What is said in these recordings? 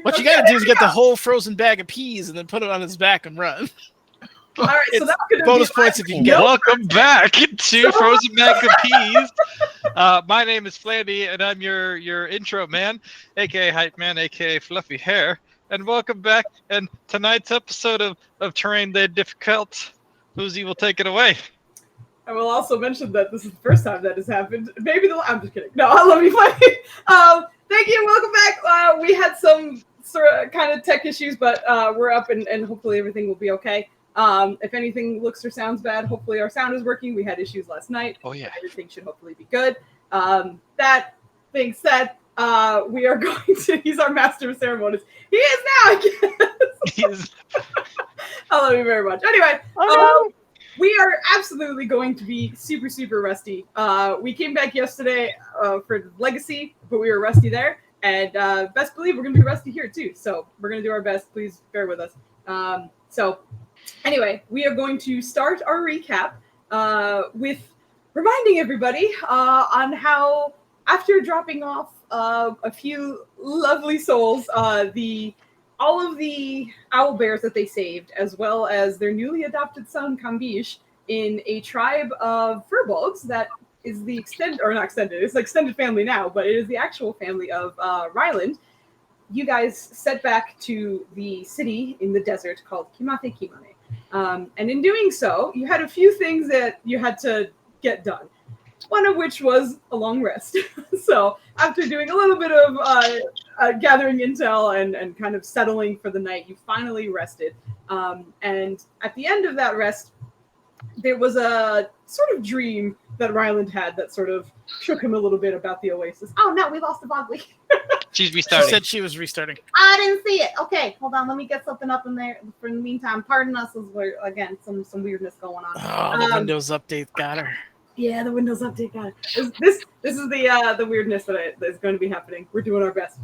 What you gotta do is get the whole frozen bag of peas and then put it on his back and run. All right, so that's gonna bonus be points if you can get it. Welcome back to Frozen Bag of Peas. My name is Flandy, and I'm your intro man, aka Hype Man, aka Fluffy Hair. And welcome back. And tonight's episode of Terrain Day Difficult, Foozzy will take it away. I will also mention that this is the first time that has happened. Maybe I'm just kidding. No, I love you, Flandy. Thank you. Welcome back. We had some sort of kind of tech issues, but we're up and hopefully everything will be okay. If anything looks or sounds bad, hopefully our sound is working. We had issues last night. Oh yeah. Everything should hopefully be good. That being said, we are going to, he's our master of ceremonies. He is now, I guess. I love you very much. Anyway, we are absolutely going to be super, super rusty. We came back yesterday for Legacy, but we were rusty there. And best believe we're going to be rusty here too. So we're going to do our best. Please bear with us. Anyway, we are going to start our recap with reminding everybody on how, after dropping off a few lovely souls, all of the owl bears that they saved, as well as their newly adopted son, Kambish, in a tribe of furbolgs that is the extended family now, but it is the actual family of Ryland. You guys set back to the city in the desert called Kimate Kimane. And in doing so, you had a few things that you had to get done. One of which was a long rest. So after doing a little bit of gathering intel and kind of settling for the night, you finally rested. And at the end of that rest, there was a sort of dream that Ryland had that sort of shook him a little bit about the Oasis. Oh no, we lost the Bogley. She's restarting. She said she was restarting. I didn't see it. Okay, hold on. Let me get something up in there. For the meantime, pardon us as we're, again, some weirdness going on. Oh, the Windows update got her. Yeah, the Windows update got it. This is the weirdness that is going to be happening. We're doing our best.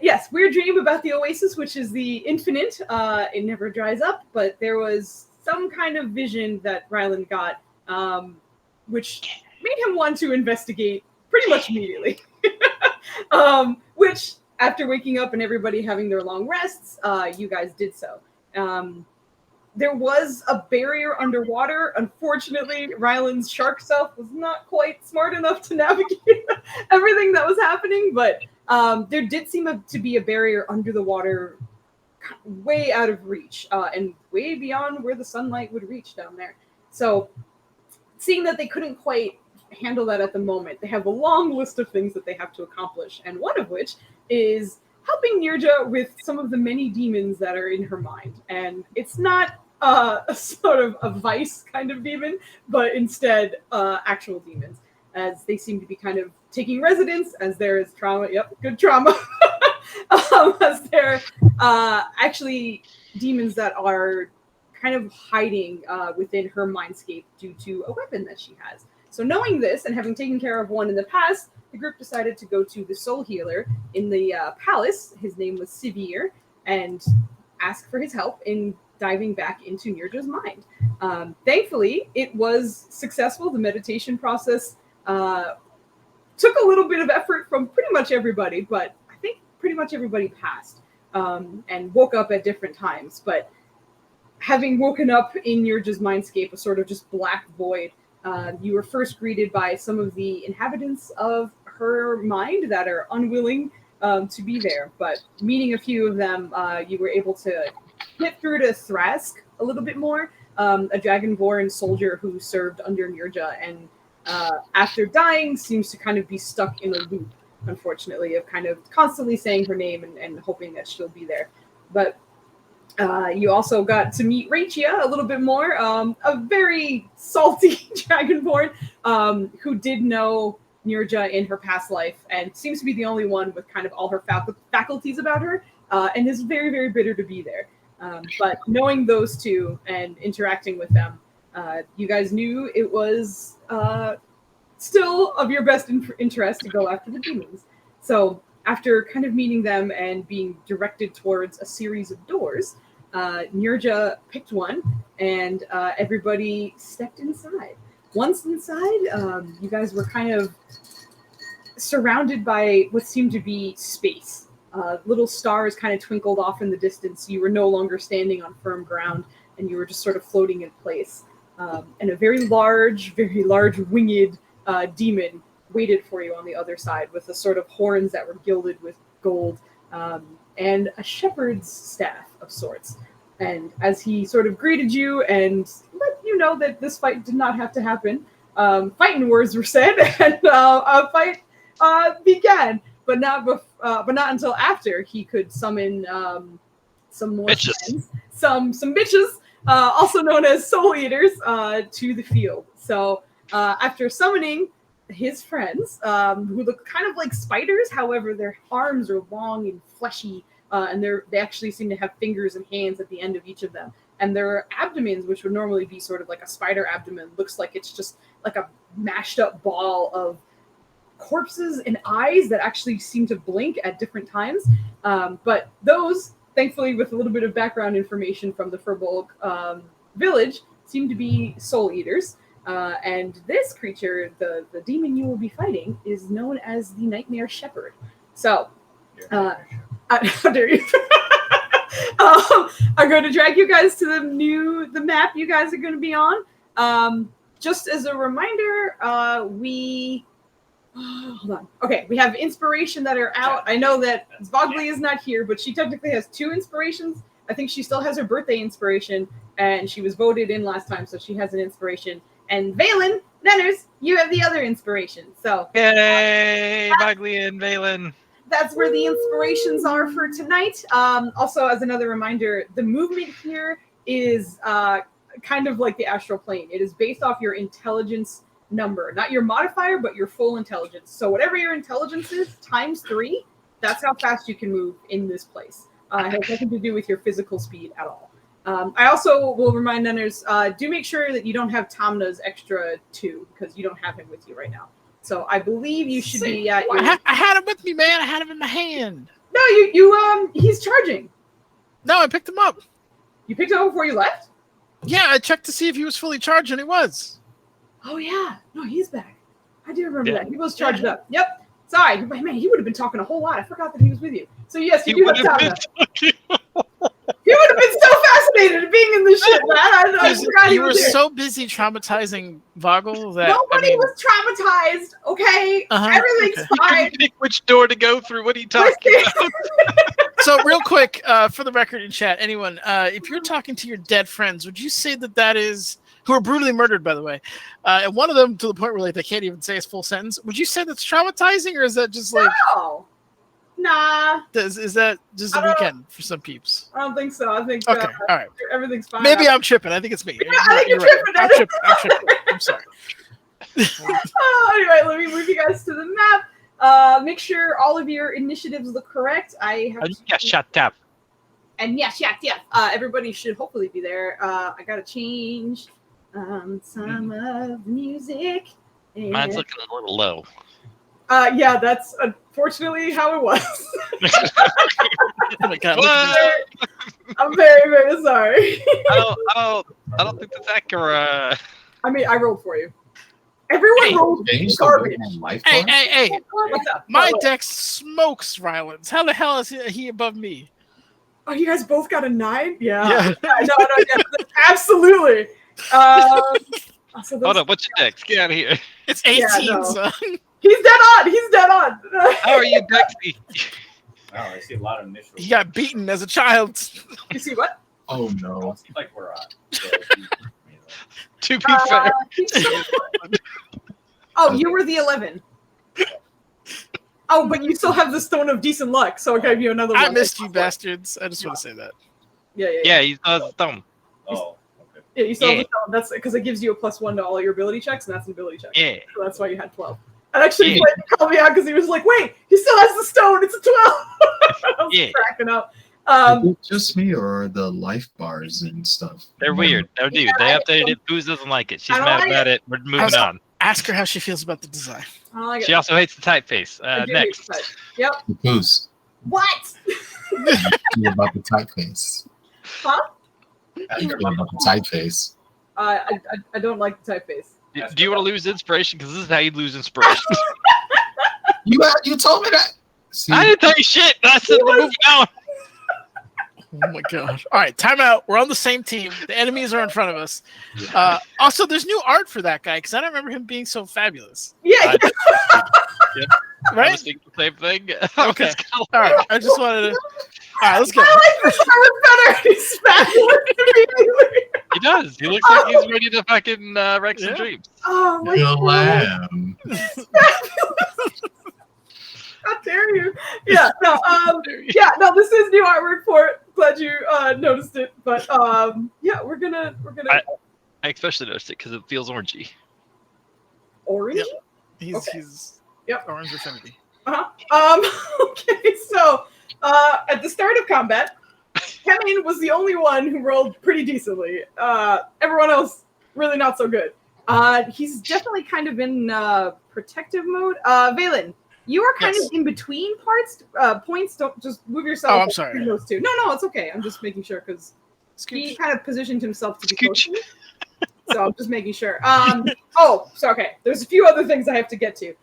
Yes, weird dream about the Oasis, which is the infinite. It never dries up, but there was some kind of vision that Ryland got, which made him want to investigate pretty much immediately. Which, after waking up and everybody having their long rests, you guys did so. There was a barrier underwater. Unfortunately, Ryland's shark self was not quite smart enough to navigate everything that was happening, but there did seem to be a barrier under the water way out of reach and way beyond where the sunlight would reach down there. So, seeing that they couldn't quite handle that at the moment, they have a long list of things that they have to accomplish, and one of which is helping Nirja with some of the many demons that are in her mind. And it's not a sort of a vice kind of demon, but instead actual demons, as they seem to be kind of taking residence, as there is trauma. Yep, good trauma. As they're actually demons that are kind of hiding within her mindscape due to a weapon that she has. So knowing this and having taken care of one in the past, the group decided to go to the soul healer in the palace. His name was Sivir, and ask for his help in diving back into Nirja's mind. Thankfully, it was successful. The meditation process took a little bit of effort from pretty much everybody, but I think pretty much everybody passed and woke up at different times. But having woken up in Nirja's mindscape, a sort of just black void, you were first greeted by some of the inhabitants of her mind that are unwilling to be there. But meeting a few of them, you were able to get through to Thrask a little bit more, a dragonborn soldier who served under Nirja, and after dying seems to kind of be stuck in a loop, unfortunately, of kind of constantly saying her name and hoping that she'll be there. But you also got to meet Rachia a little bit more, a very salty dragonborn who did know Nirja in her past life and seems to be the only one with kind of all her faculties about her, and is very, very bitter to be there. But knowing those two and interacting with them, you guys knew it was still of your best interest to go after the demons. So after kind of meeting them and being directed towards a series of doors, Nirja picked one, and everybody stepped inside. Once inside, you guys were kind of surrounded by what seemed to be space. Little stars kind of twinkled off in the distance. You were no longer standing on firm ground, and you were just sort of floating in place. And a very large winged demon waited for you on the other side with the sort of horns that were gilded with gold, and a shepherd's staff of sorts. And as he sort of greeted you and let you know that this fight did not have to happen, fighting words were said, and a fight began, but not until after he could summon some more friends, some bitches, also known as soul eaters, to the field. So after summoning his friends, who look kind of like spiders, however, their arms are long and fleshy, and they actually seem to have fingers and hands at the end of each of them. And their abdomens, which would normally be sort of like a spider abdomen, looks like it's just like a mashed up ball of corpses and eyes that actually seem to blink at different times. But those, thankfully, with a little bit of background information from the Furbolg village, seem to be soul eaters. And this creature, the demon you will be fighting, is known as the Nightmare Shepherd. So, how dare you? I'm going to drag you guys to the map you guys are going to be on. Just as a reminder, hold on. Okay, we have inspiration that are out. I know that Zvogli is not here, but she technically has 2 inspirations. I think she still has her birthday inspiration, and she was voted in last time, so she has an inspiration. And Valen, Nenners, you have the other inspiration. So yay, Zvogli and Valen. That's where the inspirations are for tonight. Also, as another reminder, the movement here is kind of like the astral plane. It is based off your intelligence number, not your modifier, but your full intelligence. So whatever your intelligence is, times 3, that's how fast you can move in this place. It has nothing to do with your physical speed at all. I also will remind Nenners, do make sure that you don't have Tamna's extra 2, because you don't have him with you right now. So I believe you should be at your... I had him with me, man. I had him in my hand. No, you he's charging. No, I picked him up. You picked him up before you left? Yeah, I checked to see if he was fully charged, and he was. Oh, yeah. No, he's back. I do remember that. He was charged up. Yep. Sorry. Man, he would have been talking a whole lot. I forgot that he was with you. So, yes, you do have Tamna. He would have been so fascinated at being in this shit, man. I forgot you were so busy traumatizing Vogel that nobody was traumatized. Okay, everything's fine. Pick which door to go through. What are you talking about? So, real quick, for the record in chat, anyone, if you're talking to your dead friends, would you say that is who are brutally murdered, by the way, and one of them to the point where they can't even say his full sentence? Would you say that's traumatizing, or is that just like? No. Nah. Is that just a weekend for some peeps? I don't think so. I think okay, all right. Everything's fine. Maybe I'm tripping. I think it's me. Yeah, I think you're tripping. Right. I'm tripping. I'm sorry. Anyway, let me move you guys to the map. Make sure all of your initiatives look correct. I have shut up. And yes. Everybody should hopefully be there. I gotta change some of the music. And... Mine's looking a little low. Yeah, that's unfortunately how it was. Oh my God, I'm very, very sorry. I don't think that's accurate. I mean, I rolled for you. Everyone rolled garbage. Hey. What's up? My deck smokes violence. How the hell is he above me? Oh, you guys both got a 9? Yeah. No, absolutely. Hold on, what's your dex? Get out of here. It's 18, son. He's dead on. How are you, Dexy? Oh, I see a lot of initials. He got beaten as a child. You see what? Oh no. Seems like we're on. To be fair. Oh, you were the 11. Oh, but you still have the Stone of Decent Luck, so I'll give you another one. I missed you, bastards. I just want to say that. Yeah, you still have the stone. Oh, okay. Yeah, you still have the stone. That's because it gives you a +1 to all your ability checks, and that's an ability check. Yeah. So that's why you had 12. And actually, Blake called me out because he was like, wait, he still has the stone. It's a 12. I was cracking up. Is it just me, or are the life bars and stuff? They're weird. They're new. They updated it. Foos doesn't like it. She's mad about it. We're moving on. Ask her how she feels about the design. I don't like she also hates the typeface. Next. Yep. Who's? What? About the typeface. Huh? About the typeface. I don't like the typeface. Do you want to lose inspiration? Because this is how you lose inspiration. You told me that. See, I didn't tell you shit. That's the moving on. Oh my god! All right, time out. We're on the same team. The enemies are in front of us. Also, there's new art for that guy because I don't remember him being so fabulous. Yeah. I Right? was thinking the same thing. Okay. All right. I just wanted to. All right, let's go. I like this part better. He's fabulous immediately. He does. He looks like he's ready to fucking wreck some Yeah. dreams. Oh my the god. lamb. How dare you? Yeah, no, this is new artwork for it. Glad you noticed it. But yeah, we're gonna I especially noticed it because it feels orangey. orange. Yep. He's Okay. Yep. Orange Affinity. Okay, so at the start of combat, Kevin was the only one who rolled pretty decently. Everyone else really not so good. He's definitely kind of in protective mode. Valen, you are kind Yes. of in between points. Don't just move yourself. Oh, I'm sorry. between those two. No, it's okay. I'm just making sure because he kind of positioned himself to be close to me. So I'm just making sure. So okay. There's a few other things I have to get to.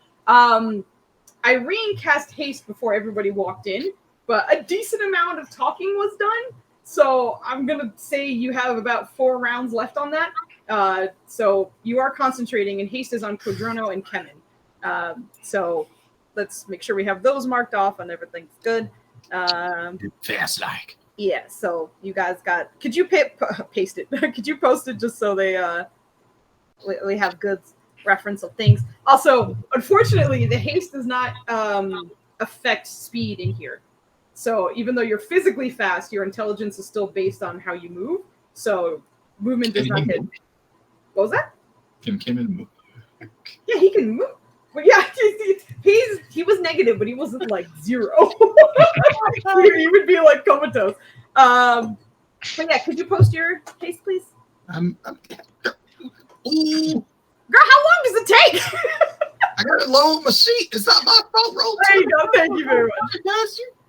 Irene cast haste before everybody walked in, but a decent amount of talking was done. So I'm gonna say you have about 4 rounds left on that. So you are concentrating, and haste is on Quadrono and Kemen. So let's make sure we have those marked off and everything's good. Fast like. Yeah, so you guys got. Could you paste it? Could you post it just so they we have good reference of things? Also, unfortunately, the haste does not affect speed in here. So even though you're physically fast, your intelligence is still based on how you move. So movement does not hit. What was that? Can Kemen move? Yeah, he can move. But yeah, he was negative, but he wasn't like 0. He would be like comatose. But yeah, could you post your case, please? I'm Ooh, Girl, how long does it take? I gotta load my seat. It's not my fault. Roll. There you go. Thank you very much.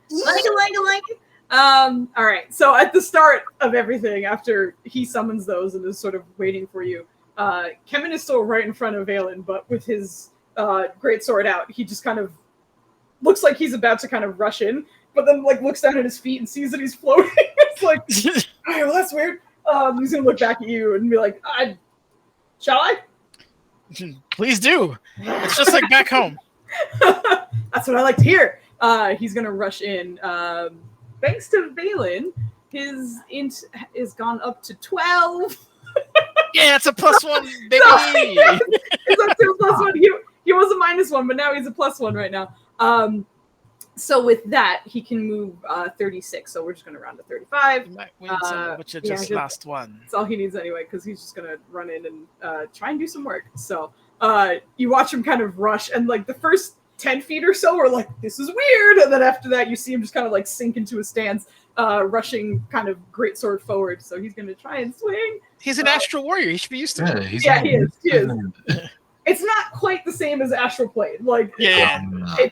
Like it. All right. So at the start of everything, after he summons those and is sort of waiting for you, Kemen is still right in front of Valen, but with his great sword out, he just kind of looks like he's about to kind of rush in, but then like looks down at his feet and sees that he's floating. It's like, all right, well, that's weird. He's gonna look back at you and be like, shall I? Please do. It's just like back home. That's what I like to hear. He's gonna rush in. Thanks to Valen, his int is gone up to 12. Yeah, it's a +1, baby. It's up to a +1. He was a -1, but now he's a +1 right now. So with that, he can move 36. So we're just gonna round to 35. You might win some, but you just lost one. That's all he needs anyway, because he's just gonna run in and try and do some work. So you watch him kind of rush, and like the first 10 feet or so are like, this is weird, and then after that you see him just kind of like sink into a stance, rushing kind of greatsword forward. So he's gonna try and swing. He's an astral warrior. He should be used to it. He is. It's not quite the same as astral plane. Like, Yeah.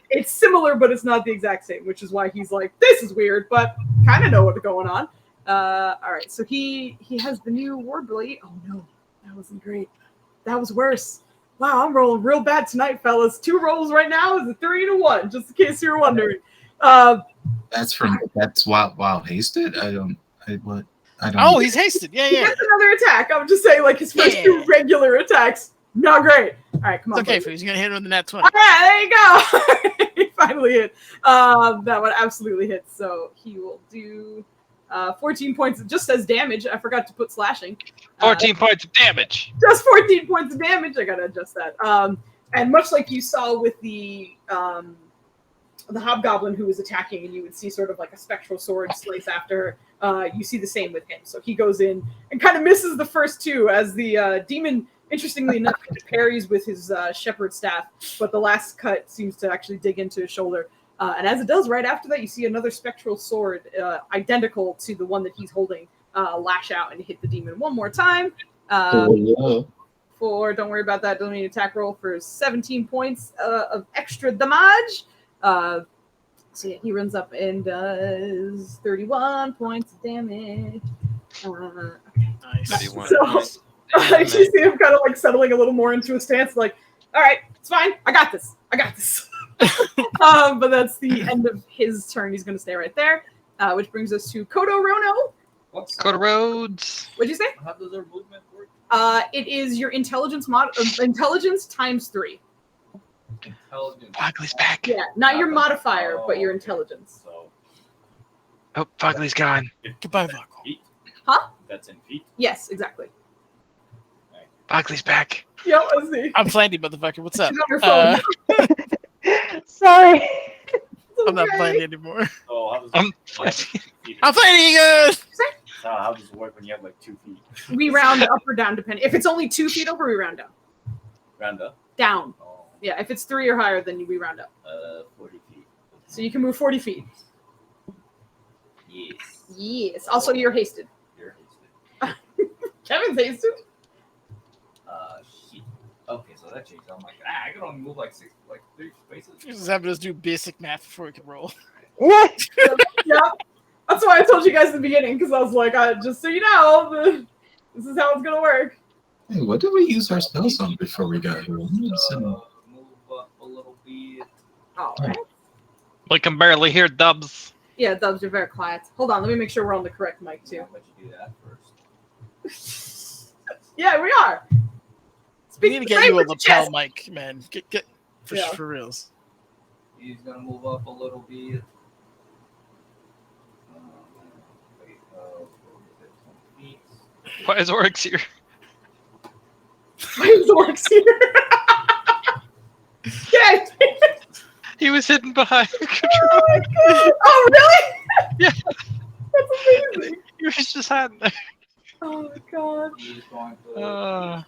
it's similar, but it's not the exact same, which is why he's like, this is weird, but kind of know what's going on. All right, so he has the new ward blade. Oh no, that wasn't great. That was worse. Wow, I'm rolling real bad tonight, fellas. 2 rolls right now is a 3 and a 1, just in case you were wondering. That's while hasted. I don't. Oh, he's hasted. Yeah, He yeah. gets another attack. I'm just saying, like his first 2 regular attacks, not great. All right, come on. It's okay, buddy. Foos. You're gonna hit him with the nat 20. All right, there you go. He finally hit. That one absolutely hits. So he will do 14 points. It just says damage. I forgot to put slashing. 14 points of damage. Just 14 points of damage. I gotta adjust that. And much like you saw with the hobgoblin who was attacking, and you would see sort of like a spectral sword slice after her, you see the same with him. So he goes in and kind of misses the first 2 as the demon, interestingly enough, parries with his shepherd staff, but the last cut seems to actually dig into his shoulder. And as it does, right after that, you see another spectral sword, identical to the one that he's holding, lash out and hit the demon one more time. Don't worry about that, don't need an attack roll, for 17 points of extra damage. So yeah, he runs up and does 31 points of damage. Nice. 31. So you see him kind of like settling a little more into a stance, like, all right, it's fine. I got this. But that's the end of his turn. He's going to stay right there, which brings us to Kodo Rono. What's Go to roads. What'd you say? How does our movement work? It is your intelligence intelligence times 3. Intelligence. Fogly's back. Yeah, not your modifier, but your intelligence. So, Oh, Fogly's gone. Goodbye, Vogel. feet? Huh? That's in feet. Yes, exactly. Fogly's back. Yep, let's see. I'm Flandy, motherfucker. What's up? She's on her phone. Sorry. I'm not playing anymore. So how does I'm feet? I'm playing again! How does it work when you have like 2 feet? We round up or down, depending. If it's only 2 feet over, we round down. Round up. Down. Oh, Yeah, if it's 3 or higher, then we round up. 40 feet. So you can move 40 feet. Yes. Yes. Also, you're hasted. You're hasted. Kevin's hasted. Shit. Okay, so that changed. I'm like, I can only move like 3 spaces. Just having us do basic math before we can roll. Yeah. That's why I told you guys in the beginning, because I was like, just so you know, this is how it's going to work. Hey, what did we use our spells on before we got here? Move up a little bit. All right. We can barely hear Dubs. Yeah, Dubs, you're very quiet. Hold on, let me make sure we're on the correct mic, too. I'll let you do that first. Yeah, we are. We need to get you a lapel mic, man. Get for reals. He's gonna move up a little bit. Why is Oryx here? Why works here? Yeah. He was hidden behind the control. Oh, really? Yeah. That's amazing. He was just hiding there. Oh my god. He's going to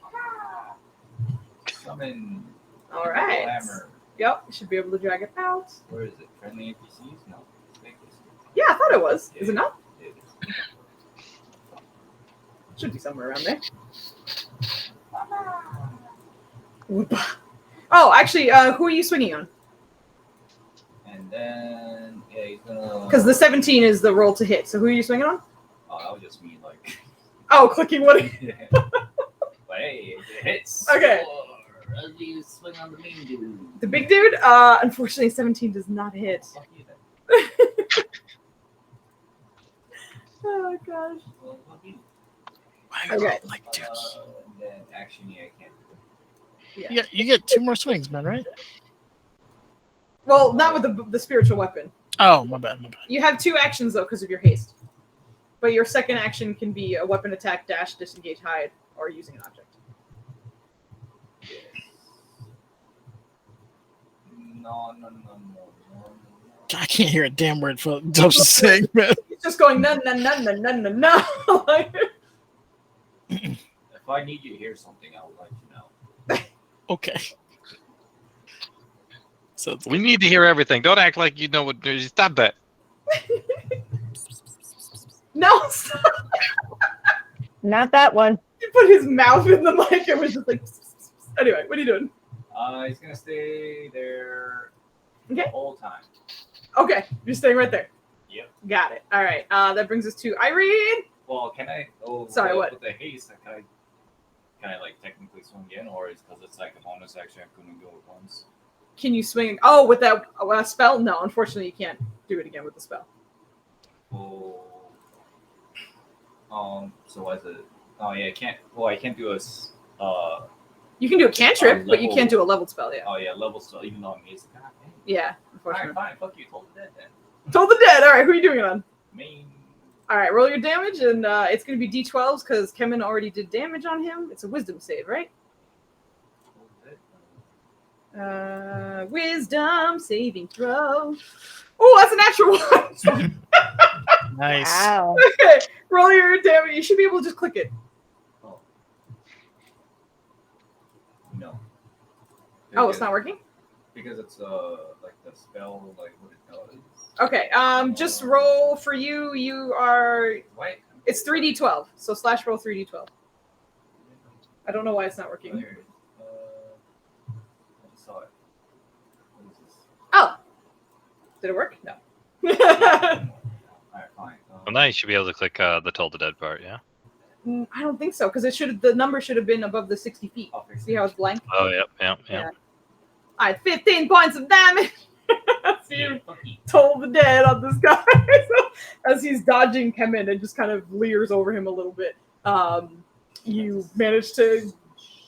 summon. All right. Hammer. Yep, you should be able to drag it out. Where is it? Friendly NPCs? No. Yeah, I thought it was. Is it not? It is. Should be somewhere around there. Oh, actually, who are you swinging on? And then, yeah, he's gonna. Because the 17 is the roll to hit. So who are you swinging on? Oh, that was just me, like. Oh, clicking what? But hey, it hits. Okay. As you swing on the main dude. The big dude? Unfortunately, 17 does not hit. Fuck you then. Oh, gosh. Well, fuck you. Okay. Like, dude. And then action, yeah, I can't do it. Yeah. You get 2 more swings, man, right? Well, not with the spiritual weapon. Oh, my bad. You have 2 actions, though, because of your haste. But your second action can be a weapon attack, dash, disengage, hide, or using an object. No. I can't hear a damn word for Dubs is saying, man. It's just going no. Like, If I need you to hear something, I'll let you know. Okay. So We need to hear everything. Don't act like you know what. Stop that. no, stop. Not that one. He put his mouth in the mic and was just like. Anyway, what are you doing? He's gonna stay there the Okay. whole time. Okay, you're staying right there. Yep. Got it. All right. That brings us to Irene. Well, can I? Oh, Sorry, with, what? With the haste, can I like technically swing again, or is because it's like a bonus action, I couldn't go at once? Can you swing? Oh, with that spell? No, unfortunately, you can't do it again with the spell. Oh. So as a. Oh yeah, I can't. Well, I can't do a. You can do a cantrip, but you level- can't do a level spell. Yeah. Oh yeah, level still, even though I'm hasted. God dang. Yeah. Alright, Unfortunately. fine. Fuck you. Told the dead then. Told the dead. All right. Who are you doing it on? Main. All right. Roll your damage, and it's going to be d12s because Kemen already did damage on him. It's a wisdom save, right? Wisdom saving throw. Oh, that's a natural one. nice. Wow. Okay. Roll your damage. You should be able to just click it. Oh. No. Oh, it's not working? Because it's like the spell, like what it does. Okay. Just roll for you. You are. Wait. It's 3d12. So slash roll 3d12. I don't know why it's not Oh, working. there it is. I just saw it. What is this? Oh. Did it work? No. Alright, fine. Well, now you should be able to click the Told the Dead part, yeah? I don't think so because the number should have been above the 60 feet. I'll fix See it. how it's blank? Oh, yep. Yeah. All right, 15 points of damage. So you toll the dead on this guy as he's dodging Kemen and just kind of leers over him a little bit. You manage to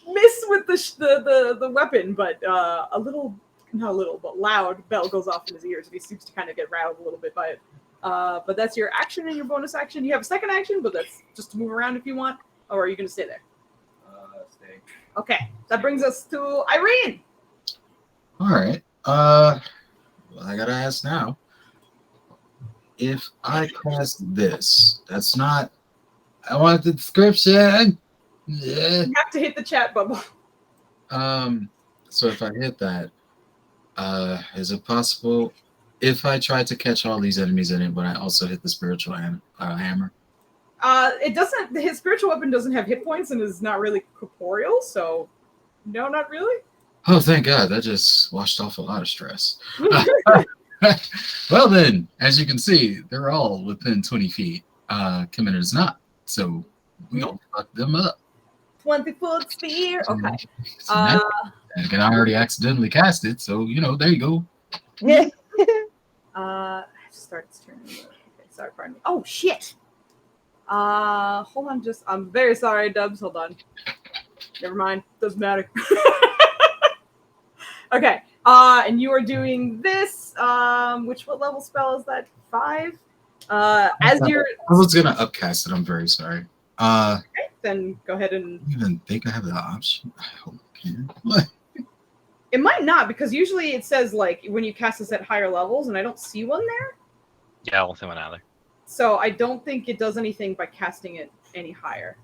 miss with the weapon, but not a little, but loud bell goes off in his ears, and he seems to kind of get rattled a little bit by it. But that's your action and your bonus action. You have a second action, but that's just to move around if you want, or are you going to stay there? Stay. Okay, that brings us to Irene. All right. Well, I gotta ask now. If I cast this, that's not. I want the description. Yeah. You have to hit the chat bubble. So if I hit that, is it possible if I try to catch all these enemies in it, but I also hit the spiritual hammer? It doesn't. His spiritual weapon doesn't have hit points and is not really corporeal, so no, not really. Oh, thank God! That just washed off a lot of stress. Well, then, as you can see, they're all within 20 feet. Kemen is not, so we don't fuck them up. 20-foot sphere. Okay. And again, I already accidentally cast it, so there you go. Yeah. I started turning. Okay, sorry, pardon me. Oh shit. Hold on, I'm very sorry, Dubs. Hold on. Never mind. Doesn't matter. Okay. And you are doing this. What level spell is that? 5. As you're. I was gonna upcast it. I'm very sorry. Okay, then go ahead and. I even think I have the option. I hope I can. It might not, because usually it says like when you cast this at higher levels, and I don't see one there. Yeah, I won't see one either. So I don't think it does anything by casting it any higher.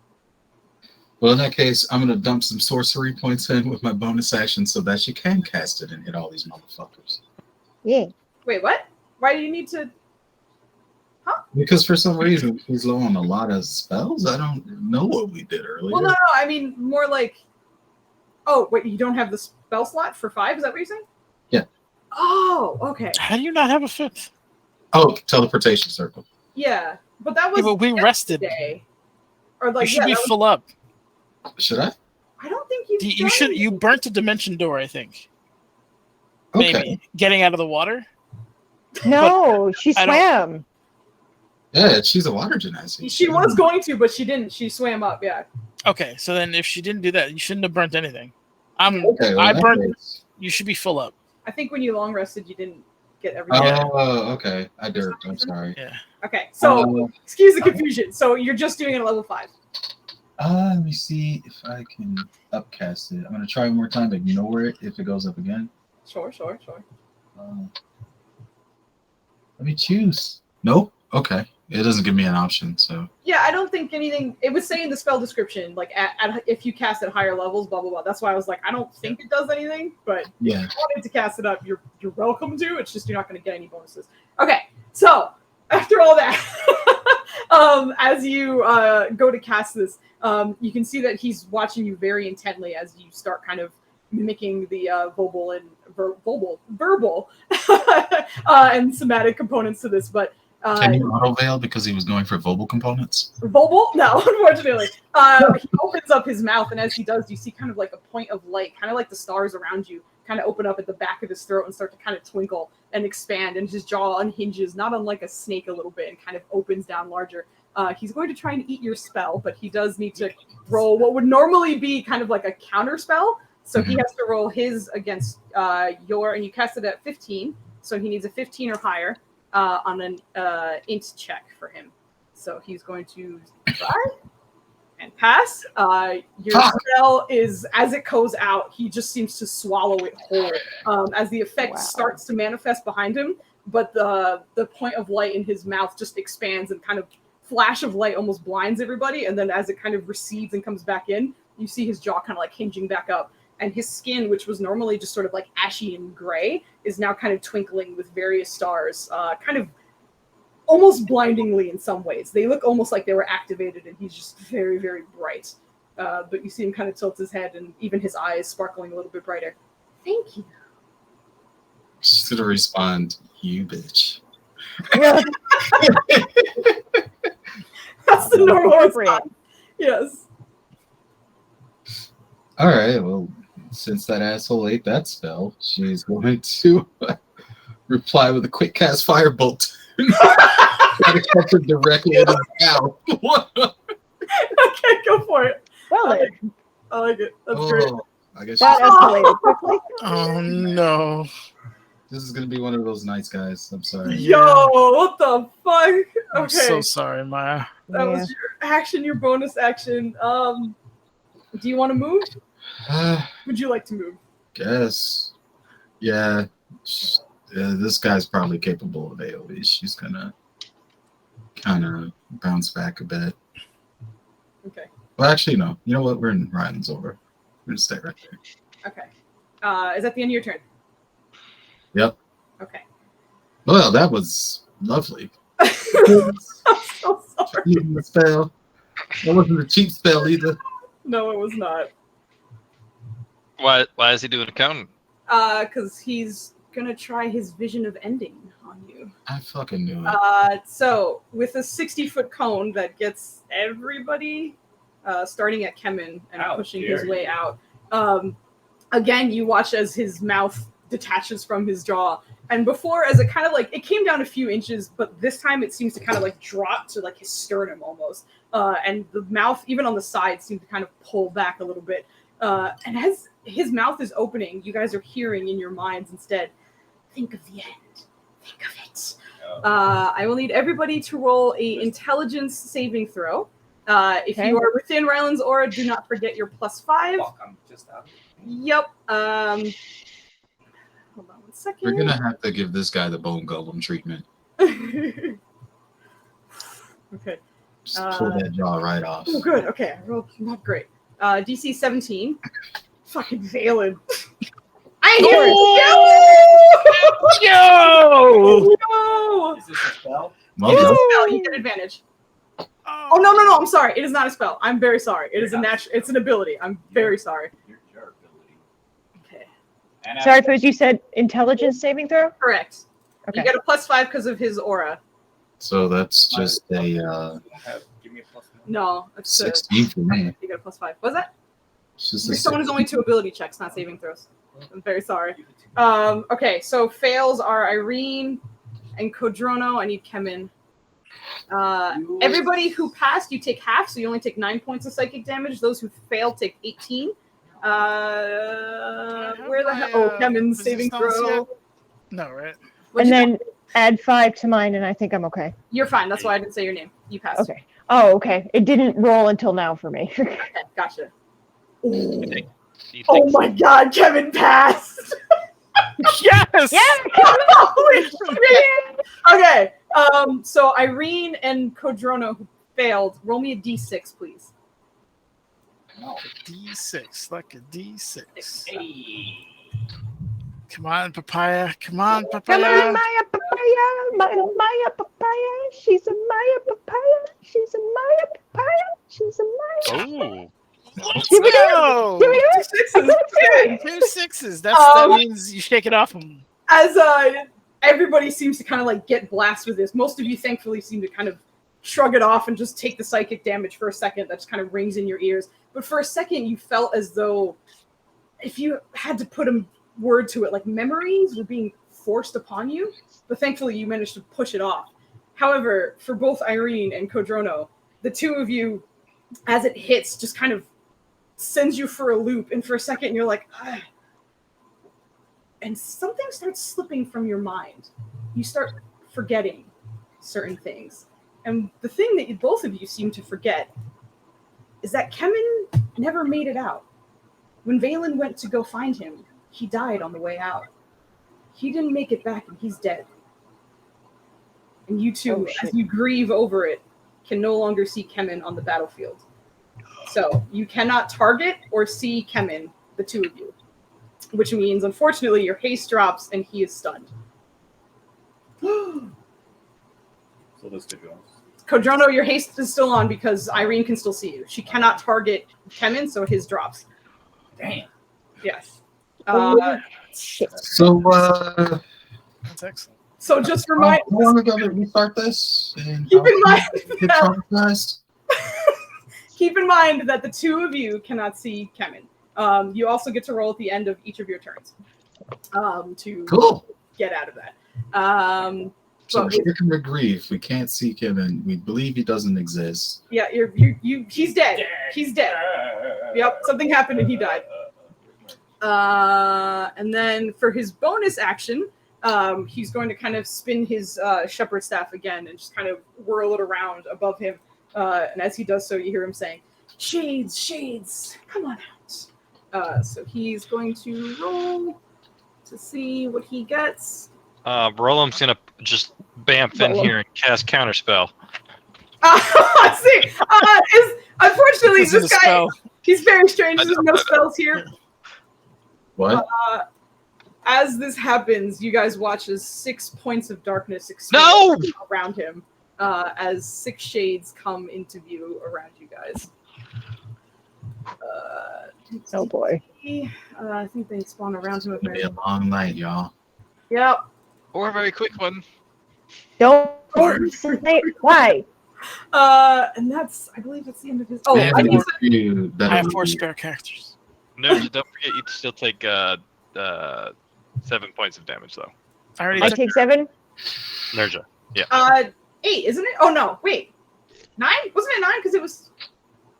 Well, in that case, I'm gonna dump some sorcery points in with my bonus action so that you can cast it and hit all these motherfuckers. Yeah. Wait, what? Why do you need to? Because for some reason he's low on a lot of spells. I don't know what we did earlier. Well, no. I mean more like. Oh wait, you don't have the spell slot for 5? Is that what you're saying? Yeah. Oh, okay. How do you not have a 5th? Oh, teleportation circle. Yeah, but that was. Yeah, but we rested. Yesterday. Or like You should be that was- full up. Should I? I don't think you. You should. You burnt a dimension door, I think. Okay. Maybe getting out of the water. No, she I don't- swam. Yeah, she's a water genasi. She was going to, but she didn't. She swam up. Yeah. Okay, so then if she didn't do that, you shouldn't have burnt anything. Okay, well, I in that burnt. case- You should be full up. I think when you long rested, you didn't get everything. Oh, okay. I derped. I'm sorry. Yeah. Okay, so excuse the confusion. So you're just doing it at level 5. Let me see if I can upcast it. I'm gonna try one more time. Ignore it if it goes up again. Sure. Let me choose. Nope. Okay. It doesn't give me an option. So Yeah, I don't think anything. It was saying the spell description, like if you cast at higher levels, blah blah blah. That's why I was like, I don't think it does anything. But yeah. if you wanted to cast it up, you're welcome to. It's just you're not going to get any bonuses. Okay, so after all that, as you go to cast this, you can see that he's watching you very intently as you start kind of mimicking the verbal and somatic components to this, but. Can you auto veil because he was going for vocal components? Vocal? No, unfortunately. He opens up his mouth, and as he does, you see kind of like a point of light, kind of like the stars around you, kind of open up at the back of his throat and start to kind of twinkle and expand, and his jaw unhinges, not unlike a snake a little bit, and kind of opens down larger. He's going to try and eat your spell, but he does need to roll what would normally be kind of like a counter spell. So he has to roll his against and you cast it at 15, so he needs a 15 or higher. On an int check for him. So he's going to try and pass. Your spell is, as it goes out, he just seems to swallow it whole as the effect starts to manifest behind him, but the point of light in his mouth just expands and kind of flash of light almost blinds everybody, and then as it kind of recedes and comes back in, you see his jaw kind of like hinging back up. And his skin, which was normally just sort of like ashy and gray, is now kind of twinkling with various stars, kind of almost blindingly in some ways. They look almost like they were activated, and he's just very, very bright. But you see him kind of tilt his head, and even his eyes sparkling a little bit brighter. Thank you. She's gonna respond, "You bitch." That's the normal response. Yes. All right. Well, since that asshole ate that spell, she's going to reply with a quick cast firebolt. Try to catch her directly in the mouth. Okay, go for it. Well, I then, like it. That's great. I guess that escalated quickly. Oh no. this is gonna be one of those nights, guys. I'm sorry. Yeah. Yo, what the fuck? I'm Okay, so sorry, Maya. that was your action, your bonus action. Do you want to move? Would you like to move? Guess. Yeah. This guy's probably capable of AoE. She's gonna kind of bounce back a bit. Okay. Well, actually, no. You know what? We're in Ryan's over. We're gonna stay right there. Okay. Is that the end of your turn? Yep. Okay. Well, that was lovely. I'm so sorry. Using the spell. That wasn't a cheap spell either. No, it was not. Why is he doing accounting? Because he's gonna try his vision of ending on you. I fucking knew it. So with a 60-foot cone that gets everybody, starting at Kemen and How pushing dare his way you. out. Again, you watch as his mouth detaches from his jaw, and before, as it kind of like it came down a few inches, but this time it seems to kind of like drop to like his sternum almost, and the mouth, even on the side, seemed to kind of pull back a little bit. And as his mouth is opening, you guys are hearing in your minds instead, think of the end. Think of it. I will need everybody to roll a intelligence saving throw. If Okay. you are within Ryland's aura, do not forget your +5. Fuck, I'm just out. Yep. Hold on 1 second. We're gonna have to give this guy the bone golem treatment. Okay. Just pull that jaw right off. Oh, good. Okay. I rolled not great. DC 17. Fucking Valen. I hear Yo! No! Is this a spell? Well It is done. a spell. You get advantage. Oh no! I'm sorry. It is not a spell. I'm very sorry. It is a natural. It's an ability. I'm very sorry. Your ability. Okay. And Sorry, Foos, you said intelligence saving throw? Correct. Okay. You get a +5 because of his aura. So that's just a give me a plus one. No, it's 16 for me. you get a +5. What's that? It's just Your a summon is 16. only 2 ability checks, not saving throws. I'm very sorry. Okay, so fails are Irene and Kodrono. I need Kemen. Everybody who passed, you take half, so you only take 9 points of psychic damage. Those who fail take 18. Where the hell? Oh, Kemen's saving throw. No, right? What'd And you then add 5 to mine, and I think I'm okay. You're fine. That's why I didn't say your name. You passed. Okay. Oh, okay. It didn't roll until now for me. Okay, gotcha. You think- Oh my God, Kevin passed. Yes! Holy shit. Okay. So Irene and Kodrono who failed. Roll me a d6, please. D6, like a D6. Hey. Come on, papaya. Come on, Come papaya. on, Maya Papaya. Maya Papaya. She's a Maya Papaya. She's a Maya Papaya. She's a Maya. Oh, Let's Did we do it? go! Did we do it? Sixes. Okay. 2 6s. That means you shake it off him. As everybody seems to kind of like get blasted with this. Most of you thankfully seem to kind of shrug it off and just take the psychic damage for a second. That just kind of rings in your ears. But for a second, you felt as though if you had to put a word to it, like memories were being forced upon you. But thankfully, you managed to push it off. However, for both Irene and Kodrono, the two of you, as it hits, just kind of sends you for a loop. And for a second, you're like, ah. And something starts slipping from your mind. You start forgetting certain things. And the thing that both of you seem to forget is that Kemen never made it out. When Valen went to go find him, he died on the way out. He didn't make it back, and he's dead. And you two, as you grieve over it, can no longer see Kemen on the battlefield. So you cannot target or see Kemen, the two of you. Which means, unfortunately, your haste drops and he is stunned. So this could go. Kodrono, your haste is still on because Irene can still see you. She cannot target Kemen, so his drops. Damn. Yes. Shit. So, That's excellent. So just how remind. long ago did we start this? And Keep in mind get that, traumatized? keep in mind that the two of you cannot see Kemen. You also get to roll at the end of each of your turns to Cool. get out of that. So But here can grief. We can't seek him, and we believe he doesn't exist. yeah, he's dead. He's dead. Yep, something happened and he died. And then for his bonus action, he's going to kind of spin his shepherd staff again and just kind of whirl it around above him. And as he does so, you hear him saying, "Shades, shades, come on out." So he's going to roll to see what he gets. Roland's gonna just bamf in here and cast counterspell. I see. Unfortunately, This is this a guy, spell. he's very strange. There's no spells here. What? As this happens, you guys watch as 6 points of darkness No! expand around him, as 6 shades come into view around you guys. Oh boy. I think they spawn around him. It's gonna be a long night, y'all. Yep. Or a very quick one. Don't say why. And I believe that's the end of his. Oh, They have I an need to, interview that I have will 4 be- spare characters. No, don't forget you still take 7 points of damage though. I already I took take 7. Nerja. 8, isn't it? Oh no, wait, 9? Wasn't it 9? Because it was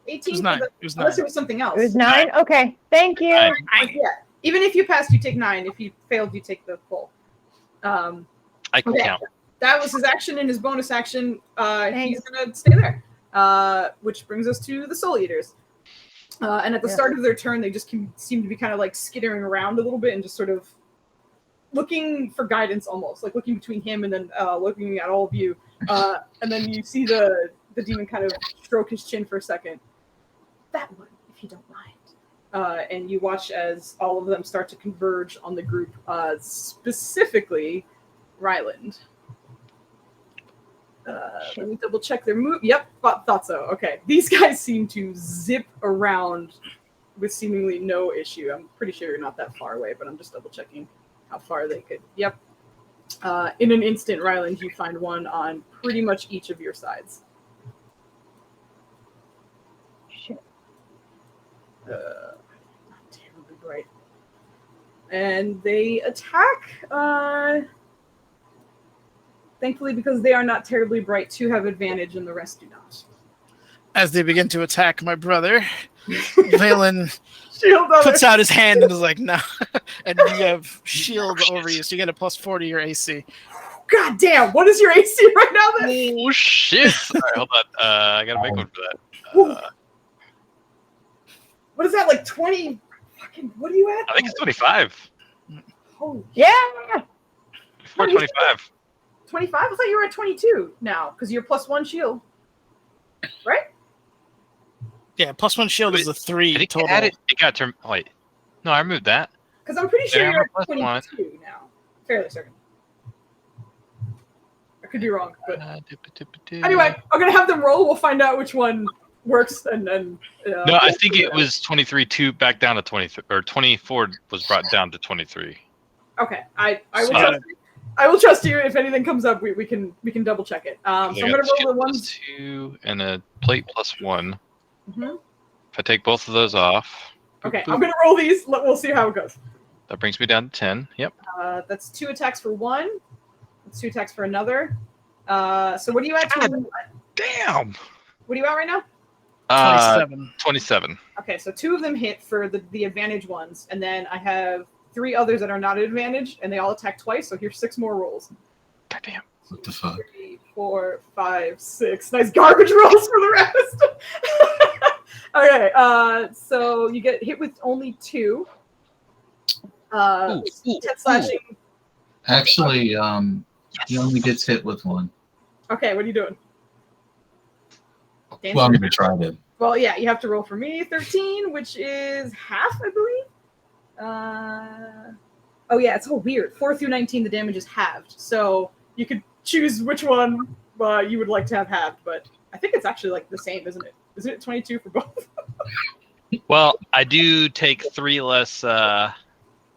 18. It was for 9. the- It was 9. Unless it was something else. It was 9. Okay, thank you. Nine. Yeah. Even if you passed, you take 9. If you failed, you take the full. I can Okay. count. That was his action and his bonus action. He's Thanks. gonna stay there. Which brings us to the Soul Eaters. And at the Yeah. start of their turn, they just seem to be kind of like skittering around a little bit and just sort of looking for guidance, almost like looking between him and then looking at all of you. And then you see the demon kind of stroke his chin for a second. That one, if you don't mind. And you watch as all of them start to converge on the group, specifically Ryland. Let me double check their move. Yep, thought so. Okay, these guys seem to zip around with seemingly no issue. I'm pretty sure you're not that far away, but I'm just double checking how far they could. Yep. In an instant, Ryland, you find one on pretty much each of your sides. Shit. Not terribly bright. And they attack. Thankfully, because they are not terribly bright, 2 have advantage and the rest do not. As they begin to attack my brother, Valen Shield puts out his hand and is like, "No," and you have shield over you, so you get a +4 to your AC. God damn, what is your AC right now then? Oh shit! All right, hold on. I gotta make one for that. What is that, like 20? Fucking, what are you at? I think it's 25. Holy Yeah. 425. 25? I thought you were at 22 now, because you're +1 shield. Right? Yeah, +1 shield is a 3 I think total. it got term. Wait, no, I removed that. Because I'm pretty sure Yeah, you're at I'm a +22 now. Fairly certain. I could be wrong, but anyway, I'm gonna have them roll. We'll find out which one works, and then. No, I think it was 23. 2 back down to 23, or 24 was brought down to 23. Okay, I will Got trust you. I will trust you. If anything comes up, we can double check it. So I'm I gonna got roll the shield ones. +2 and a plate +1. Mhm. If I take both of those off, Okay, I'm gonna roll these. We'll see how it goes. that brings me down to 10. Yep. That's 2 attacks for one. That's 2 attacks for another. So what are you at? God. Damn. What are you at right now? 27. 27. Okay, so 2 of them hit for the advantage ones, and then I have 3 others that are not at advantage, and they all attack twice. So here's 6 more rolls. God damn. What the fuck? 3, 4, 5, 6. Nice garbage rolls for the rest. Okay, so you get hit with only 2. 10 slashing. Actually, he only gets hit with 1. Okay, what are you doing? Dancing? Well, I'm gonna try to. Well, yeah, you have to roll for me 13, which is half, I believe. Oh yeah, it's all weird. 4 through 19, the damage is halved, so you could choose which one you would like to have halved. But I think it's actually like the same, isn't it? Isn't it 22 for both? Well, I do take 3 less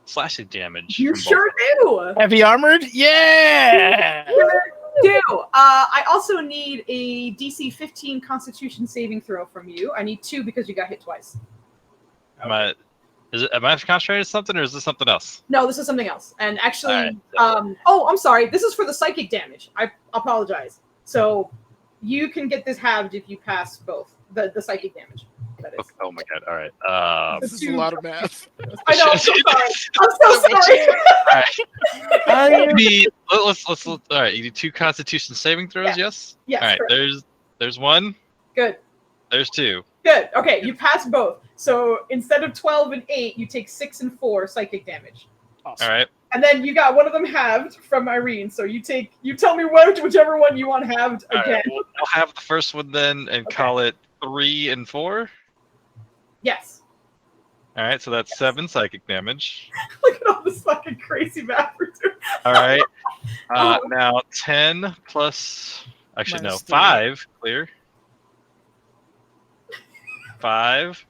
slashing damage. You from both. sure do. Heavy armored? Yeah! Do. I also need a DC 15 Constitution saving throw from you. I need 2 because you got hit twice. I'm at Am I concentrating on something, or is this something else? No, this is something else. And actually, Alright. I'm sorry. This is for the psychic damage. I apologize. So you can get this halved if you pass both the psychic damage. That is. Oh my god! All right. This is a lot of math. I know. I'm so sorry. I'm so sorry. Let's. All right. You do 2 Constitution saving throws. Yeah. Yes. Yes. All right. Correct. There's 1. Good. There's 2. Good. Okay, you pass both. So instead of 12 and 8, you take 6 and 4 psychic damage. Awesome. All right. And then you got one of them halved from Irene. So you tell me whichever one you want halved All again. right. Well, I'll have the first one then, and call it 3 and 4. Yes. All right. So that's 7 psychic damage. Look at all this fucking crazy math we're doing. All right. Now 10 plus. Actually, no, Minus 5 clear. 5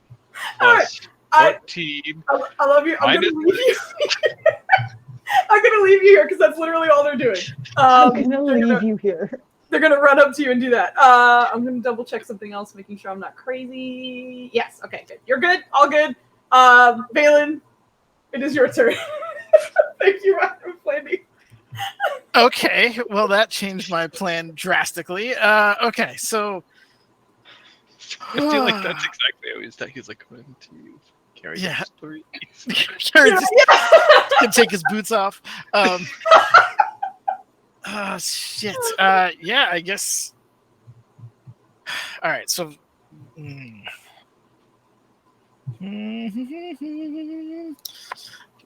All right. plus 14. I love you. I'm Minus gonna leave you. I'm gonna leave you here because that's literally all they're doing. I'm gonna leave you here. They're gonna run up to you and do that. I'm gonna double check something else, making sure I'm not crazy. Yes. Okay. Good. You're good. All good. Valen, it is your turn. Thank you, Flandy. Okay, well that changed my plan drastically. Okay, so I feel like that's exactly how he's like going to carry Yeah. his 3. Harry just can take his boots off. Shit. Yeah, I guess. All right, so.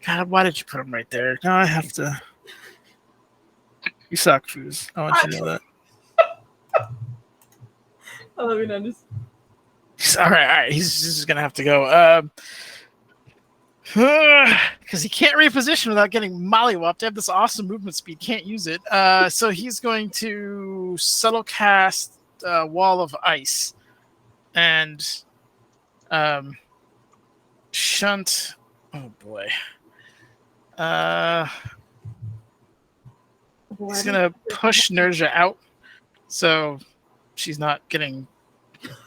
God, why did you put him right there? Now I have to. You suck, Foos. I want you to know that. I love you, Nandus. All right. He's just gonna have to go. Because he can't reposition without getting mollywopped. They have this awesome movement speed. Can't use it. So he's going to subtle cast Wall of Ice and shunt. Oh boy. He's gonna push Nerja out, so she's not getting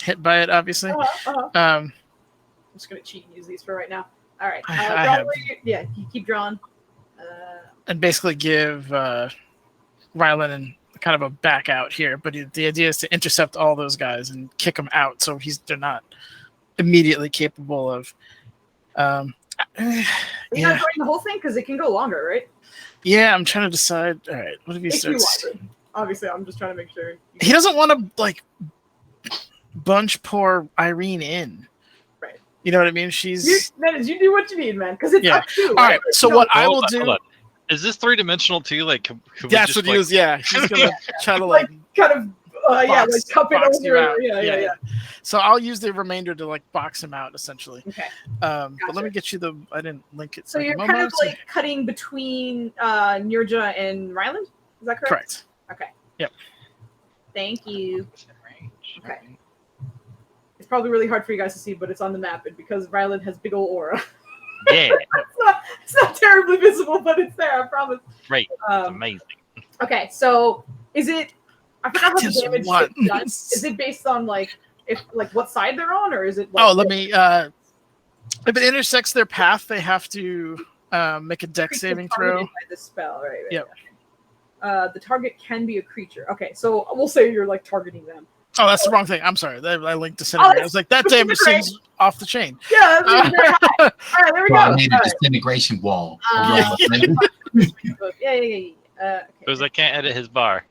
hit by it. Obviously. I'm just gonna cheat and use these for right now. All right. I have- Yeah, you keep drawing. And basically give Rylan and kind of a back out here. But the idea is to intercept all those guys and kick them out, so they're not immediately capable of. Are you not drawing the whole thing? Because it can go longer, right? Yeah, I'm trying to decide. All right, what if he If you starts? want to. Obviously, I'm just trying to make sure. He doesn't want to like bunch poor Irene in. Right. You know what I mean? She's You do what you need, man. Because it's Yeah. up to you. all right. So what I will Hold do? on. Is this 3-dimensional too? Like, could we That's just, what he like, was. Yeah, he's gonna try to like. Kind of, Box- like cup it box you over. out. Yeah. Yeah. So I'll use the remainder to like box him out essentially. Okay. But let Gotcha. me get you the. I didn't link it. So you're kind of like cutting between Nirja and Ryland? Is that correct? correct. Okay. Yep. Thank you. Okay. It's probably really hard for you guys to see, but it's on the map, and because Ryland has big old aura. Yeah, it's not terribly visible, but it's there, I promise. great. It's Um, amazing. okay, so is it? I forgot how the Just damage one. gets done. Is it based on like what side they're on, or is it? Like, Oh, let me. If it intersects their path, they have to make a dex saving throw. By the spell, right? Yep. The target can be a creature. Okay, so we'll say you're like targeting them. Oh, that's the wrong thing. I'm sorry. I linked disintegrate. I was like, that damage disintegrate. seems off the chain. Yeah, that's very high. All right, there we go. Well, I made a All right. disintegration wall. Yeah. around- Yeah. Okay. Because I can't edit his bar.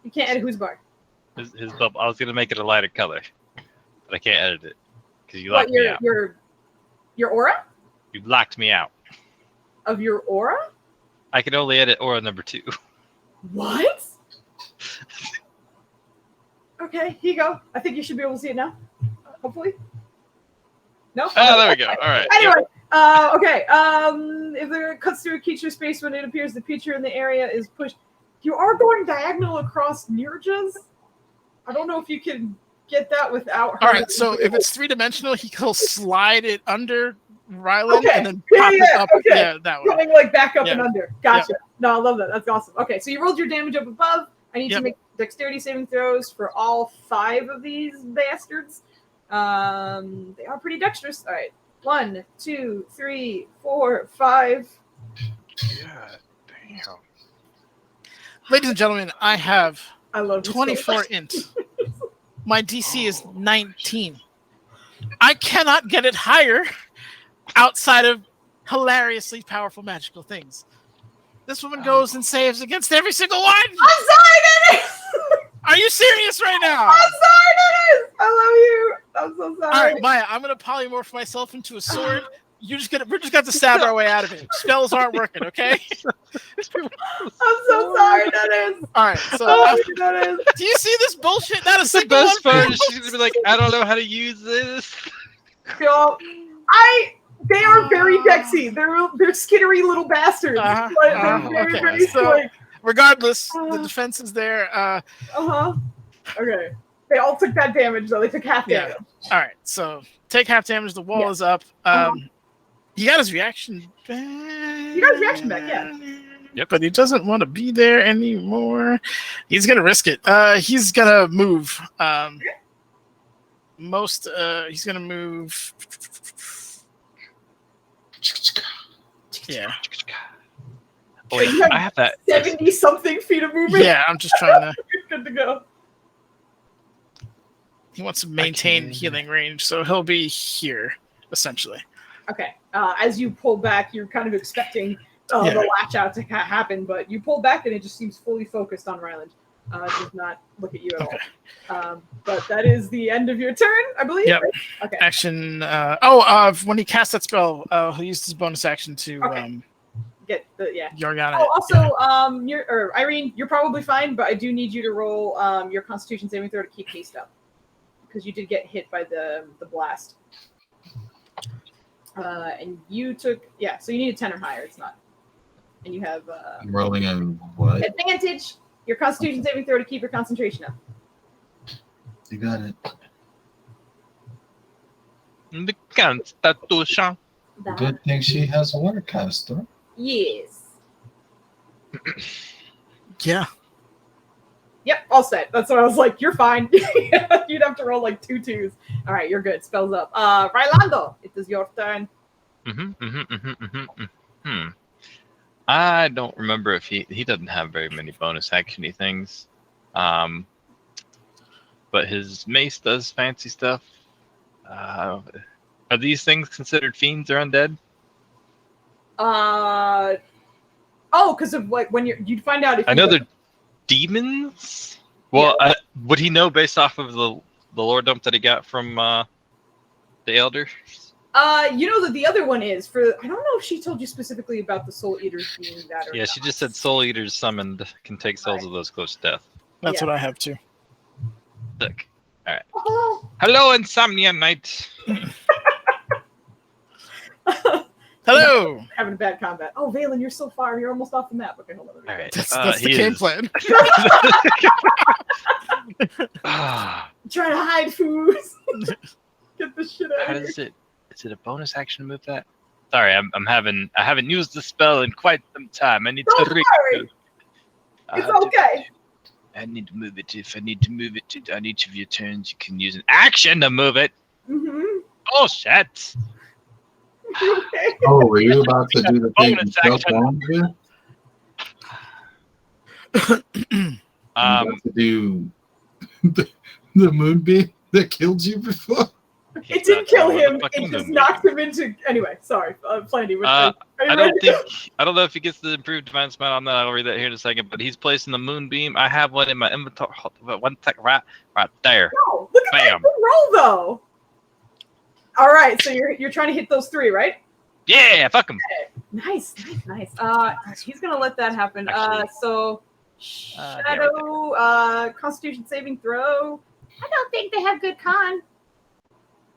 You can't edit whose bar. His bubble. I was gonna make it a lighter color, but I can't edit it because you What locked me out. your aura You locked me out. of your aura? I can only edit aura number 2. What? Okay, here you go. I think you should be able to see it now. Hopefully. No. Oh, there we go. All right. Anyway, okay. If there cuts through a creature space when it appears the creature in the area is pushed. You are going diagonal across Nirja's. I don't know if you can get that without her. All right. So if it's 3-dimensional, he'll slide it under Rylan Okay. and then pop it up. Okay. Yeah, that way. Coming like back up Yeah. and under. Gotcha. No, I love that. That's awesome. Okay, so you rolled your damage up above. I need Yep. to make dexterity saving throws for all 5 of these bastards. They are pretty dexterous. All right. 1, 2, 3, 4, 5. God damn. Ladies and gentlemen, I have I love you so 24 much. int. My DC is 19. I cannot get it higher outside of hilariously powerful magical things. This woman goes and saves against every single one. I'm sorry, Dennis. Are you serious right now? I'm sorry, Dennis. I love you. I'm so sorry. All right, Maya, I'm gonna polymorph myself into a sword. We're just gonna have to stab our way out of it. Spells aren't working, okay? I'm so sorry, Dennis. All right, so I love you, Dennis. do you see this bullshit? Not a That's the single best one. part. Is she's gonna be like, I don't know how to use this. Yo, they are very dexy. They're skittery little bastards. Uh-huh, But uh-huh, they're very, okay, very so- slick. Regardless, the defense is there. Okay. They all took that damage, though. They took half Yeah. damage. All right, so take half damage. The wall Yeah. is up. He got his reaction back. He got his reaction back, yeah. Yep. But he doesn't want to be there anymore. He's gonna risk it. He's gonna move. He's gonna move. Yeah. Oh, wait, You have I have that. 70-something feet of movement. Yeah, I'm just trying to. You're good to go. He wants to maintain can- healing range, so he'll be here essentially. Okay. As you pull back, you're kind of expecting Yeah. the latch out to happen, but you pull back and it just seems fully focused on Ryland. It does not look at you at all. But that is the end of your turn, I believe. Yep. Right? Okay. Action. When he casts that spell, he'll use his bonus action to Okay. Get Yeah. Yoriana. Oh, also, Irene, you're probably fine, but I do need you to roll your Constitution saving throw to keep haste up, because you did get hit by the blast. And you took so you need a 10 or higher. It's not, and you have I'm rolling in what? advantage. Your Constitution saving throw to keep your concentration up. You got it. The Constitution. Good thing she has a Warcaster. Yes. Yeah. Yep, all set. That's what I was like. You're fine. You'd have to roll like 2 2s. All right, you're good. Spells up. Rylando, it is your turn. I don't remember if he doesn't have very many bonus actiony things, but his mace does fancy stuff. Are these things considered fiends or undead? Because of like when you'd find out if I know they're demons. Well, would he know based off of the lore dump that he got from the elders? You know that the other one is for. I don't know if she told you specifically about the soul eaters being that. Or Yeah, she just said soul eaters summoned can take souls of those close to death. That's Yeah. what I have too. Look. All right. Oh. Hello, Insomnia Knight. Hello. Having a bad combat. Oh, Valen, you're so far. You're almost off the map. Okay, hold on. All right. That's the he game is- plan. Ah, Trying to hide foods. Get this shit out how of here. does it? Is it a bonus action to move that? Sorry, I haven't used the spell in quite some time. I need Don't to read. worry. It's okay. I need to move it. If I need to move it on each of your turns, you can use an action to move it. Mm-hmm. Oh shit! Okay. Oh, were you about to do the thing you Bonus just action. wanted to do? You about to do the moonbeam that killed you before? It didn't kill him. It just knocked him into. Anyway, sorry, Flandy. I don't know if he gets the improved divine smite on that. I'll read that here in a second. But he's placing the moonbeam. I have one in my inventory. One sec, right there. No, look at Bam. that good roll though. All right, so you're trying to hit those 3, right? Yeah, fuck him. Nice. He's gonna let that happen. Actually, So Shadow, Constitution saving throw. I don't think they have good con.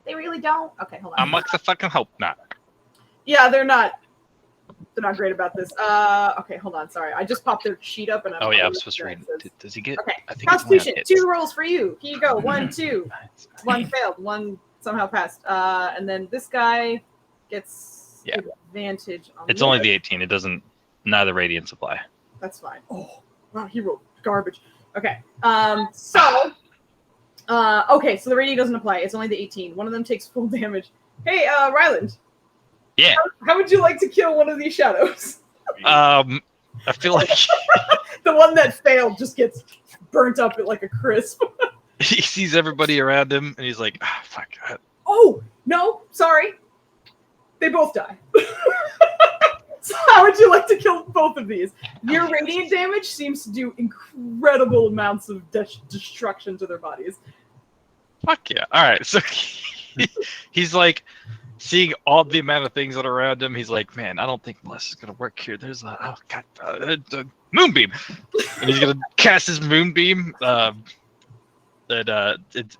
They really don't. Okay, hold on. I'm like the fucking hope not. Yeah, they're not great about this. Okay, hold on. Sorry, I just popped their sheet up and Oh yeah, I'm supposed to read. Does he get? Okay, I think it's only on Constitution. hits. 2 rolls for you. Here you go. 1, 2. Nice. 1 failed. 1 somehow passed. And then this guy gets advantage on It's the only other. the 18. It doesn't. Neither radiant supply. That's fine. Oh, wow, he rolled garbage. Okay. So the rating doesn't apply. It's only the 18. One of them takes full damage. Hey, Ryland. Yeah. How would you like to kill one of these shadows? I feel like The one that failed just gets burnt up like a crisp. he sees everybody around him, and he's like, "Ah, fuck." Oh, no, sorry. They both die. So how would you like to kill both of these? Your radiant damage seems to do incredible amounts of destruction to their bodies. Fuck yeah! All right, so he's like seeing all the amount of things that are around him. He's like, "Man, I don't think Melissa's gonna work here. There's a moonbeam," and he's gonna cast his moonbeam. The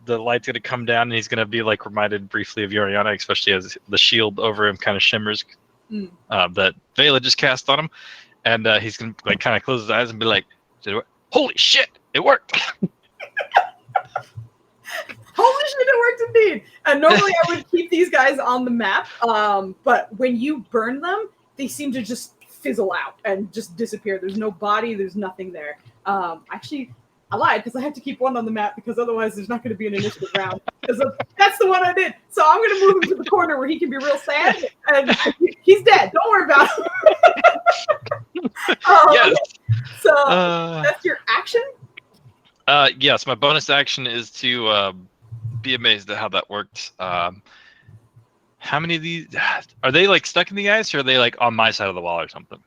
light's gonna come down, and he's gonna be like reminded briefly of Yoriana, especially as the shield over him kind of shimmers. That Vela just cast on him, and he's gonna like kind of close his eyes and be like, "Holy shit, it worked!" Holy shit, it worked indeed. And normally I would keep these guys on the map, but when you burn them, they seem to just fizzle out and just disappear. There's no body, there's nothing there. Actually, I lied because I have to keep one on the map because otherwise there's not going to be an initiative round. Because that's the one I did. So I'm going to move him to the corner where he can be real sad, and he's dead. Don't worry about him. Yes. So that's your action? Yes, my bonus action is to be amazed at how that worked. How many of these are they like stuck in the ice, or are they like on my side of the wall or something?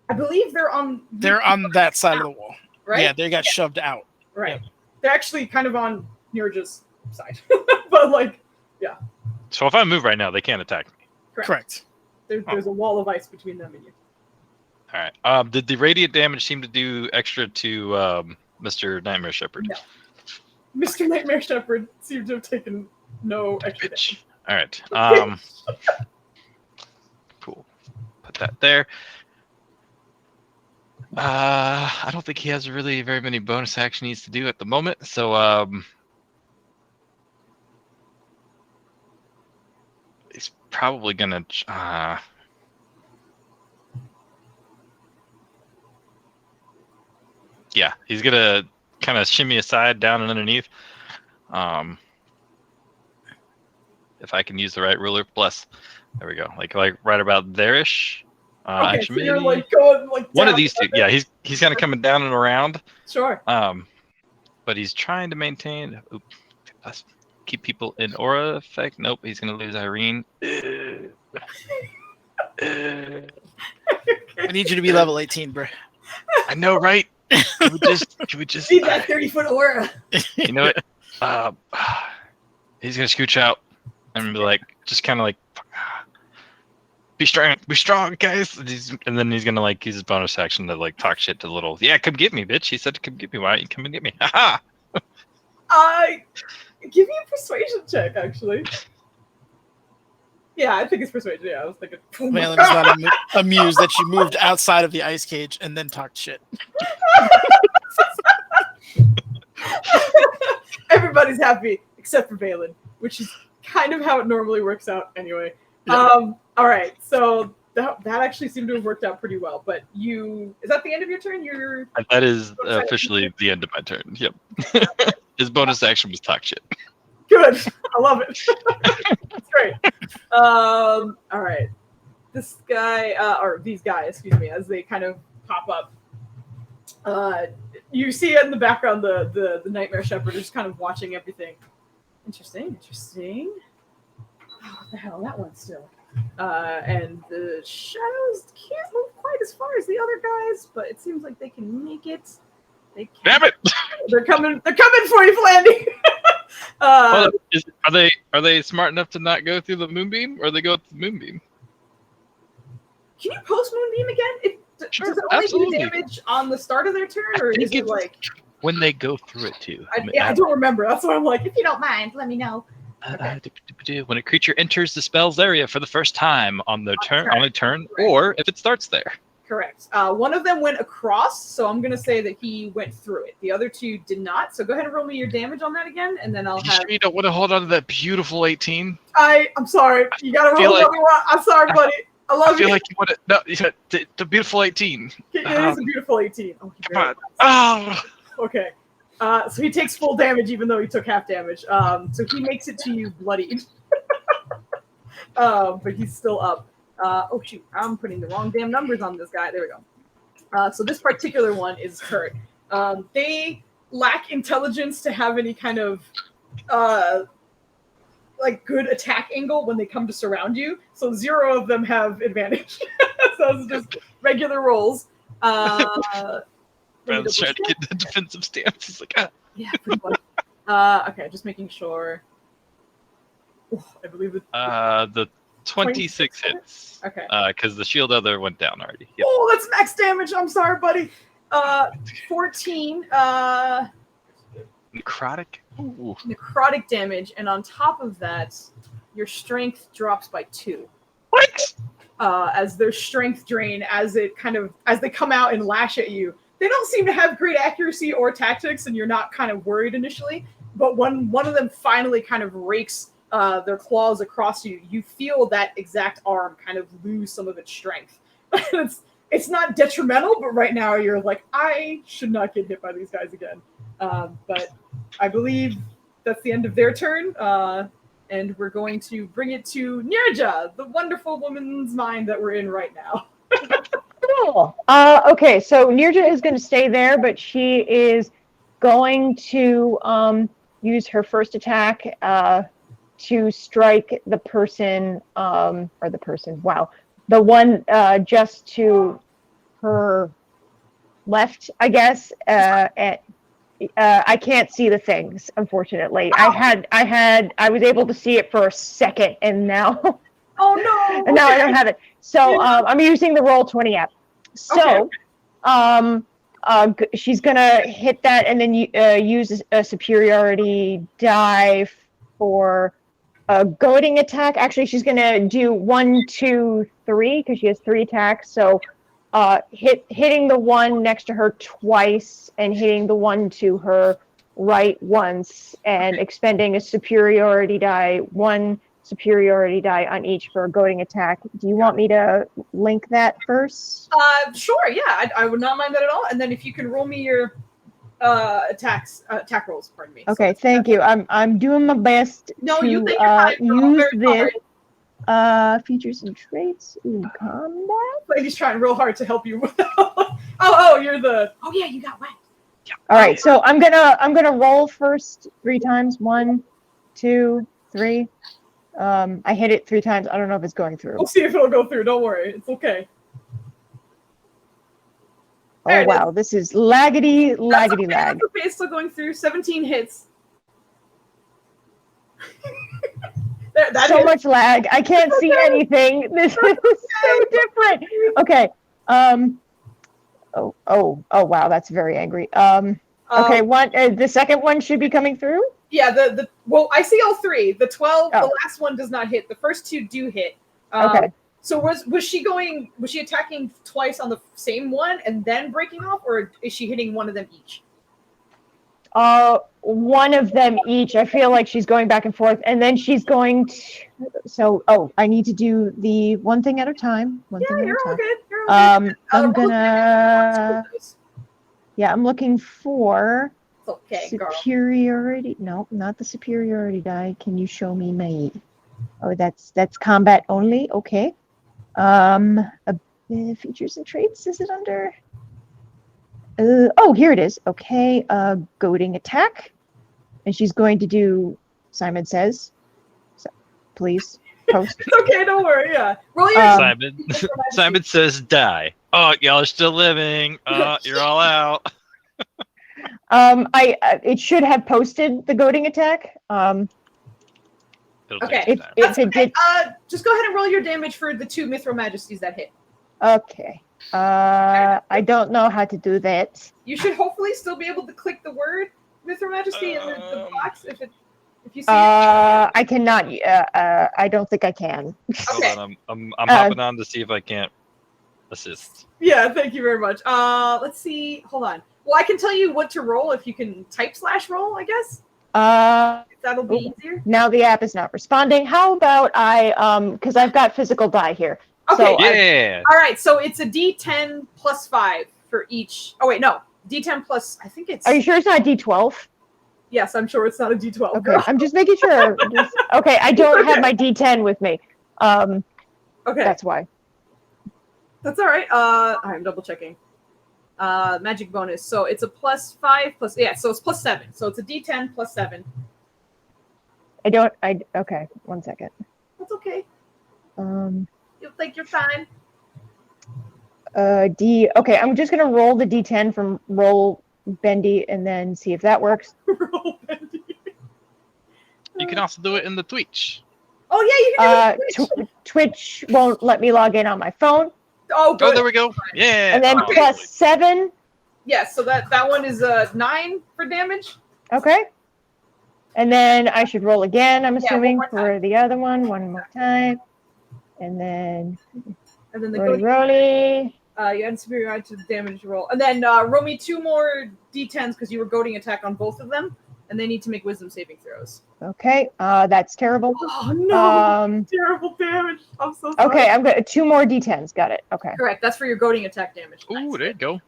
I believe they're on that side of the wall. right? Yeah, they got shoved out. Right. They're actually kind of on Nirja's side. But like, yeah. So if I move right now, they can't attack me. Correct. There's a wall of ice between them and you. All right. Did the radiant damage seem to do extra to Mr. Nightmare Shepherd? No. Mr. Nightmare Shepherd seemed to have taken no extra damage. All right. Cool. Put that there. I don't think he has really very many bonus action needs to do at the moment, so he's probably gonna yeah, he's gonna kind of shimmy aside down and underneath. If I can use the right ruler, bless. There we go. Like right about there-ish. Okay, actually, so you're maybe like going like one of down. these two. Yeah, he's kind of coming down and around. Sure. But he's trying to maintain. Let's keep people in aura effect. Nope, he's gonna lose Irene. I need you to be level 18, bro. I know, right? Can we just? See that 30-foot aura. You know what? He's gonna scooch out and be like, just kind of like, be strong, guys. And then he's gonna like use his bonus action to like talk shit to the little. Yeah, come get me, bitch. He said to come get me. Why don't you come and get me? Haha. Give me a persuasion check, actually. Yeah, I think it's persuasion. Yeah, I was thinking. Oh my Malin is God. not amused that you moved outside of the ice cage and then talked shit. Everybody's happy except for Balin, which is kind of how it normally works out anyway. Yeah. All right, so that actually seemed to have worked out pretty well. But is that the end of your turn? That is officially the end of my turn. Yep. His bonus action was talk shit. Good. I love it. That's great. All right. This guy, or these guys, excuse me, as they kind of pop up. You see in the background the Nightmare Shepherd is just kind of watching everything. Interesting. Oh, what the hell? That one still. And the shadows can't move quite as far as the other guys, but it seems like they can make it. They can. Damn it! They're coming for you, Flandy. Well, are they smart enough to not go through the moonbeam, or they go through the moonbeam? Can you post Moonbeam again? Sure, does it only absolutely. do damage on the start of their turn, or is it like when they go through it too? I don't remember. That's why I'm like, If you don't mind, let me know. When a creature enters the spell's area for the first time on a turn, or if it starts there. correct. One of them went across, so I'm gonna say that he went through it. The other two did not. So go ahead and roll me your damage on that again, and then I'll You have. sure you don't want to hold on to that beautiful 18? I'm sorry. You gotta roll like- another one. I'm sorry, buddy. I love I feel you. like you want to. No, the beautiful 18. It is a beautiful 18. Oh, he Come barely- on. Oh, Okay. So he takes full damage even though he took half damage. So he makes it to you bloodied. But he's still up. Oh shoot, I'm putting the wrong damn numbers on this guy. There we go. So this particular one is hurt. They lack intelligence to have any kind of like good attack angle when they come to surround you. So 0 of them have advantage. So it's just regular rolls. Brown's trying to get the defensive stance. He's like, ah. Yeah, pretty much. Okay, just making sure. Ooh, I believe it. The 26 hits. Okay. Because the shield other went down already. Yep. Oh, that's max damage. I'm sorry, buddy. 14 Necrotic? Ooh. necrotic damage, and on top of that, your strength drops by 2. What? As their strength drain, as they come out and lash at you. They don't seem to have great accuracy or tactics, and you're not kind of worried initially. But when one of them finally kind of rakes their claws across you, you feel that exact arm kind of lose some of its strength. It's not detrimental, but right now you're like, I should not get hit by these guys again. But I believe that's the end of their turn, and we're going to bring it to Nirja, the wonderful woman's mind that we're in right now. Cool. Okay, so Nirja is going to stay there, but she is going to use her first attack to strike the person, the one just to her left, I guess. I can't see the things, unfortunately. I was able to see it for a second, and now, Oh no! and now I don't have it. So I'm using the Roll20 app. So, she's gonna hit that, and then use a superiority die for a goading attack. Actually, she's gonna do 1, 2, 3 because she has 3 attacks. So, hitting the one next to her twice, and hitting the one to her right once, and expending a superiority die, 1 superiority die on each for a goading attack. Do you want me to link that first? Sure, yeah, I would not mind that at all. And then if you can roll me your attack rolls, pardon me. Okay, So thank you. I'm doing my best No, to you think you're fine, girl. I'm use very this. Features and traits in combat. Lady's trying real hard to help you. Oh, you're the. Oh yeah, you got whacked. All right, so I'm gonna roll first 3 times. 1, 2, 3. I hit it 3 times. I don't know if it's going through. We'll see if it'll go through. Don't worry, it's okay. There Oh it wow, this is laggedy lag. That's okay. It's still going through. 17 hits. That So hits. much lag. I can't see anything. This is so different. Okay. Oh wow, that's very angry. Okay, the second one should be coming through. Yeah, well, I see all 3. The 12, Oh. the last one does not hit. The first 2 do hit. Okay. So was she attacking twice on the same one and then breaking off, or is she hitting one of them each? One of them each. I feel like she's going back and forth, and then she's going to. So, I need to do the one thing at a time. You're all good. You're all good. I'm roll gonna. Yeah, I'm looking for It's okay, girl. superiority. No, not the superiority die. Can you show me my? Oh, that's combat only. Okay. Features and traits. Is it under? Here it is. Okay. Goading attack, and she's going to do. Simon says, so, please post. It's okay, don't worry. Yeah, roll your. Simon says die. Oh, y'all are still living. You're all out. It should have posted the goading attack. Okay. If it did. Just go ahead and roll your damage for the 2 Mithril Majesties that hit. Okay. I don't know how to do that. You should hopefully still be able to click the word Mithril Majesty in the box if you see it. I cannot. I don't think I can. Hold Okay. on, I'm hopping on to see if I can't assist. Yeah, thank you very much. Let's see. Hold on. Well, I can tell you what to roll if you can type /roll, I guess. If that'll be easier. Now the app is not responding. How about because I've got physical die here. Okay. So Yeah. All right. So it's a D10 plus 5 for each. Oh wait, no. D10 plus. I think it's. Are you sure it's not D12? Yes, I'm sure it's not a D12. Okay, I'm just making sure. Okay, I don't have my D10 with me. Okay. That's why. That's all right. I'm double checking. Magic bonus. So it's a +5 plus. Yeah. So it's +7. So it's a D10 +7. Okay, 1 second. That's okay. You think you're fine. Okay, I'm just gonna roll the D10 from roll bendy and then see if that works. Roll bendy. You can also do it in the Twitch. Oh yeah, you can do it. Twitch won't let me log in on my phone. Oh, good. Oh, there we go. Yeah. And then Okay. +7. Yes, so that one is 9 for damage. Okay. And then I should roll again, I'm Yeah, assuming, one more for the other one. One more time. And then And then the rolly. you add superiority to the damage roll. And then roll me 2 more d10s because you were goading attack on both of them. And they need to make wisdom saving throws. Okay, that's terrible. Oh no! Terrible damage. I'm so sorry. Okay, I'm good. 2 more d10s. Got it. Okay. Correct. That's for your goading attack damage. Ooh, there you go.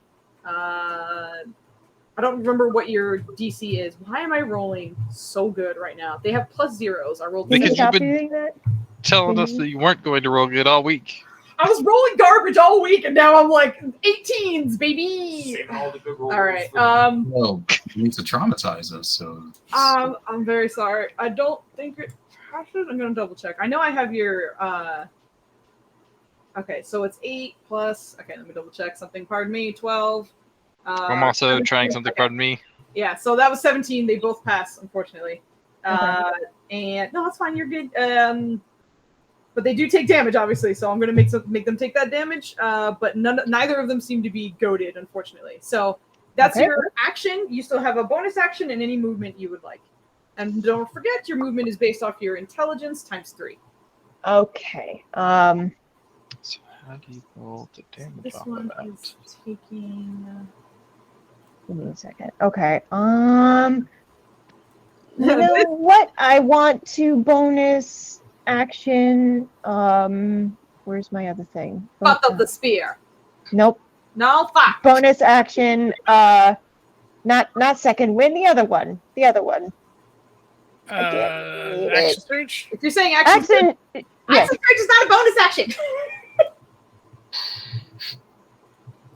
I don't remember what your DC is. Why am I rolling so good right now? They have +0s. I rolled. Can you Because stop you've been- doing that? Telling us that you weren't going to roll good all week. I was rolling garbage all week, and now I'm like 18s, baby. Saving all the good rolls. All right. Well, you need to traumatize us, so. I'm very sorry. I don't think it passes. I'm gonna double check. I know I have your. Okay, so it's 8 plus. Okay, let me double check something. Pardon me. 12. I'm also 17. trying something, Okay. pardon me. Yeah, so that was 17. They both pass, unfortunately. Okay. And no, that's fine. You're good. But they do take damage, obviously. So I'm gonna make them take that damage. But neither of them seem to be goaded, unfortunately. So that's Okay. your action. You still have a bonus action and any movement you would like. And don't forget, your movement is based off your intelligence times 3. Okay. So how do you roll the damage This off one of that? is taking. Give me a second. Okay. You know what? I want to bonus action. Where's my other thing? Butt of the spear. Nope. No, fuck. Bonus action. Not second win. The other one. The other one. I can't read Action it. surge. If you're saying action, Action. Yes. action surge is not a bonus action.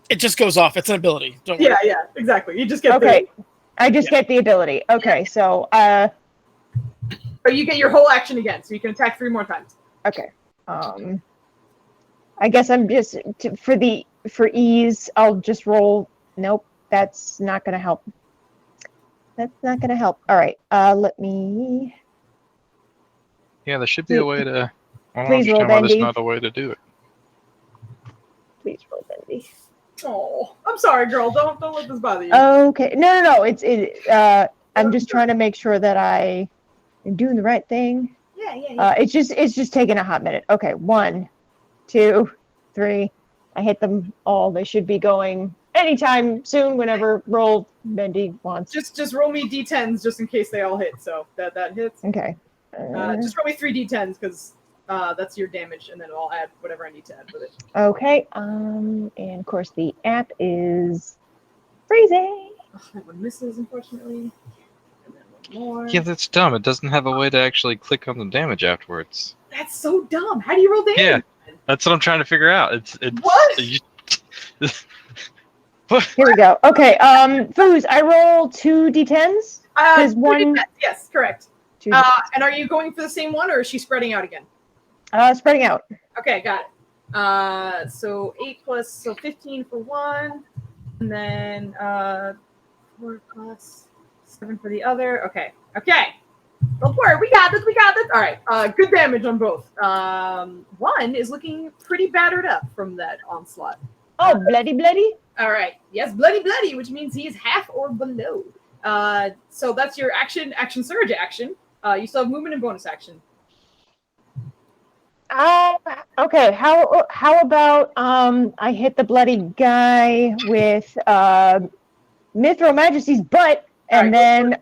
It just goes off. It's an ability. Don't worry. Yeah, exactly. You just get Okay. I just get the ability. Okay. So but you get your whole action again, so you can attack 3 more times. okay. I guess I'm just for ease. I'll just roll. Nope. That's not gonna help. That's not gonna help. All right. Let me. Yeah, there should be a way to. I don't Please roll, understand why there's Bendy. not a way to do it. Please roll, Bendy. Oh, I'm sorry, girl. Don't let this bother you. Okay. No. I'm just trying to make sure that I am doing the right thing. Yeah. It's just taking a hot minute. Okay. 1, 2, 3. I hit them all. They should be going anytime soon. Whenever roll Bendy wants. Just roll me d10s just in case they all hit. So that hits. Okay. Just roll me 3 d10s because that's your damage, and then I'll add whatever I need to add with it. Okay. And of course the app is freezing. Oh, that one misses, unfortunately. And then one more. Yeah, that's dumb. It doesn't have a way to actually click on the damage afterwards. That's so dumb. How do you roll damage? Yeah. That's what I'm trying to figure out. It's What? Here we go. Okay. Foos, I roll 2 d10s. There's 2 one- d10s, yes, correct. 2 And are you going for the same one, or is she spreading out again? spreading out. Okay, got it. So 8 plus, so 15 for one, and then 4 plus 7 for the other. Okay. Don't worry, we got this. All right. Good damage on both. One is looking pretty battered up from that onslaught. Oh, bloody. All right. Yes, bloody, which means he is half or below. So that's your action surge action. You still have movement and bonus action. Okay. How about I hit the bloody guy with Mithro Majesty's butt, and then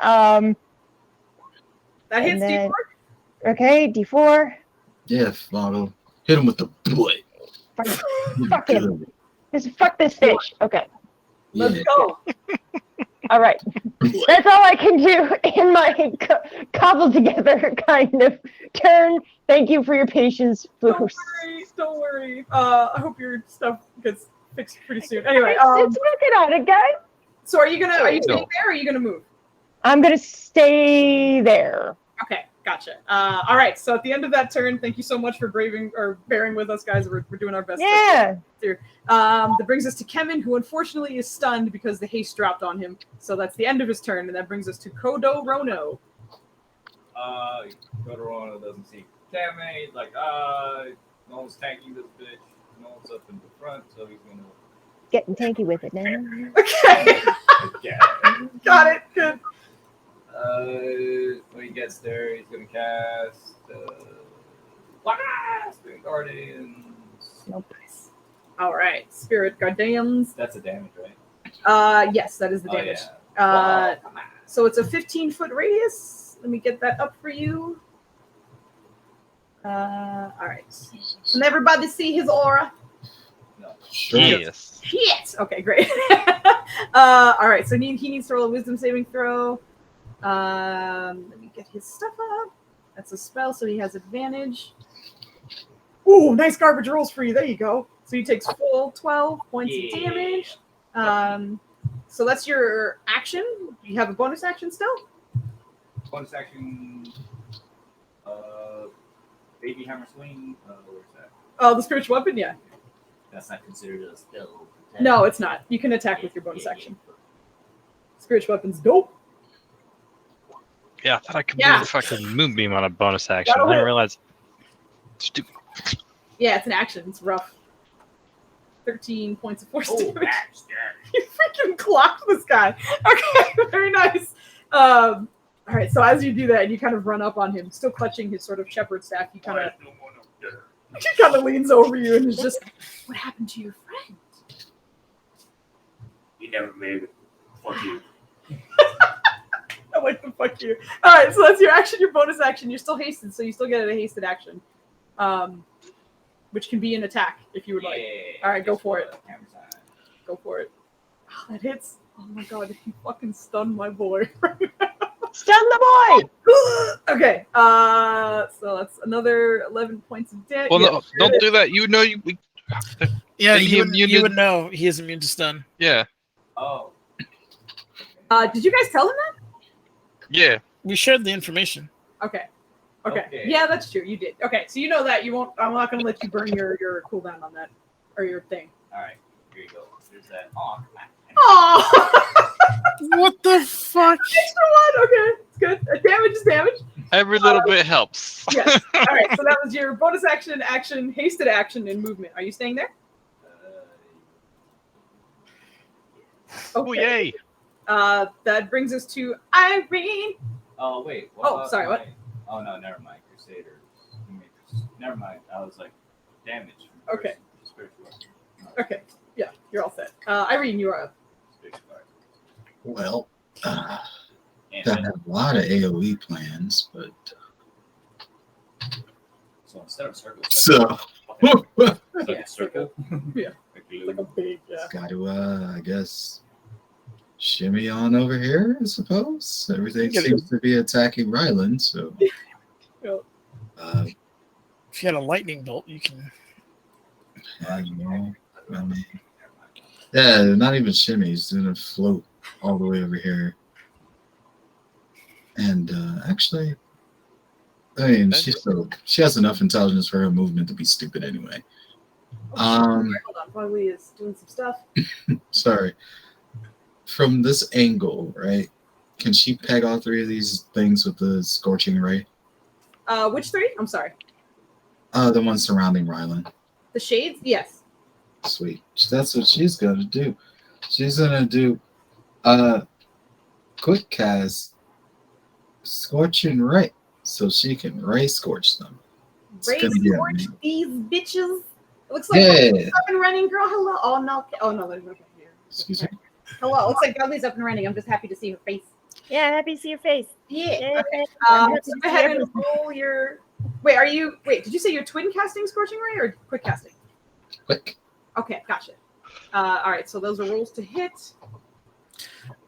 That hits then- D4. okay, D4. Yeah, Flago. Hit him with the bullet. Fuck him. Just fuck this fish. Okay. Let's Yeah. go. All right. That's all I can do in my cobbled together kind of turn. Thank you for your patience, Foos. Don't worry. I hope your stuff gets fixed pretty soon. Anyway, It's working on it, guys. so are you staying there or are you gonna move? I'm gonna stay there. Okay, gotcha. All right. So at the end of that turn, thank you so much for bearing with us, guys. We're doing our best. Yeah. That brings us to Kemen, who unfortunately is stunned because the haste dropped on him. So that's the end of his turn, and that brings us to Kodo Rono. Kodo Rono doesn't see Kemen. He's like, no one's tanking this bitch. No one's up in the front, so he's gonna Getting tanky with it now. Okay. yeah. Got it. Good. When he gets there, he's gonna cast Spirit Guardians. Nope. All right, Spirit Guardians. That's a damage, right? Yes, that is the damage. Yeah. So it's a 15-foot radius. Let me get that up for you. All right. Can everybody see his aura? No. Sure. Yes. Shit. Okay, great. All right, so he needs to roll a wisdom saving throw. Let me get his stuff up. That's a spell, so he has advantage. Ooh, nice garbage rolls for you. There you go. So he takes full 12 points of damage. So that's your action. Do you have a bonus action still? Bonus action. Baby Hammer Swing. Where's that? Oh, the spiritual weapon. Yeah. That's not considered a spell. No, it's not. You can attack with your bonus action. Spiritual weapon's dope. Yeah, I thought I could Yeah. move the fucking moonbeam on a bonus action. That'll I didn't hit. realize. Stupid. Yeah, it's an action. It's rough. 13 points of force damage. Max, You freaking clocked this guy. Okay, very nice. All right, so as you do that, and you kind of run up on him, still clutching his sort of shepherd staff, he kind of leans over you and is just, what happened to your friend? You never made it. Fuck you. I like the fuck you. All right, so that's your action, your bonus action. You're still hasted, so you still get a hasted action, which can be an attack if you would like. All right, go for it. Go for it. Oh, that hits. Oh my god, you fucking stunned my boy. Stun the boy! Okay, so that's another 11 points of damage. Well, no, don't do that. You know you. Yeah, Is he you immune would to- know he is immune to stun. Yeah. Oh. Did you guys tell him that? Yeah. We shared the information. Okay. Okay. Yeah, that's true. You did. Okay, so you know that. You won't. I'm not going to let you burn your cooldown on that or your thing. All right. Here you go. There's that. Oh. Oh. What the fuck? Extra one. Okay, it's good. Damage is damage. Every little bit helps. Yes. All right. So that was your bonus action, hasted action, and movement. Are you staying there? Oh, yay. That brings us to Irene. Oh wait. Oh, sorry, what? Oh no, never mind. Crusaders. Never mind. I was like, damage. Okay. Spiritual weapon. No, Okay. Yeah, you're all set. Irene, you are up. spiritual weapon. Well, I And have a lot of AoE plans, but so instead of circle, so like Yeah. a circle. Yeah. Like Like a big, yeah. got to, I guess, shimmy on over here. I suppose everything You gotta- seems to be attacking Ryland, so. Yep. If you had a lightning bolt, you can. I don't know. I mean, yeah, not even shimmy. He's doing a float all the way over here. And actually, I mean, she has enough intelligence for her movement to be stupid anyway. Hold on, while we is doing some stuff. Sorry. From this angle, right? Can she peg all three of these things with the scorching ray? Which three? I'm sorry. The one surrounding Ryland. The shades? Yes. Sweet. That's what she's gonna do. She's gonna do quick cast scorching ray, so she can ray scorch them. It's Ray gonna be scorch amazing. these bitches. It looks like Yeah. Godly's up and running, girl. Hello. Oh no. Oh no, there's nothing here. Excuse me. Hello. Looks like Godly's up and running. I'm just happy to see her face. Yeah, happy to see your face. Yeah. Okay. I'm happy So to go see ahead and everything. roll your. Wait, did you say you're twin casting scorching ray or quick casting? Quick. Okay, gotcha. All right, so those are rolls to hit.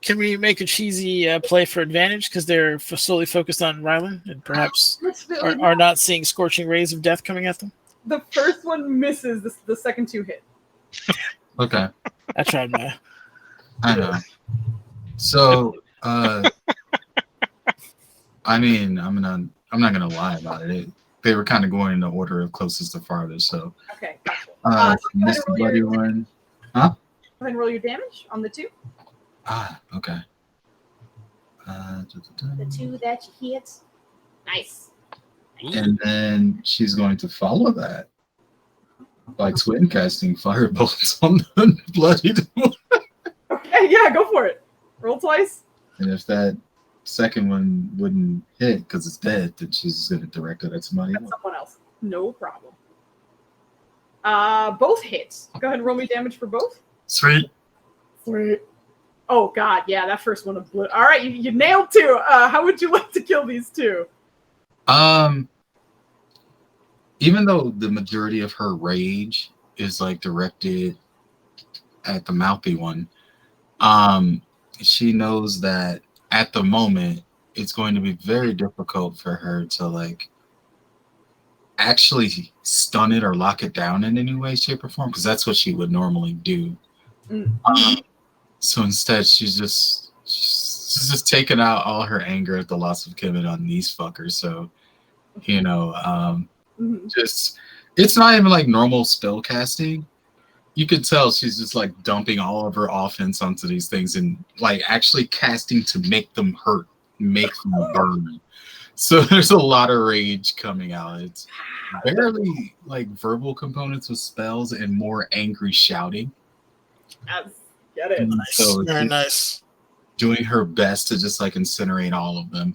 Can we make a cheesy play for advantage because they're solely focused on Rylan and perhaps are not seeing scorching rays of death coming at them? The first one misses. The second two hit. Okay. I tried my. I know. So, I mean, I'm not gonna lie about it. They were kind of going in the order of closest to farthest. So, Okay, gotcha. go ahead roll one. Go ahead and roll your damage on the 2. Okay. The 2 that you hit. Nice. And then she's going to follow that by twin casting firebolts on the bloodied one. Okay, yeah, go for it. Roll twice. And if that second one wouldn't hit because it's dead, then she's just going to direct it at somebody That's else. someone else. No problem. Both hits. Go ahead and roll me damage for both. Sweet. Sweet. Oh god, yeah, that first one. All right, you nailed 2. How would you like to kill these 2? Even though the majority of her rage is like directed at the mouthy one, she knows that at the moment it's going to be very difficult for her to like actually stun it or lock it down in any way, shape, or form, because that's what she would normally do. So instead, she's just taking out all her anger at the loss of Kemet on these fuckers. So, you know, just it's not even like normal spell casting. You could tell she's just like dumping all of her offense onto these things and like actually casting to make them hurt, make them burn. So there's a lot of rage coming out. It's barely like verbal components with spells and more angry shouting. Get it. Nice. So Very nice. Doing her best to just like incinerate all of them.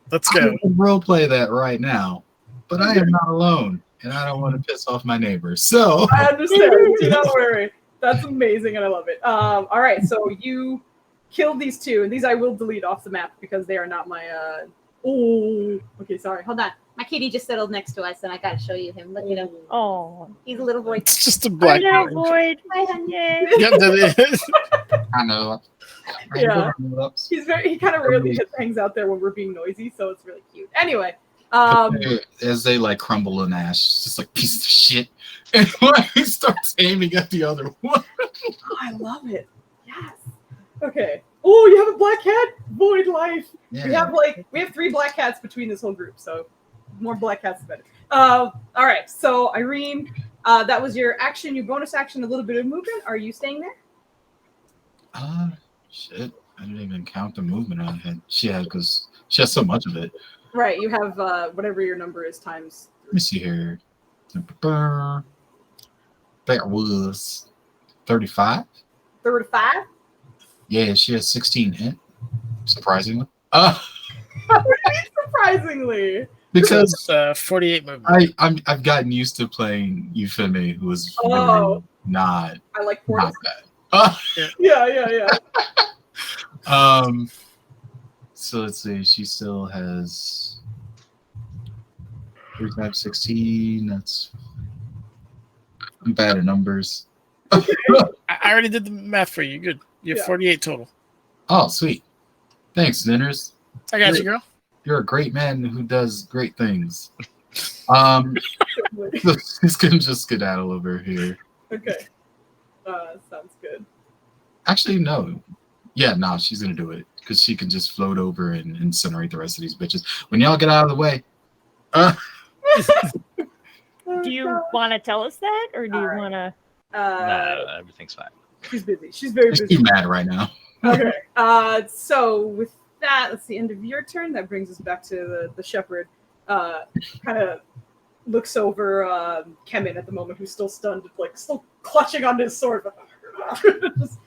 Let's I go. can role play that right now, but I am not alone, and I don't want to piss off my neighbors. So I understand. Do not worry. That's amazing, and I love it. All right, so you killed these 2, and these I will delete off the map because they are not my. Oh, okay, sorry. Hold on. My kitty just settled next to us, and I gotta show you him. Look at him. Oh, He's a little boy. It's just a black. no, Void. Hi, honey. Yep, that is. I know. Yeah. He kind of rarely just hangs out there when we're being noisy, so it's really cute. Anyway, As they like crumble in ash, it's just like piece of shit, and like he starts aiming at the other one. oh, I love it. Yes. Okay. Oh, you have a black cat? Void life. Yeah. We have 3 black cats between this whole group, so more black cats the better. All right, so Irene, that was your action, your bonus action, a little bit of movement. Are you staying there? Shit. I didn't even count the movement I had. She had because she has so much of it. Right, you have whatever your number is times. Let me see here. That was 35. 35? Yeah, she has 16 hit. Surprisingly. Surprisingly. Because 48 movement. I've gotten used to playing Euphemia, who was Oh. not I like Portis. bad. Yeah. So let's see. She still has 3 times 16. That's I'm bad at numbers. I already did the math for you. Good. You have 48 total. Oh, sweet. Thanks, Ninners. I got you, girl. You're a great man who does great things. He's gonna just skedaddle over here. Okay. Sounds good. Actually, no. Yeah, no, she's gonna do it because she can just float over and incinerate the rest of these bitches. When y'all get out of the way. Do you want to tell us that, or do you want to? No, everything's fine. She's busy. She's very busy. She's mad right now. Okay. So with that, that's the end of your turn. That brings us back to the shepherd. Kind of looks over Kemet at the moment, who's still stunned, like still clutching onto his sword. Just,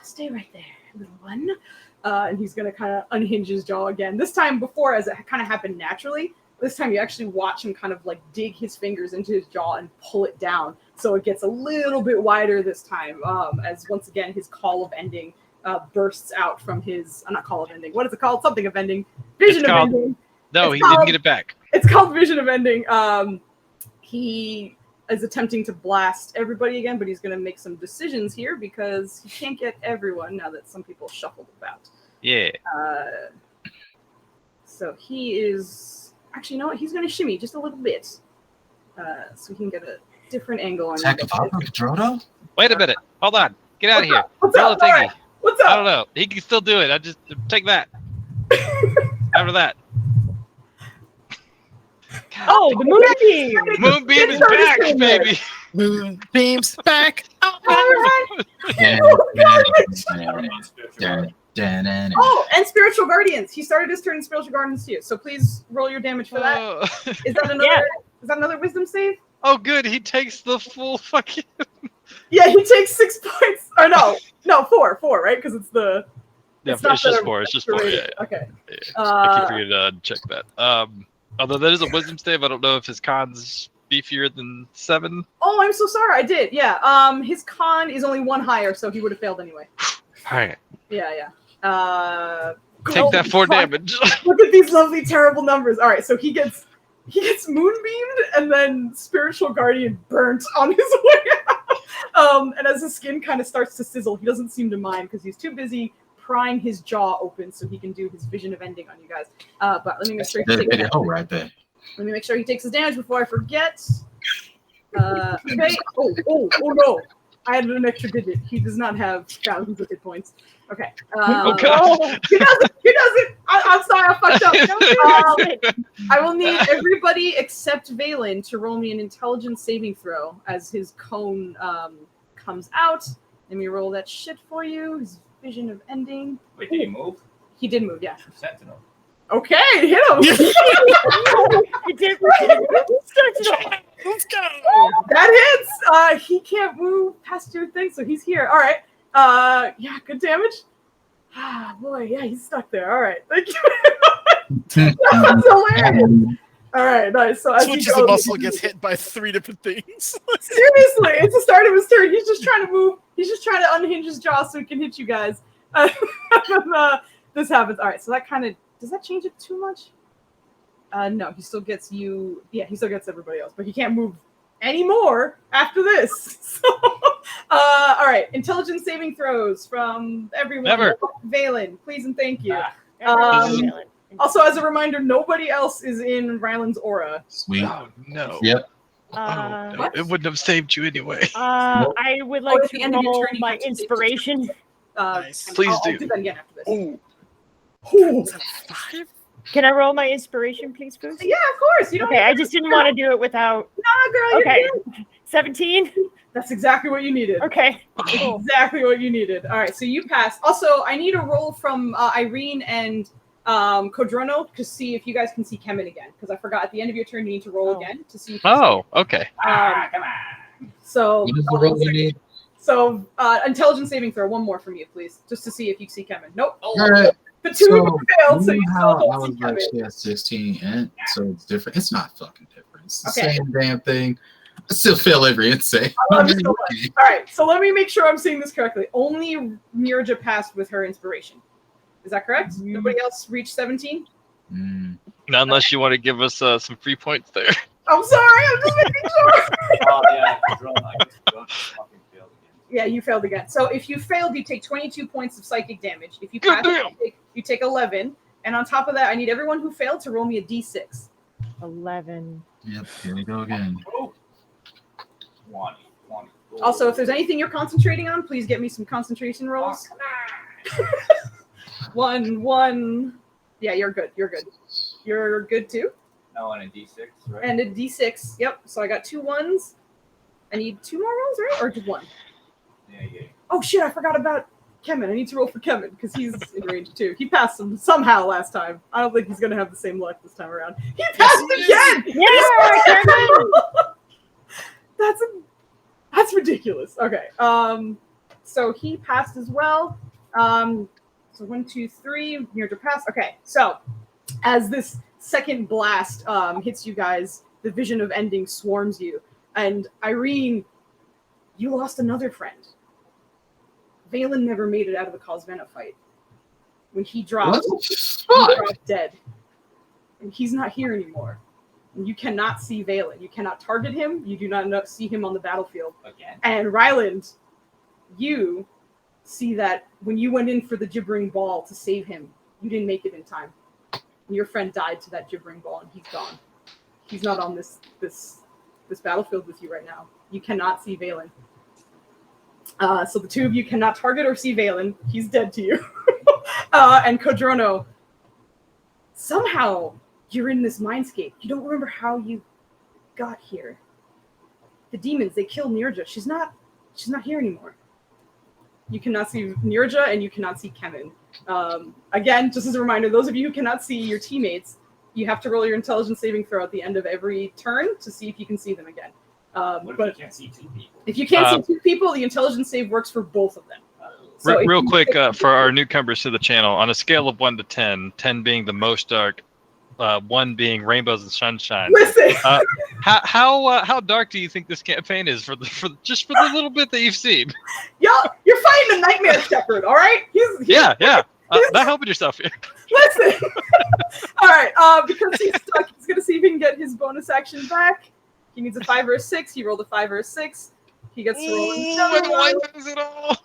stay right there, little one. And he's gonna kind of unhinge his jaw again. This time, before, as it kind of happened naturally, this time you actually watch him kind of like dig his fingers into his jaw and pull it down, so it gets a little bit wider this time. As once again his call of ending bursts out from his not call of ending. What is it called? Something of ending. Vision of ending. No, It's he called- didn't get it back. It's called Vision of Ending. He is attempting to blast everybody again, but he's going to make some decisions here because he can't get everyone now that some people shuffled about. Yeah. So he is actually, you know what? He's going to shimmy just a little bit, so he can get a different angle on Attack you of Papa Pedroto? Wait a minute. Hold on. Get out of here. What's Roll up? the All thingy. right. What's I don't up? know. He can still do it. I just take that. After that. Oh, the moonbeam! Moonbeam is back, baby. Moonbeam's back. All right. Oh, and spiritual guardians. He started his turn in spiritual guardians too. So please roll your damage for that. Oh. Is that another? Yeah. Is that another wisdom save? Oh, good. He takes the full fucking. Yeah, he takes 6 points. Or no, 4, right? Because it's the. Yeah, not it's just the- 4. It's just the 4. rating. Yeah. Okay. Yeah. I keep forgetting to check that. Although that is a wisdom save, I don't know if his con's beefier than 7. Oh, I'm so sorry. I did. Yeah. His con is only 1 higher, so he would have failed anyway. All right. Yeah. Take that 4 fuck. damage. Look at these lovely, terrible numbers. All right, so he gets moonbeamed and then spiritual guardian burnt on his way out. And as his skin kind of starts to sizzle, he doesn't seem to mind because he's too busy prying his jaw open so he can do his vision of ending on you guys. But let me make sure he takes Right there. Let me make sure he takes his damage before I forget. Okay. Oh no! I added an extra digit. He does not have thousands of hit points. Okay. Okay. He doesn't. I'm sorry, I fucked up. I will need everybody except Valen to roll me an intelligence saving throw as his cone comes out. Let me roll that shit for you. His vision of ending. Wait, did he move? He did move, yeah. Sentinel. Okay, hit him. It did. Let's go. That hits. He can't move past your thing, so he's here. All right. Yeah, good damage. Ah, boy, yeah, he's stuck there. All right, thank you. That's hilarious. All right, nice. So as Switches he the goes, muscle, gets hit by 3 different things. Seriously, it's the start of his turn. He's just trying to move. He's just trying to unhinge his jaw so he can hit you guys. This happens. All right, so that kind of does that change it too much? No, he still gets you. Yeah, he still gets everybody else, but he can't move anymore after this. So, all right, intelligence saving throws from everyone. Never. Valen, please and thank you. Ah. Also, as a reminder, nobody else is in Ryland's aura. Sweet. Oh, no. Yep. Oh, no. It wouldn't have saved you anyway. I would like at the to end of your roll turn, you my have to save inspiration. Nice. And Please I'll do. do that again after this. Oh, Ooh. is that 5? Can I roll my inspiration, please, Foos? Yeah, of course. You don't. Okay, I just didn't want to do it without. Nah, girl. Okay, You're good. 17. That's exactly what you needed. Okay, cool. Exactly what you needed. All right, so you passed. Also, I need a roll from Irene and Kodrono to see if you guys can see Kemen again, because I forgot at the end of your turn you need to roll again to see. If you Oh, okay. Ah, come on. So, What is the roll you need? so intelligence saving throw. One more from you, please, just to see if you see Kemen. Nope. All right. The two So, of them failed, so you you know still how I don't was see like, Kemen. she has 16 int, so it's different. It's not fucking different. It's the Okay. same damn thing. I still fail every insane. I love you so much. All right, so let me make sure I'm saying this correctly. Only Mirja passed with her inspiration. Is that correct? Nobody else reached 17? Mm. Not unless you want to give us some free points there. I'm sorry, I'm just making sure. Oh, yeah. Drone, I guess drone fucking failed again. Yeah, you failed again. So if you failed, you take 22 points of psychic damage. If you Good pass, you take 11. And on top of that, I need everyone who failed to roll me a d6. 11. Yep, here we go again. Oh. 20. Also, if there's anything you're concentrating on, please get me some concentration rolls. One. Yeah, you're good. You're good. You're good too. No, and a D6, right? And a d6. Yep. So I got 2 1s. I need 2 more rolls, right? Or just 1? Yeah. Oh shit! I forgot about Kemen. I need to roll for Kemen because he's in range too. He passed him somehow last time. I don't think he's gonna have the same luck this time around. He passed again. Yeah, That's ridiculous. Okay. So he passed as well. So 1, 2, 3, near to pass. Okay. So as this second blast hits you guys, the vision of ending swarms you. And Irene, you lost another friend. Valen never made it out of the Cosvena fight. When he dropped, What the he fuck? dropped dead. And he's not here anymore. You cannot see Valen. You cannot target him. You do not see him on the battlefield. Again. And Ryland, you see that when you went in for the gibbering ball to save him, you didn't make it in time. And your friend died to that gibbering ball, and he's gone. He's not on this battlefield with you right now. You cannot see Valen. So the two of you cannot target or see Valen. He's dead to you. And Kodrono, somehow you're in this mindscape. You don't remember how you got here. The demons, they killed Nirja. She's not here anymore. You cannot see Nirja and you cannot see Kevin. Again, just as a reminder, those of you who cannot see your teammates, you have to roll your intelligence saving throw at the end of every turn to see if you can see them again. What But if you can't see 2 people? if you can't see 2 people, the intelligence save works for both of them. So if Real you- quick, for our newcomers to the channel, on a scale of 1 to 10, 10 being the most dark, 1 being rainbows and sunshine. Listen, How dark do you think this campaign is for the little bit that you've seen? y'all, you're fighting a nightmare shepherd, all right? He's Yeah. Not helping yourself here. Listen. All right. Because he's stuck, he's gonna see if he can get his bonus action back. He needs a 5 or a 6. He rolled a 5 or a 6. He gets to roll another one. It all.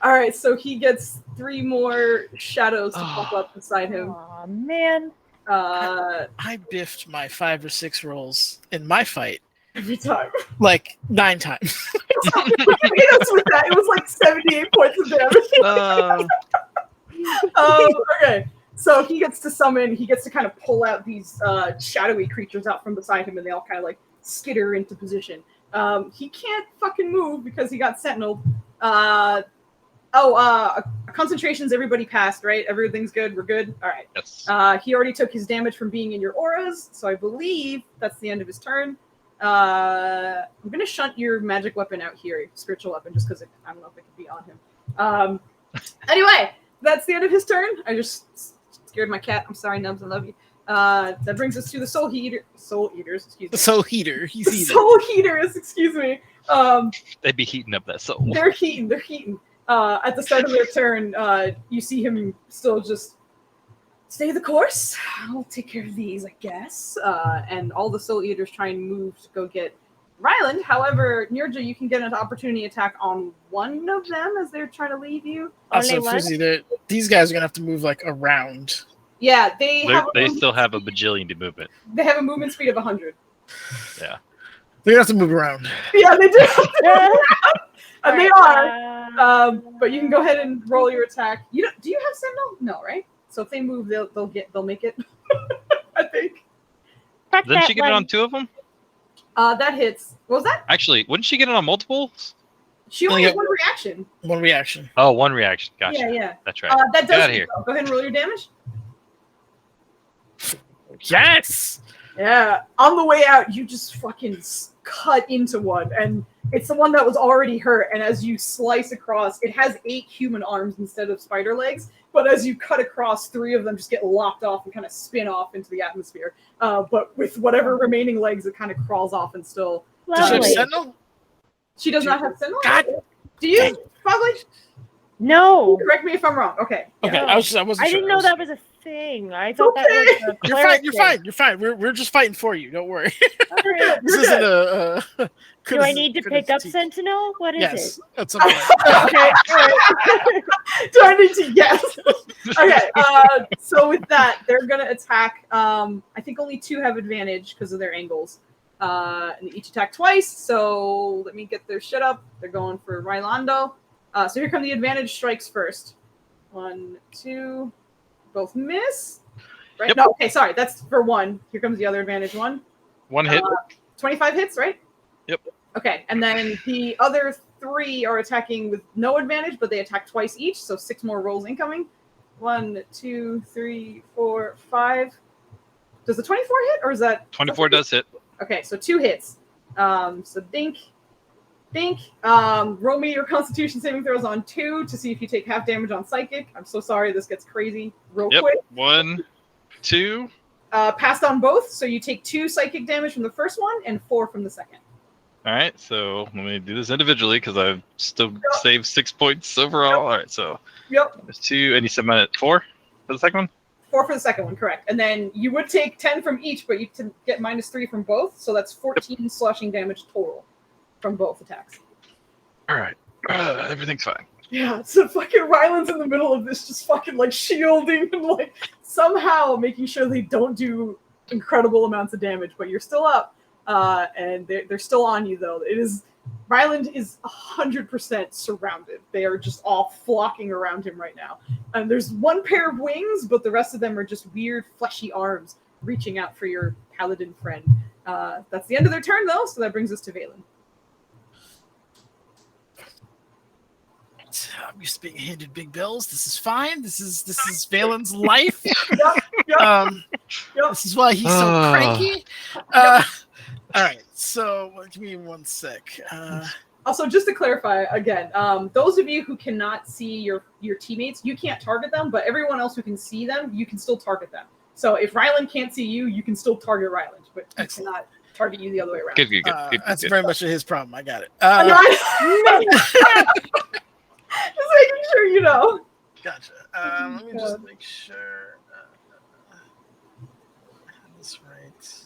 All right. So he gets 3 more shadows to pop up beside him. Aw, man. I biffed my 5 or 6 rolls in my fight Every time. like 9 times. It was with that. It was like 78 points of damage. Okay. So he gets to summon, he gets to kind of pull out these shadowy creatures out from beside him, and they all kind of like skitter into position. He can't fucking move because he got sentineled. Concentrations, everybody passed, right? Everything's good, we're good? All right. Yes. He already took his damage from being in your auras, so I believe that's the end of his turn. I'm going to shunt your magic weapon out here, spiritual weapon, just because I don't know if it could be on him. Anyway, that's the end of his turn. I just scared my cat. I'm sorry, Nubs, I love you. That brings us to the soul eaters, excuse me. The soul heater. He's The eating. soul heaters, excuse me. They'd be heating up that soul. They're heating. At the start of their turn, you see him still just stay the course. I'll take care of these, I guess. And all the soul eaters try and move to go get Ryland. However, Nirja, you can get an opportunity attack on one of them as they're trying to leave you. Also, Only one? Frizzy, these guys are gonna have to move like around. Yeah, they Still have a bajillion to movement. They have a movement speed of 100. They're gonna have to move around. Yeah, they do. And they Alright, are. But you can go ahead and roll your attack. Do you have Sentinel? No, right? So if they move, they'll make it. I think. fuck Didn't that she get it one. on 2 of them? That hits. What was that? Actually, wouldn't she get it on multiples? She only has one reaction. One reaction. Oh, 1 reaction. Gotcha. Yeah. That's right. That Get does. outta here. Go ahead and roll your damage. Yes. Yeah. On the way out, you just fucking cut into one, and it's the one that was already hurt. And as you slice across, it has 8 human arms instead of spider legs. But as you cut across, 3 of them just get lopped off and kind of spin off into the atmosphere. But with whatever remaining legs, it kind of crawls off and still. Does she have Lovely. Sentinel? She does not have Sentinel. God. Do you? Probably. No. Correct me if I'm wrong. Okay. Okay, Yeah. I wasn't I sure. didn't know that was a thing. I thought that was a You're fine. You're fine. You're fine. We're just fighting for you. Don't worry. Alright. This isn't a. Do I need to pick up Sentinel? What is Yes. it? That's something. Okay. All right. Do I need to? Yes. Okay. So with that, they're gonna attack. I think only 2 have advantage because of their angles. And they each attack twice. So let me get their shit up. They're going for Rylando. So here come the advantage strikes first. 1, 2, both miss. Right? Yep. No. Okay. Sorry. That's for 1. Here comes the other advantage one. 1 hit. 25 hits, right? Yep. Okay, and then the other 3 are attacking with no advantage, but they attack twice each, so 6 more rolls incoming. 1, 2, 3, 4, 5. Does the 24 hit, or is that 24 does hit. Okay, so 2 hits. So dink. Roll me your Constitution saving throws on 2 to see if you take half damage on psychic. I'm so sorry, this gets crazy real Yep. quick. 1, 2. Passed on both, so you take 2 psychic damage from the first one and 4 from the second. All right, so let me do this individually because I've still saved 6 points overall. All right, so Yep. there's 2, and you said 4 for the second one? 4 for the second one, correct. And then you would take 10 from each, but you can get -3 from both. So that's 14 slashing damage total from both attacks. All right. Everything's fine. Yeah, so fucking Ryland's in the middle of this, just fucking like shielding and like somehow making sure they don't do incredible amounts of damage, but you're still up, and they're still on you though. Ryland is 100% surrounded. They are just all flocking around him right now. And there's one pair of wings, but the rest of them are just weird fleshy arms reaching out for your paladin friend. That's the end of their turn though, so that brings us to Valen. I'm used to being handed big bills. This is fine. This is Valen's life. Yep. This is why he's so cranky. All right, so give me 1 sec. Also, just to clarify again, those of you who cannot see your teammates, you can't target them, but everyone else who can see them, you can still target them. So if Ryland can't see you, you can still target Ryland, but he cannot target you the other way around. Good. That's very much his problem. I got it. Just making sure you know. Gotcha. Let me just make sure I have this right.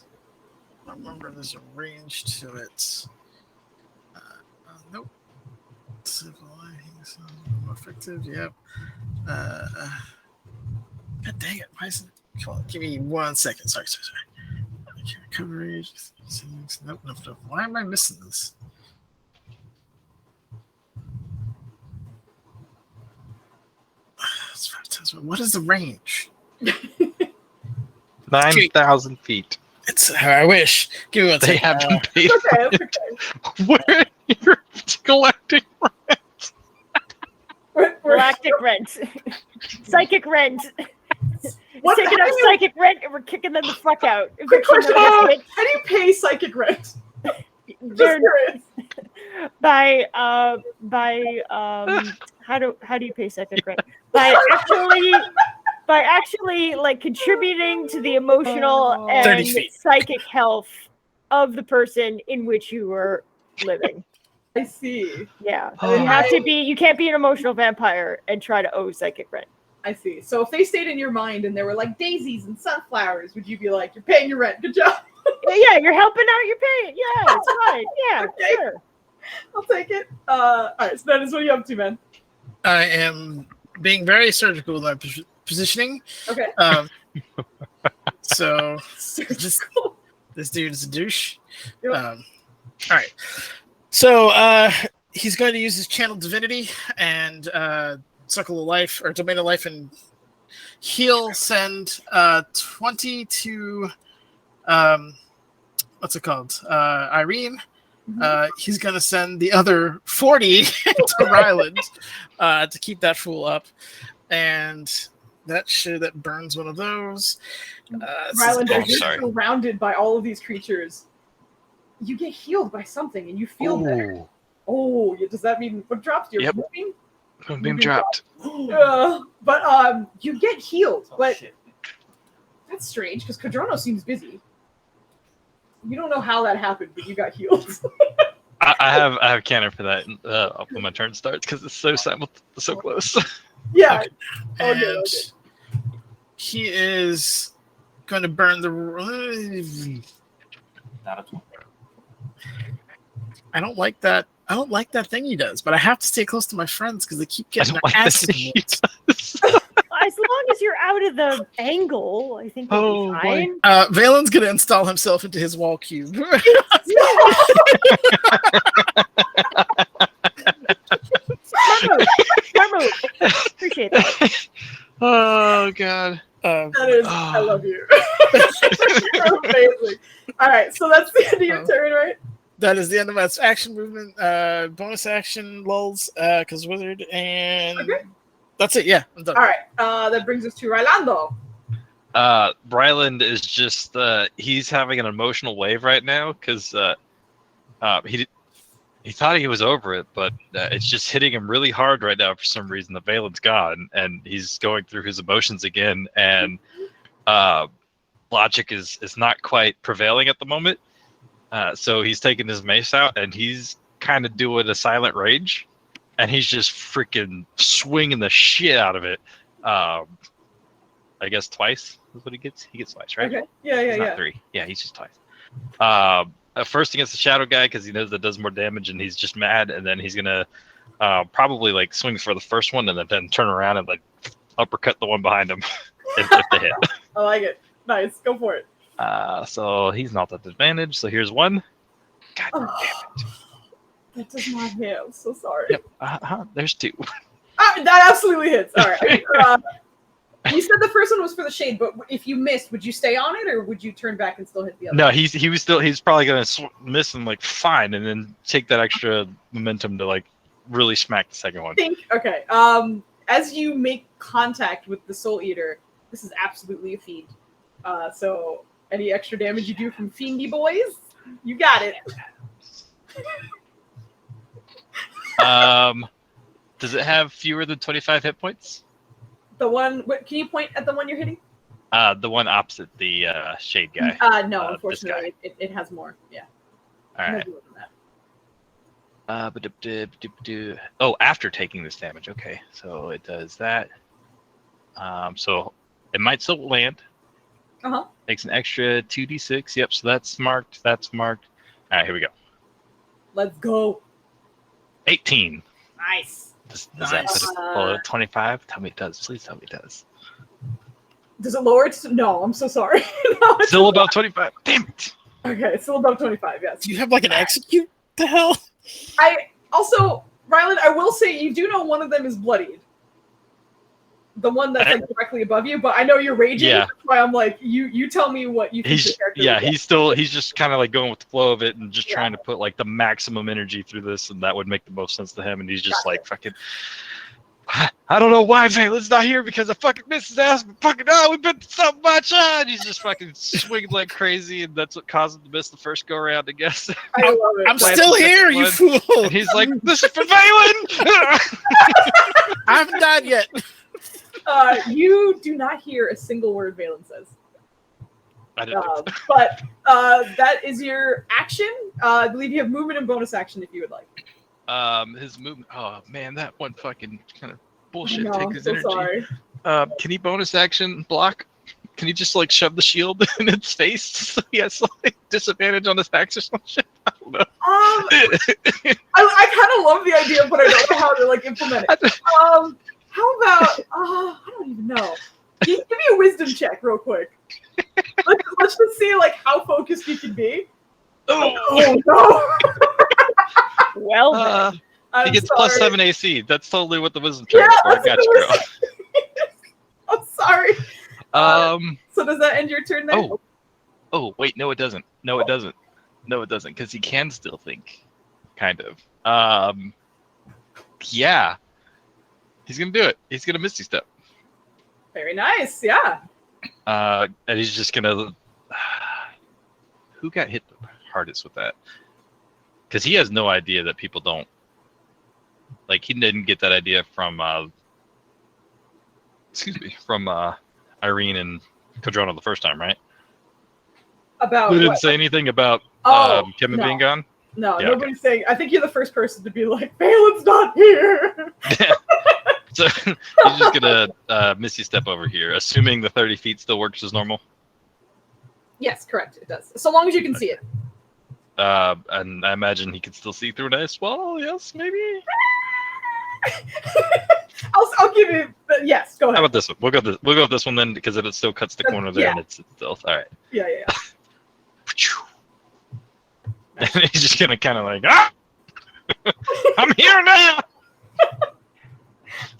I remember there's a range to it. Nope. Civil lighting, more effective. Yep. God dang it! Why isn't it? Come on, give me 1 second. Sorry. Coverage. Nope. Why am I missing this? What is the range? 9,000 feet. I wish. Give me 1 They second. haven't paid Okay, for it. Where you're collecting rent. We're Galactic rent. Psychic rent. What Taking up psychic rent and we're kicking them the fuck out. quick question. Evicting them. How do you pay psychic rent? Just They're- curious. by how do you pay psychic rent? By actually like contributing to the emotional 30 and feet. psychic health of the person in which you were living. I see. Yeah. Oh. You can't be an emotional vampire and try to owe psychic rent. I see. So if they stayed in your mind and they were like daisies and sunflowers, would you be like, you're paying your rent? Good job. Yeah, you're helping out, you're paying. Yeah, it's fine. Yeah, Okay. sure. I'll take it. All right, so that is what are you up to, man? I am being very surgical with my positioning. Okay. So Surgical. this dude is a douche. Yep. All right. So he's going to use his channel divinity and Circle of Life or Domain of Life, and he'll send 20 to what's it called? Irene. He's going to send the other 40 to Ryland to keep that fool up, and that burns one of those. Ryland, Oh, as you're sorry. surrounded by all of these creatures, you get healed by something and you feel better. Oh, does that mean what drops? You're Yep. moving? Beam dropped. But you get healed. Oh, But shit. that's strange because Cadrono seems busy. You don't know how that happened, but you got healed. I have cannon for that when my turn starts because it's so close. Yeah. Okay. Okay, And okay. he is going to burn the. Not a 20. I don't like that. I don't like that thing he does, but I have to stay close to my friends because they keep I getting don't their like asses that he whooped. does. As long as you're out of the angle, I think Oh, we'll be boy. fine. Valen's going to install himself into his wall cube. Smart move. Appreciate that. Oh god. That is, I love you. You're amazing. All right, so that's the end of your turn, right? That is the end of my action movement. Bonus action lulls because wizard, and Okay. that's it. Yeah, I'm done. All right, that brings us to Rylando. Ryland is just he's having an emotional wave right now because he thought he was over it, but it's just hitting him really hard right now for some reason. The Valen's gone, and he's going through his emotions again, and logic is not quite prevailing at the moment. So he's taking his mace out, and he's kind of doing a silent rage, and he's just freaking swinging the shit out of it. I guess twice is what he gets. He gets twice, right? Okay. Yeah, He's not 3. Yeah, he's just twice. First against the shadow guy because he knows that does more damage and he's just mad, and then he's gonna probably like swing for the first one and then turn around and like uppercut the one behind him if they hit. I like it. Nice. Go for it. So he's not at advantage. So here's 1. God damn it. That does not hit. I'm so sorry. Yep. There's 2. That absolutely hits. All right. You said the first one was for the shade, but if you missed, would you stay on it or would you turn back and still hit the other? No, he's probably gonna miss and like fine, and then take that extra momentum to like really smack the second one. Okay. As you make contact with the Soul Eater, this is absolutely a fiend. So any extra damage you do from fiendy boys, you got it. Does it have fewer than 25 hit points? The one. Can you point at the one you're hitting? The one opposite the shade guy. No, unfortunately, it has more. Yeah. All right. Oh, after taking this damage. Okay, so it does that. So it might still land. Takes an extra 2d6. Yep. So that's marked. That's marked. All right, here we go. Let's go. 18. Nice. Does that put it below 25? Tell me it does. Please tell me it does. Does it lower it? No, I'm so sorry. No, Still above 25. Damn it. Okay, it's still above 25, yes. Do you have like an execute? The hell? Ryland, I will say you do know one of them is bloodied. The one that's like directly above you, but I know you're raging. Yeah. That's why I'm like, you tell me what you think the character he's just kind of like going with the flow of it and just trying to put like the maximum energy through this, and that would make the most sense to him. And he's just like fucking. I don't know why Valen's not here because I fucking missed his ass, but fucking we've been so much and he's just fucking swinging like crazy, and that's what caused him to miss the first go around, I guess. I love it. I'm still here, you fool. And he's like, this is for Valen! I haven't died yet. You do not hear a single word Valen says. I didn't. But that is your action. I believe you have movement and bonus action if you would like. His movement. Oh man, that one fucking kind of bullshit. No, Take I'm his so energy. sorry. Can he bonus action block? Can he just like shove the shield in its face so he has like disadvantage on his attacks or some shit? I don't know. I kind of love the idea, but I don't know how to like implement it. How about I don't even know. Give me a wisdom check real quick. Let's just see like how focused you can be. Oh no. Well, then. He gets sorry. +7 AC. That's totally what the wisdom check is for. I got you, bro. I'm sorry. So does that end your turn then? Oh, wait, no, it doesn't. No, it doesn't. No, it doesn't, because he can still think, kind of. Yeah. He's gonna do it. He's gonna Misty Step. Very nice. Yeah. And he's just gonna. Who got hit the hardest with that? Because he has no idea that people don't. Like, he didn't get that idea from. From Irene and Kodrona the first time, right? About They didn't what? say anything about Kevin being gone. No, Yeah, nobody's saying. I think you're the first person to be like, Valen's not here. So he's just gonna Misty Step over here, assuming the 30 feet still works as normal. Yes, correct. It does. So long as you can see it. And I imagine he could still see through an ice wall. Yes, maybe. I'll give you. Yes, go ahead. How about this one? We'll go with this one then, because it still cuts the corner there, and it's still all right. Yeah. And he's just gonna kind of like, I'm here now.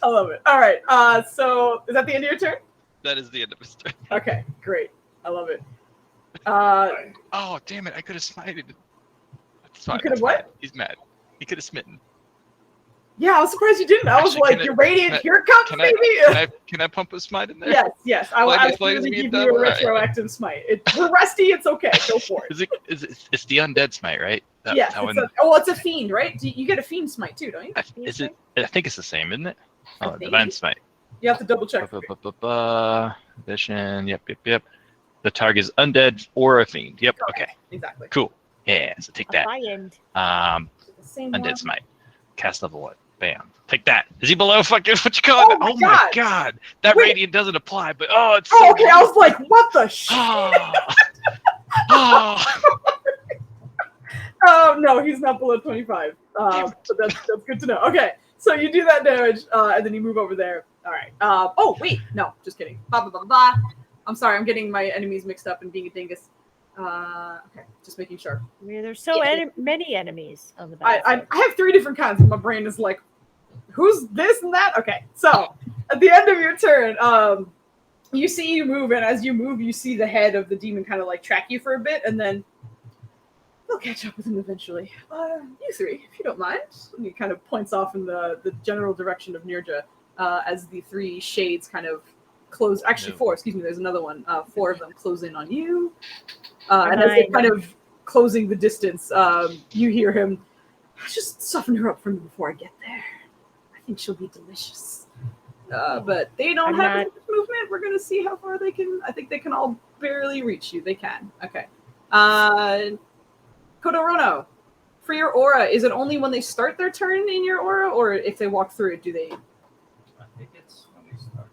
I love it. All right. So is that the end of your turn? That is the end of his turn. Okay, great. I love it. Oh damn it! I could have smited. That's fine. You could have what? He's mad. He could have smitten. Yeah, I was surprised you didn't. I was Actually, like, you're radiant. Here it comes, baby. Can I pump a smite in there? Yes. I will absolutely give you a retroactive smite. We're rusty. It's okay. Go for it. It's the undead smite, right? Yes. It's a fiend, right? You get a fiend smite too, don't you? Is it? I think it's the same, isn't it? I Divine smite. You have to double check. Vision. Yep. The target is undead or a fiend. Yep. Okay. Exactly. Cool. Yeah. So take that. High end. Same Undead one. smite. Cast level 1. Bam. Take that. Is he below fucking what you call it? Oh my God. That Wait. radiant doesn't apply, but it's Oh, so okay. I was like, what the shit? Oh. No, he's not below 25. But that's good to know. Okay, so you do that damage, and then you move over there. All right. Oh, wait. No, just kidding. Blah, blah, blah, blah. I'm sorry. I'm getting my enemies mixed up and being a dingus. Okay, just making sure. I mean, there's so many enemies on the I battlefield. have 3 different kinds, and my brain is like, who's this and that? Okay, so at the end of your turn, you see you move, and as you move, you see the head of the demon kind of like track you for a bit, and then they'll catch up with him eventually. You 3, if you don't mind. And he kind of points off in the general direction of Nirja, as the 3 shades kind of close. Actually, 4. Excuse me. There's another one. 4 of them close in on you, and as they're kind of closing the distance, you hear him. Just soften her up for me before I get there. I think she'll be delicious. But they don't have much movement. We're gonna see how far they can. I think they can all barely reach you. They can. Okay. Kodorono, for your aura, is it only when they start their turn in your aura, or if they walk through it, do they? I think it's when they start.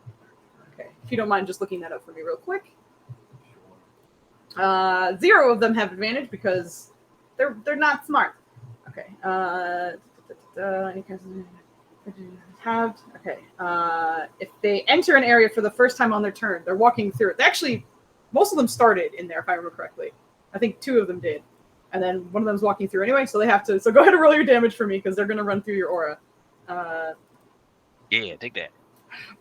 Okay. If you don't mind just looking that up for me real quick. 0 of them have advantage because they're not smart. Okay. Okay. If they enter an area for the first time on their turn, they're walking through it. They actually, most of them started in there, if I remember correctly. I think 2 of them did. And then one of them's walking through anyway, so they have to. So go ahead and roll your damage for me, because they're going to run through your aura. Yeah, take that.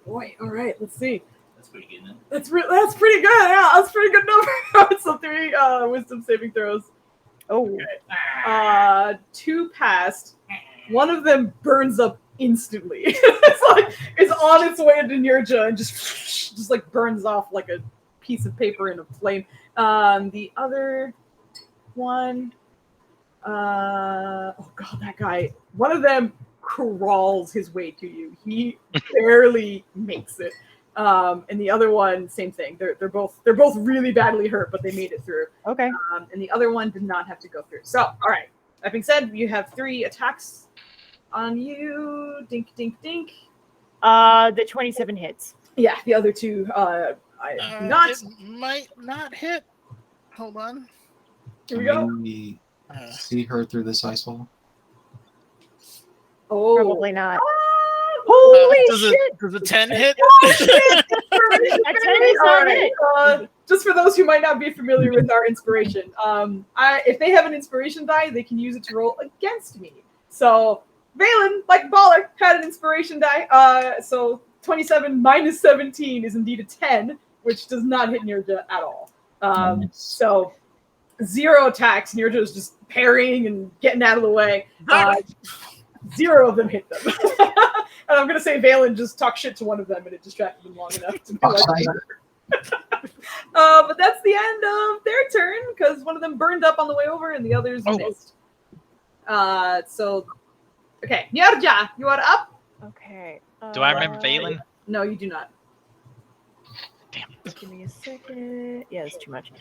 Boy, all right, let's see. That's pretty good, man. That's pretty good. Yeah, that's a pretty good number. So 3 wisdom saving throws. Oh. Okay. 2 passed. One of them burns up instantly. It's on its way to Nirja and just like burns off like a piece of paper in a flame. The other one, oh god, that guy. One of them crawls his way to you. He barely makes it. And the other one, same thing. They're both really badly hurt, but they made it through. Okay. And the other one did not have to go through. So, all right. That being said, you have 3 attacks on you. Dink, dink, dink. The 27 hits. Yeah, the other 2, I not. It might not hit. Hold on. Here we go. Can we see her through this ice wall? Oh, Probably not. Holy does a 10 hit? That 10 is not it. Just for those who might not be familiar with our inspiration, if they have an inspiration die, they can use it to roll against me. So Valen, like Baller, had an inspiration die. So 27 minus 17 is indeed a 10, which does not hit Nirja at all. So 0 attacks. Nirja is just parrying and getting out of the way. 0 of them hit them. And I'm gonna say Valen just talked shit to one of them, and it distracted them long enough to be like. But that's the end of their turn because one of them burned up on the way over, and the others missed. So, okay, Nirja, you are up. Okay. Do I remember Valen? No, you do not. Damn. Just give me a second. Yeah, that's too much. Do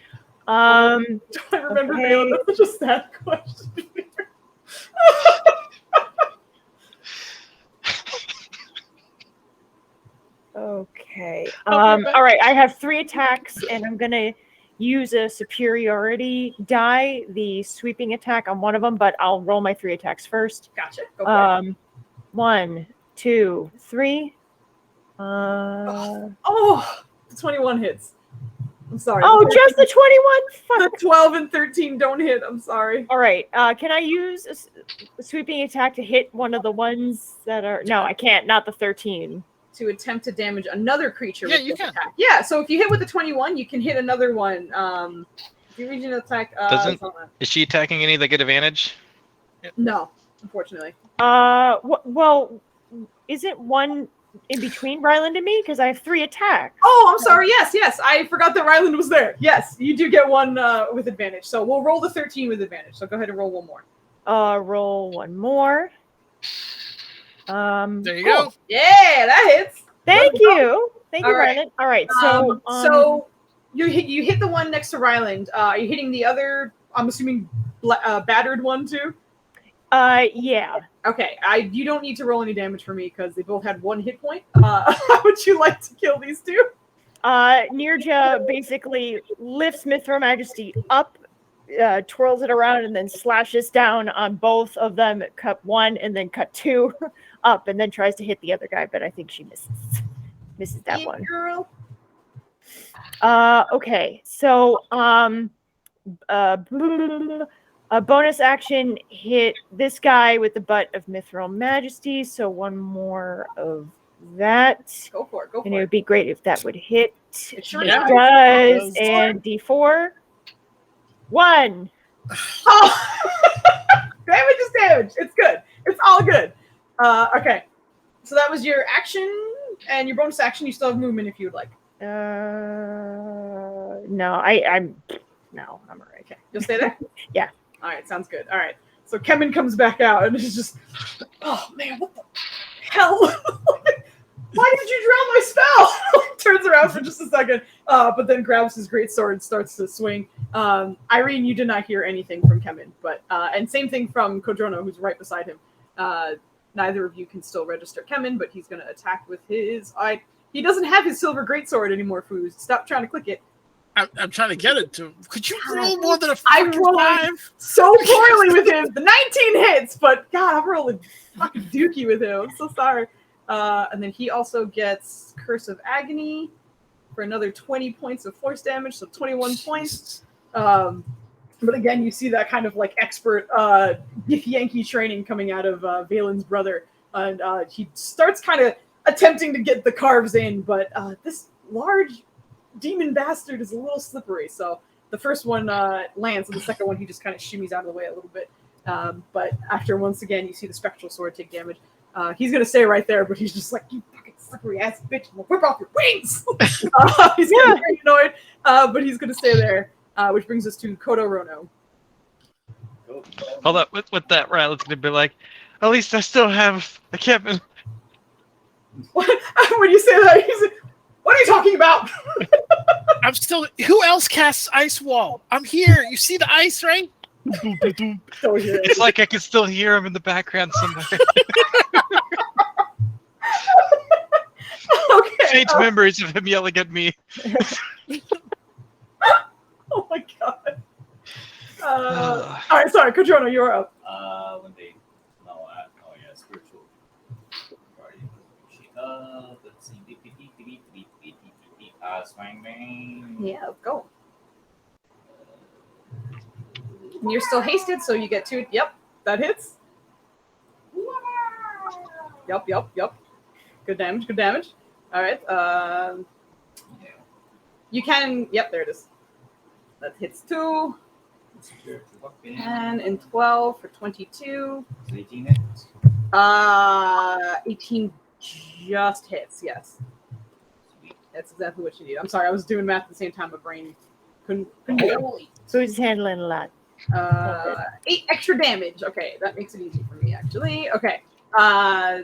I remember Okay. Valen? That's such a sad question. Okay. All right. I have 3 attacks, and I'm gonna use a superiority die, the sweeping attack on one of them, but I'll roll my 3 attacks first. Gotcha. Go for it. 1, 2, 3. Oh, the 21 hits. I'm sorry. Oh, just the 21. Fuck. The 12 and 13 don't hit. I'm sorry. All right. Can I use a sweeping attack to hit one of the ones that are? No, I can't. Not the 13. To attempt to damage another creature. Yeah, with you this can. attack. Yeah, so if you hit with the 21, you can hit another one. If you reach an attack, Is she attacking any that get advantage? no, unfortunately. Well, isn't one in between Ryland and me? Because I have 3 attacks. Oh, I'm sorry. Yes. I forgot that Ryland was there. Yes, you do get one with advantage. So we'll roll the 13 with advantage. So go ahead and roll one more. Roll one more. There you Cool. go. Yeah, that hits. Thank you. Thank you, All right. Ryland. All right. So, so you hit the one next to Ryland. Are you hitting the other? I'm assuming battered one too. Yeah. Okay, you don't need to roll any damage for me because they both had 1 hit point. How would you like to kill these two? Nirja basically lifts Mithra Majesty up, twirls it around, and then slashes down on both of them. Cut 1 and then cut 2 up, and then tries to hit the other guy, but I think she misses that one. Girl. Okay, so a bonus action hit this guy with the butt of Mithril Majesty, so 1 more of that. Go for it. Go for And it it. would be great if that would hit. It sure It does. does. And D4. 1. Oh! Damage is damage. It's good. It's all good. Okay. So that was your action and your bonus action. You still have movement if you'd like. No, I'm all right. Okay. You'll stay there? Yeah. All right. Sounds good. All right. So Kemen comes back out and is just, oh man, what the hell? Why did you drown my spell? Turns around for just a second, but then grabs his greatsword and starts to swing. Irene, you did not hear anything from Kemen, but and same thing from Kodrono, who's right beside him. Neither of you can still register Kemen, but he's going to attack with his. He doesn't have his silver greatsword anymore, Foos. Stop trying to click it. I'm trying to get it to. Could you roll more than a I fucking rolled 5? so poorly with him. The 19 hits, but God, I'm rolling fucking dookie with him. I'm so sorry. And then he also gets Curse of Agony for another 20 points of force damage, so 21 points. But again, you see that kind of like expert Yankee training coming out of Valen's brother. And he starts kind of attempting to get the carves in, but this large demon bastard is a little slippery. So the first one lands, and the second one he just kind of shimmies out of the way a little bit. But after once again, you see the spectral sword take damage. He's gonna stay right there, but he's just like, you fucking slippery ass bitch, I'm gonna whip off your wings. He's getting very annoyed, but he's gonna stay there, which brings us to Kodo Rono. Hold up, with that, Rylan's gonna be like, at least I still have a Kevin. What? When you say that, he's like, what are you talking about? I'm still. Who else casts Ice Wall? I'm here. You see the ice, right? So here. It's like I can still hear him in the background somewhere. Okay. Faint memories of him yelling at me. Oh my god. All right, sorry, Kodrono, you're up. When they spiritual party. Let's see. Swing bang. Yeah, go. And you're still hasted, so you get 2. Yep, that hits. Yep. Good damage. All right. You can. Yep, there it is. That hits 2. 10 and 12 for 22. 18 hits. 18 just hits. Yes. That's exactly what you need. I'm sorry, I was doing math at the same time. My brain couldn't do it. So he's handling a lot. 8 extra damage. Okay, that makes it easy for me, actually. Okay. All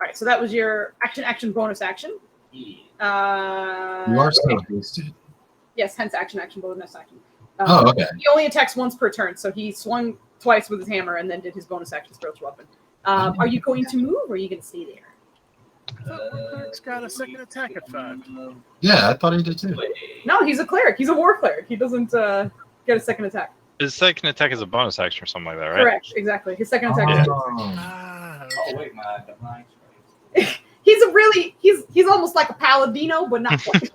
right, so that was your action, bonus action. You are still boosted. Yes, hence action, bonus action. Okay. He only attacks once per turn, so he swung twice with his hammer and then did his bonus action spiritual weapon. Are you going to move, or are you going to stay there? Cleric's got a second attack at 5. Yeah, I thought he did too. No, he's a cleric. He's a war cleric. He doesn't get a second attack. His second attack is a bonus action or something like that, right? Correct, exactly. His second attack is Oh wait, my divine he's almost like a paladino, but not quite.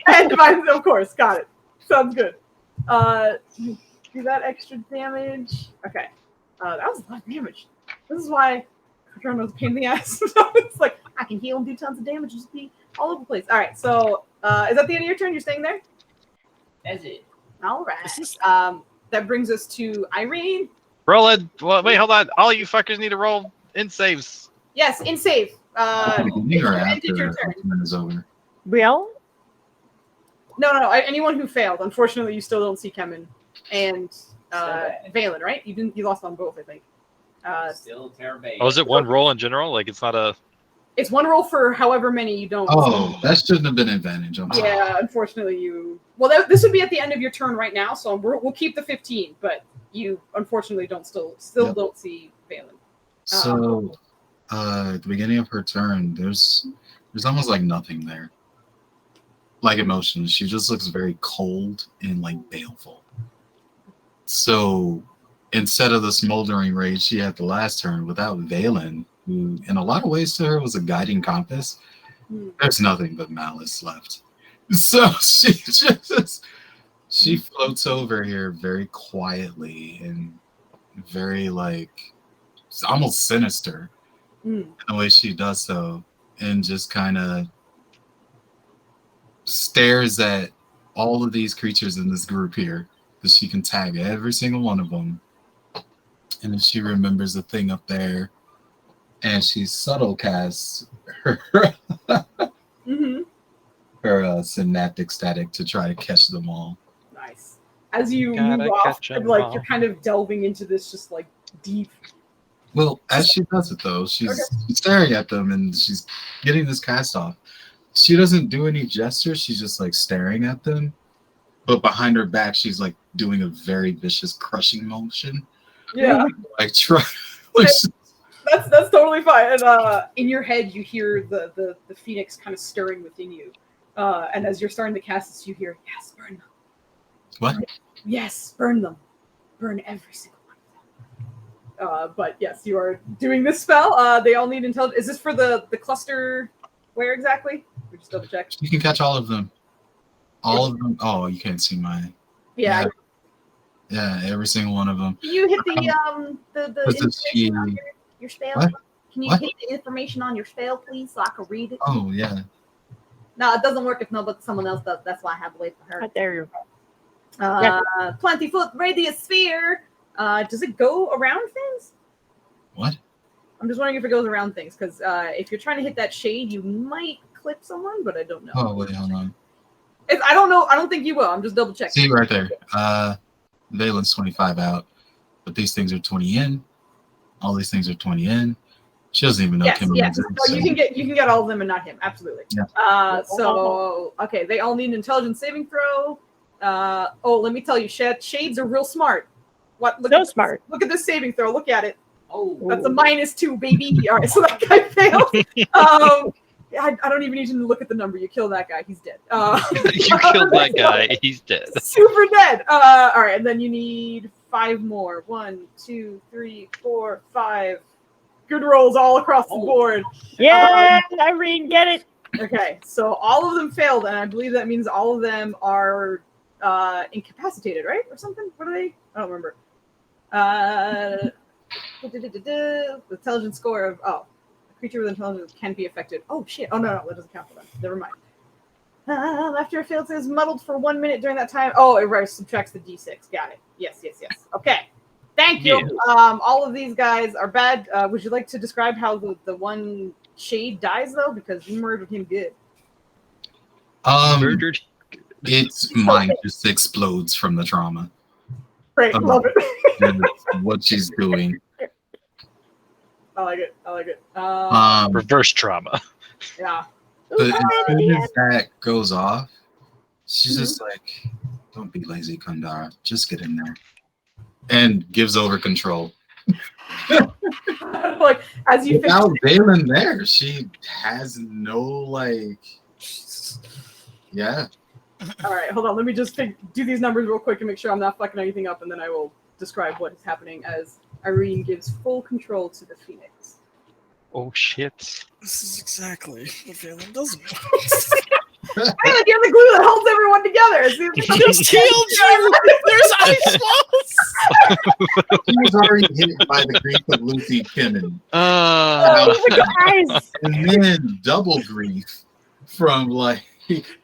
And divine, of course, got it. Sounds good. Do that extra damage. Okay. That was a lot of damage. This is why Kodrono's a pain in the ass. It's like, I can heal and do tons of damage, just be all over the place. All right, so is that the end of your turn? You're staying there? That's it. All right. That brings us to Irene. Roll it. Well, wait, hold on. All you fuckers need to roll in saves. Yes, in save. Or Ended your after turn. the turn is over. Real? No. Anyone who failed. Unfortunately, you still don't see Kemen and Valen, right? You lost on both, I think. Still terrible. Oh, is it one roll in general? Like it's not a. It's one roll for however many you don't. Oh, that shouldn't have been an advantage. I'm sorry. Yeah, unfortunately you. Well, this would be at the end of your turn right now, so we'll keep the 15, but you unfortunately still Yep. don't see Valen. So, at the beginning of her turn, there's almost like nothing there. Like emotions, she just looks very cold and like baleful. So, instead of the smoldering rage she had the last turn, without Valen, who in a lot of ways to her was a guiding compass, there's nothing but malice left. So she floats over here very quietly and very like almost sinister in the way she does so, and just kind of stares at all of these creatures in this group here, that she can tag every single one of them. And then she remembers the thing up there, and she subtle casts her her synaptic static to try to catch them all. Nice. As you Gotta move off, catch 'em and, like all. you're kind of delving into this just like deep. Well, as she does it though, she's staring at them and she's getting this cast off. She doesn't do any gestures, she's just like staring at them. But behind her back, she's like doing a very vicious crushing motion. Yeah, Like try that's totally fine. And in your head, you hear the phoenix kind of stirring within you. And as you're starting to cast this, you hear, "Yes, burn them." What? Yes, burn them. Burn every single one of them. But yes, you are doing this spell. They all need intelligence. Is this for the cluster? Where exactly? We just double check. You can catch all of them. All of them. Oh, you can't see mine. Yeah. Yeah, every single one of them. Can you hit the Was this information on your spell? What? Can you What? hit the information on your spell, please, so I can read it? Oh yeah. No, it doesn't work if someone else does. That's why I have to wait for her. Right there you go. 20-foot radius sphere. Does it go around things? What? I'm just wondering if it goes around things, because if you're trying to hit that shade, you might clip someone, but I don't know. Oh wait, hold on. I don't know. I don't think you will. I'm just double checking. See right there. Valen's 25 out, but these things are 20 in. All these things are 20 in. She doesn't even know Yes, Kim yes. exists, Well, so- you can get all of them and not him. Absolutely. Yeah. So okay, they all need an intelligence saving throw. Let me tell you, shades are real smart. What? Look So at this- smart. Look at this saving throw. Look at it. Oh, That's a -2, baby. All right, so that guy failed. I don't even need to look at the number. You kill that guy, he's dead. You killed that guy. He's dead. Super dead. All right, and then you need 5 more. 1, 2, 3, 4, 5. Good rolls all across the board. Yeah, Irene, get it. Okay, so all of them failed, and I believe that means all of them are incapacitated, right? Or something? What are they? I don't remember. The intelligence score of a creature with intelligence can be affected. Oh shit! Oh no, that doesn't count for them. Never mind. After a failed save is muddled for 1 minute during that time. Oh, it subtracts the d6. Got it. Yes. Okay. Thank you. Yes. All of these guys are bad. Would you like to describe how the one shade dies though? Because you murdered him good. Murdered. Its mind just explodes from the trauma. Great, love it. And what she's doing. I like it. Reverse trauma. Yeah. But as soon as that goes off, she's just like, "Don't be lazy, Kandara. Just get in there," and gives over control. Like as you finish, Without Valen there, she has no like. Yeah. all right, hold on. Let me just do these numbers real quick and make sure I'm not fucking anything up, and then I will describe what is happening as Irene gives full control to the Phoenix. Oh shit. This is exactly what Valen does. Valen, you're the glue that holds everyone together. See, I just healed you. There's ice walls. She was already hit by the grief of Lucy Kinnan. Guys, And then double grief from like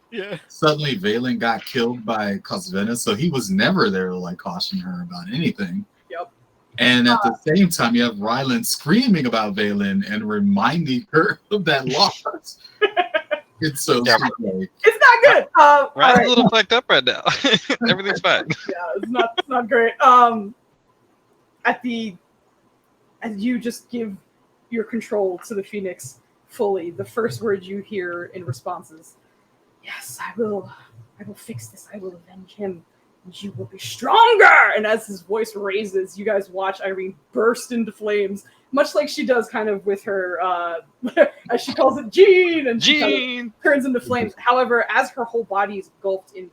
Yeah. suddenly Valen got killed by Cosvena, so he was never there to like caution her about anything. Yep. And at the same time, you have Rylan screaming about Valen and reminding her of that loss. It's so Yeah. scary. it's not good. All Ryan's right. a little fucked up right now. Everything's fine. Yeah, it's not great. As you just give your control to the Phoenix, fully. The first word you hear in response is, "Yes, I will fix this. I will avenge him. And you will be stronger." And as his voice raises, you guys watch Irene burst into flames, much like she does kind of with her, as she calls it, Jean, and she kind of turns into flames. However, as her whole body is engulfed in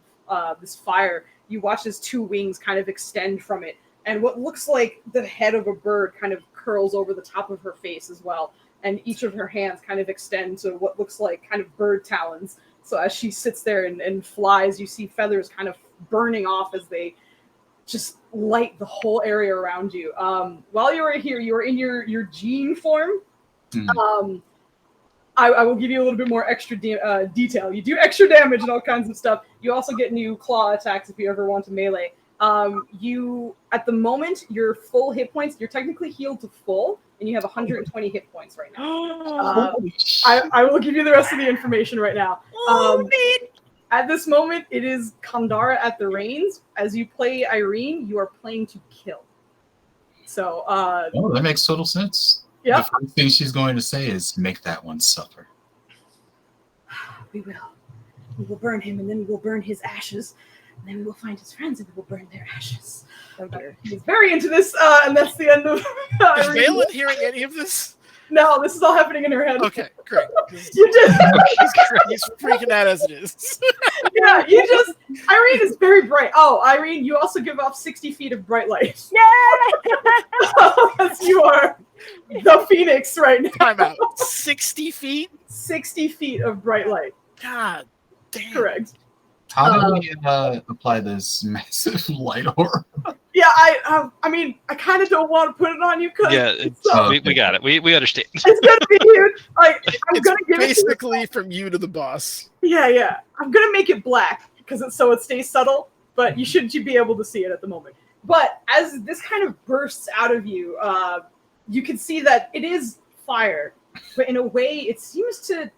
this fire, you watch as two wings kind of extend from it, and what looks like the head of a bird kind of curls over the top of her face as well, and each of her hands kind of extend to what looks like kind of bird talons. So as she sits there and flies, you see feathers kind of burning off as they just light the whole area around you. While you are here, you are in your Jean form. I will give you a little bit more extra detail. You do extra damage and all kinds of stuff. You also get new claw attacks if you ever want to melee. You, at the moment, your full hit points, you're technically healed to full, and you have 120 hit points right now. I will give you the rest of the information right now. At this moment, it is Kandara at the reins. As you play Irene, you are playing to kill. So, that makes total sense. Yeah. The first thing she's going to say is, make that one suffer. We will. We will burn him, and then we will burn his ashes. And then we will find his friends, and we will burn their ashes. He's very into this, and that's the end of Is Valen hearing any of this? No, this is all happening in her head. Okay, great. You just He's freaking out as it is. yeah, Irene is very bright. Oh, Irene, you also give off 60 feet of bright light. Yeah. As you are the Phoenix right now. Time out. 60 feet? 60 feet of bright light. God damn. Correct. How do we apply this massive light orb? Yeah, I mean, I kind of don't want to put it on you because we got it. We understand. It's gonna be huge. Like I'm gonna give basically it from you to the boss. Yeah. I'm gonna make it black because it stays subtle, but you shouldn't be able to see it at the moment. But as this kind of bursts out of you, you can see that it is fire, but in a way, it seems to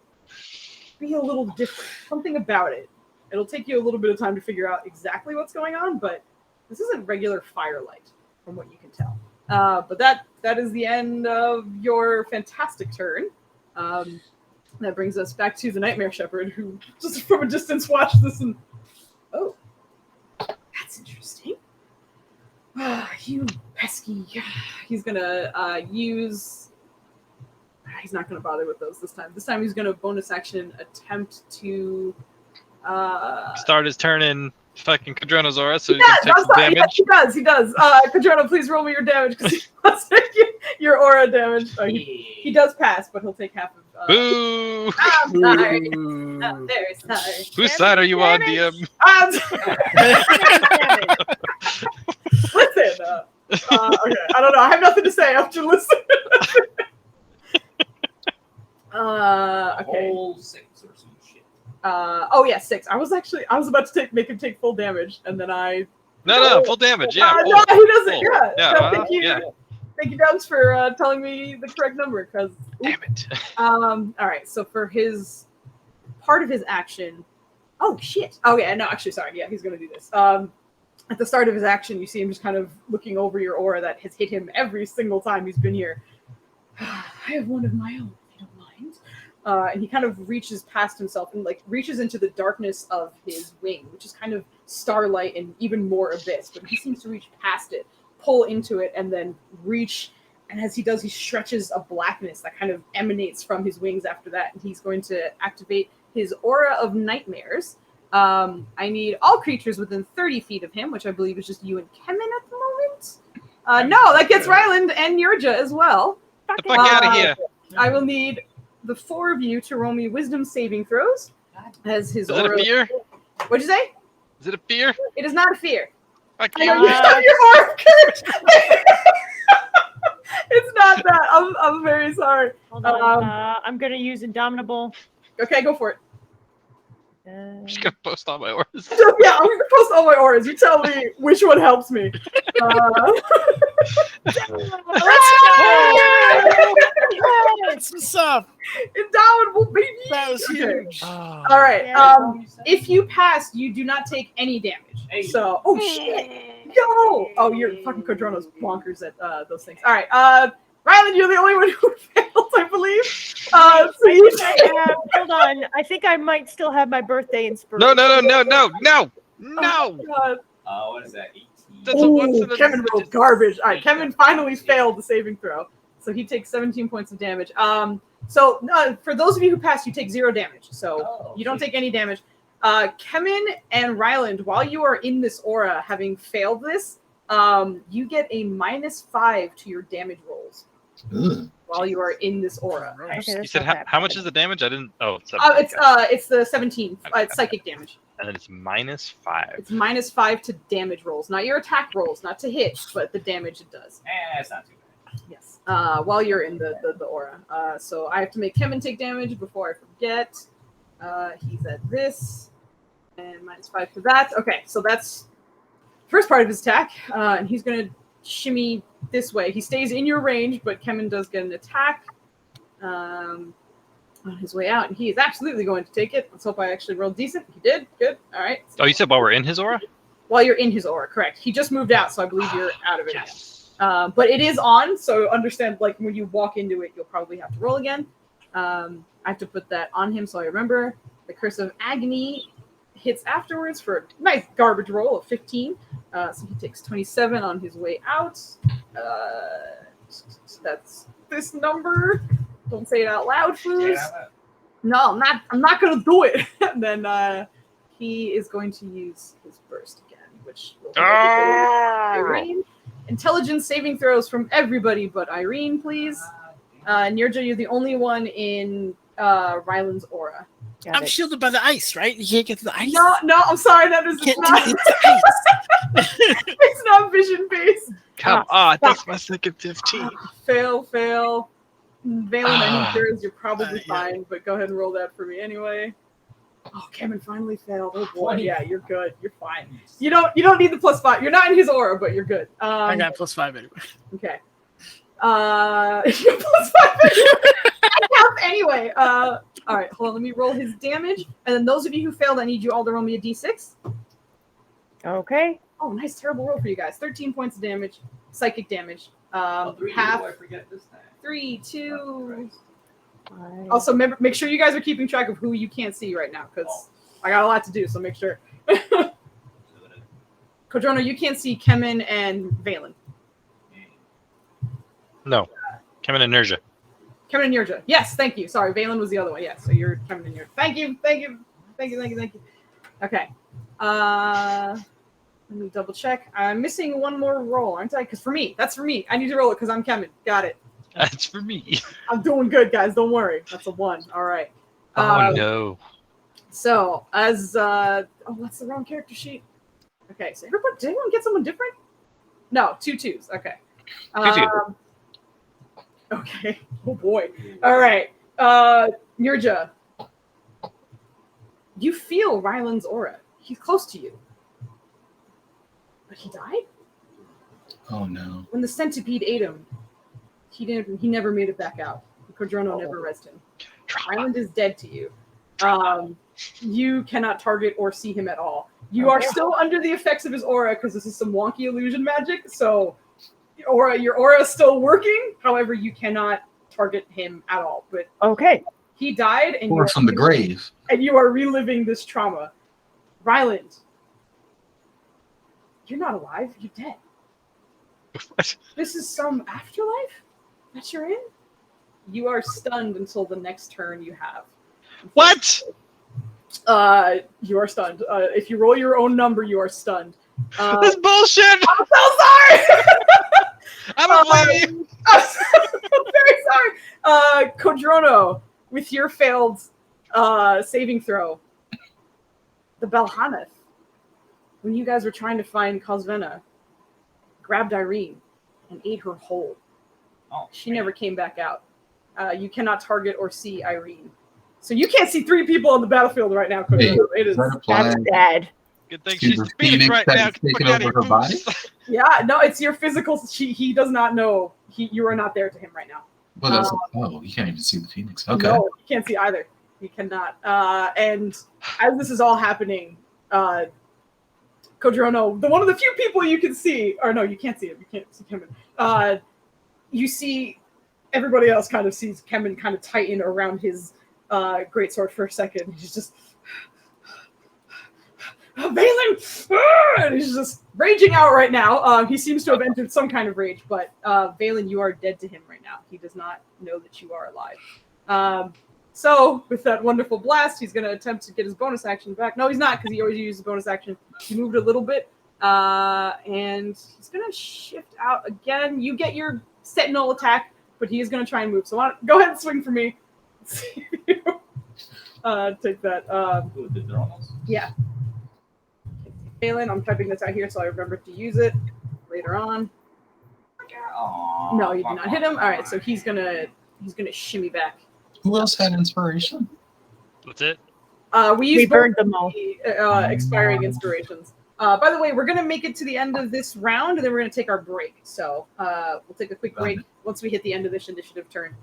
be a little different. Something about it. It'll take you a little bit of time to figure out exactly what's going on, but this isn't regular firelight, from what you can tell. But that is the end of your fantastic turn. That brings us back to the Nightmare Shepherd, who just from a distance watched this and, oh, that's interesting. You pesky. He's gonna use. He's not gonna bother with those this time. This time he's gonna bonus action attempt to. Start his turn in fucking Cadrono's aura, so he can take some damage. Yeah, he does. Cadrono, please roll me your damage because he wants to take your aura damage. He does pass, but he'll take half of. Boo! I'm sorry. I'm very sorry. Whose side are you on, DM? Listen, okay, I don't know. I have nothing to say after listening. Okay. Whole 6 or some shit. Oh yeah, 6. I was about to make him take full damage, and then I. No, full damage. Yeah. No, he doesn't. Full. Yeah. So thank you. Yeah. Thank you, Dubs, for telling me the correct number. Because Damn it. all right. So for his part of his action. Oh shit. Oh yeah. No, actually, sorry. Yeah, he's gonna do this. At the start of his action, you see him just kind of looking over your aura that has hit him every single time he's been here. I have one of my own, if you don't mind. And he kind of reaches past himself and like reaches into the darkness of his wing, which is kind of starlight and even more abyss. But he seems to reach past it, pull into it, and then reach. And as he does, he stretches a blackness that kind of emanates from his wings after that. And he's going to activate his aura of nightmares. I need all creatures within 30 feet of him, which I believe is just you and Kemen at the moment. No, that gets Ryland and Yurja as well. Get the fuck out of here. I will need the 4 of you to roll me wisdom saving throws. As his Is it a fear? What'd you say? Is it a fear? It is not a fear. I I know can't. you have your aura curse. It's not that. I'm very sorry. Hold on. I'm gonna use Indomitable. Okay, go for it. I'm just gonna post all my orders. Yeah, I'm gonna post all my auras. You tell me which one helps me. It's what's up. Indomitable, baby. That was Okay. huge. All right. If you pass, you do not take any damage. So, oh shit, yo. Oh, you're fucking Codrono's bonkers at those things. All right. Ryland, you're the only one who failed, I believe. So on. I think I might still have my birthday inspiration. No. God. What is that? 18. That's a once Ooh, in a Kevin rolled garbage. All right, Kevin finally failed the saving throw, so he takes 17 points of damage. So for those of you who passed, you take 0 damage, so you don't take any damage. Kemen and Ryland, while you are in this aura, having failed this, you get a -5 to your damage rolls Ugh. while you are in this aura. Okay, You that's said not that how much bad. is the damage? I didn't. Oh, it's It's the 17. It's psychic damage. and then it's -5. It's -5 to damage rolls, not your attack rolls, not to hit, but the damage it does. It's not too bad. Yes. While you're in the aura. So I have to make Kemen take damage before I forget. He's at this. And -5 for that. Okay, so that's first part of his attack. And he's going to shimmy this way. He stays in your range, but Kemen does get an attack on his way out. And he is absolutely going to take it. Let's hope I actually rolled decent. He did. Good. All right. Oh, you said while we're in his aura? While you're in his aura, correct. He just moved out, so I believe you're out of it Yes. again. But it is on, so understand, like, when you walk into it, you'll probably have to roll again. I have to put that on him so I remember. The Curse of Agony hits afterwards for a nice garbage roll of 15. So he takes 27 on his way out. That's this number. Don't say it out loud, Foos. No, I'm not going to do it. And then he is going to use his burst again, which will Irene. Intelligence saving throws from everybody but Irene, please. Nirja, you're the only one in Ryland's aura. Got I'm it. shielded by the ice, right? You can't get to the ice. No, I'm sorry, that is Can't not. do the ice. It's not vision based. Come on, that's my second 15. Fail. Valen, I need yours. You're probably Yeah. fine, but go ahead and roll that for me anyway. Oh, Kevin finally failed. Oh boy, yeah, you're good. You're fine. You don't need the +5. You're not in his aura, but you're good. I got +5 anyway. Okay. You're +5 anyway. All right, hold on. Let me roll his damage, and then those of you who failed, I need you all to roll me a d6. Okay. Oh, nice, terrible roll for you guys. 13 points of damage, psychic damage. Three, Half. I forget this time. 3, 2. Fine. Also, make sure you guys are keeping track of who you can't see right now, because I got a lot to do, so make sure. Kodrono, you can't see Kemen and Valen. No. Kemen and Nirja. Kemen and Nirja. Yes, thank you. Sorry, Valen was the other one. Yes, so you're Kemen and Nirja. Thank you. Okay. Let me double check. I'm missing one more roll, aren't I? Because that's for me. I need to roll it because I'm Kemen. Got it. That's for me. I'm doing good, guys. Don't worry. That's a 1. All right. Oh no. So, as that's the wrong character sheet. Okay, so did anyone get someone different? No, 2 2s. Okay. Okay. Oh boy. All right. Nirja. You feel Ryland's aura. He's close to you. But he died? Oh no. When the centipede ate him, he never made it back out. Kodrono never rested him. Ryland is dead to you. You cannot target or see him at all. You are still under the effects of his aura because this is some wonky illusion magic. So your aura is still working. However, you cannot target him at all. But Okay. he died, and Or from the grave. and you are reliving this trauma. Ryland, you're not alive. You're dead. What? This is some afterlife that you're in? You are stunned until the next turn you have. What? You are stunned. If you roll your own number, you are stunned. This bullshit! I'm so sorry! I don't blame you. I'm very sorry. Kodrono, with your failed saving throw, the Belhanath, when you guys were trying to find Cosvena, grabbed Irene and ate her whole. Oh, She never came back out. You cannot target or see Irene. So you can't see 3 people on the battlefield right now, Kodrono. It is. Does that apply That's bad. Good thing to she's the Phoenix Phoenix right that's now. taking Fuck outta over her here, body? Foos. Yeah, no, it's your physical. He does not know. You are not there to him right now. Well, that's you can't even see the Phoenix. Okay. No, you can't see either. You cannot. And as this is all happening, Kodrono, one of the few people you can see, or no, you can't see him. You can't see Kemen. You see everybody else kind of sees Kemen kind of tighten around his greatsword for a second. He's just Valen, and he's just raging out right now. He seems to have entered some kind of rage, but Valen, you are dead to him right now. He does not know that you are alive. So with that wonderful blast, he's going to attempt to get his bonus action back. No, he's not, because he always uses bonus action. He moved a little bit, and he's going to shift out again. You get your sentinel attack, but he is going to try and move. So go ahead and swing for me. See if you, take that. Yeah. Valen, I'm typing this out here so I remember to use it later on. No, you did not hit him. All right, so he's gonna shimmy back. Who else had inspiration? That's it. We burned them all. Expiring inspirations. By the way, we're gonna make it to the end of this round, and then we're gonna take our break. So we'll take a quick break once we hit the end of this initiative turn.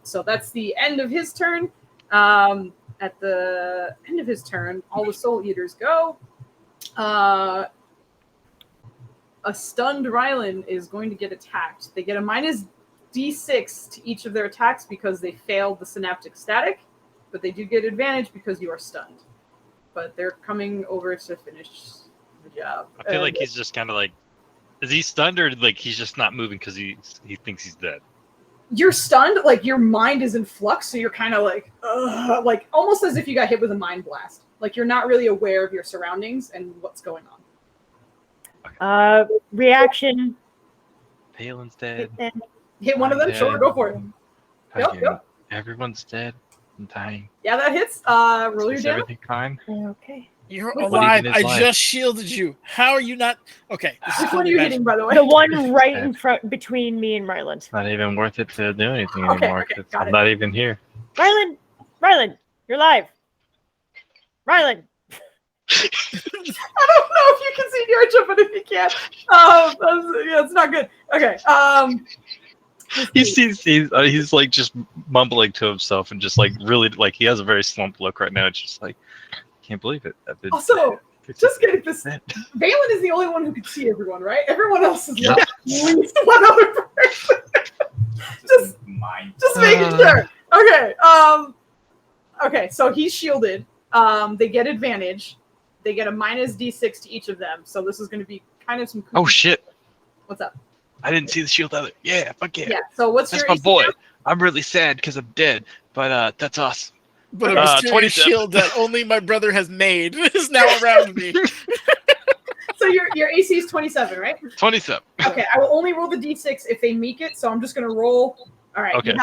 So that's the end of his turn. At the end of his turn, all the Soul Eaters go. A stunned Rylan is going to get attacked. They get a minus D6 to each of their attacks because they failed the synaptic static, but they do get advantage because you are stunned. But they're coming over to finish the job. I feel like he's just kind of like, is he stunned or like he's just not moving because he thinks he's dead? You're stunned, like your mind is in flux, so you're kind of like almost as if you got hit with a mind blast. Like you're not really aware of your surroundings and what's going on. Reaction. Valen's dead. Hit one of them. Sure, go for it. Yep. Everyone's dead and dying. Yeah, that hits. Roll your Is damage. everything fine? Okay. You're alive. I just shielded you. How are you not? Okay. Which one are you hitting, by the way? The one right in front between me and Ryland. It's not even worth it to do anything anymore. Okay, I'm not even here. Ryland, you're live. Ryland. I don't know if you can see Georgia, but if you can't, yeah, it's not good. Okay. He's like just mumbling to himself and just like really like he has a very slumped look right now. It's just like I can't believe it. Also, just getting this. Valen is the only one who can see everyone, right? Everyone else is like at least one other person. just making sure. Okay. Okay. So he's shielded. They get advantage. They get a minus D6 to each of them. So this is going to be kind of some. Oh shit! What's up? I didn't see the shield either. Yeah, fuck yeah. Yeah. So what's that's your my AC boy. now? I'm really sad because I'm dead, but that's awesome. But a mysterious shield that only my brother has made is now around me. So your AC is 27, right? 27. Okay, I will only roll the D6 if they make it. So I'm just going to roll. All right. Okay.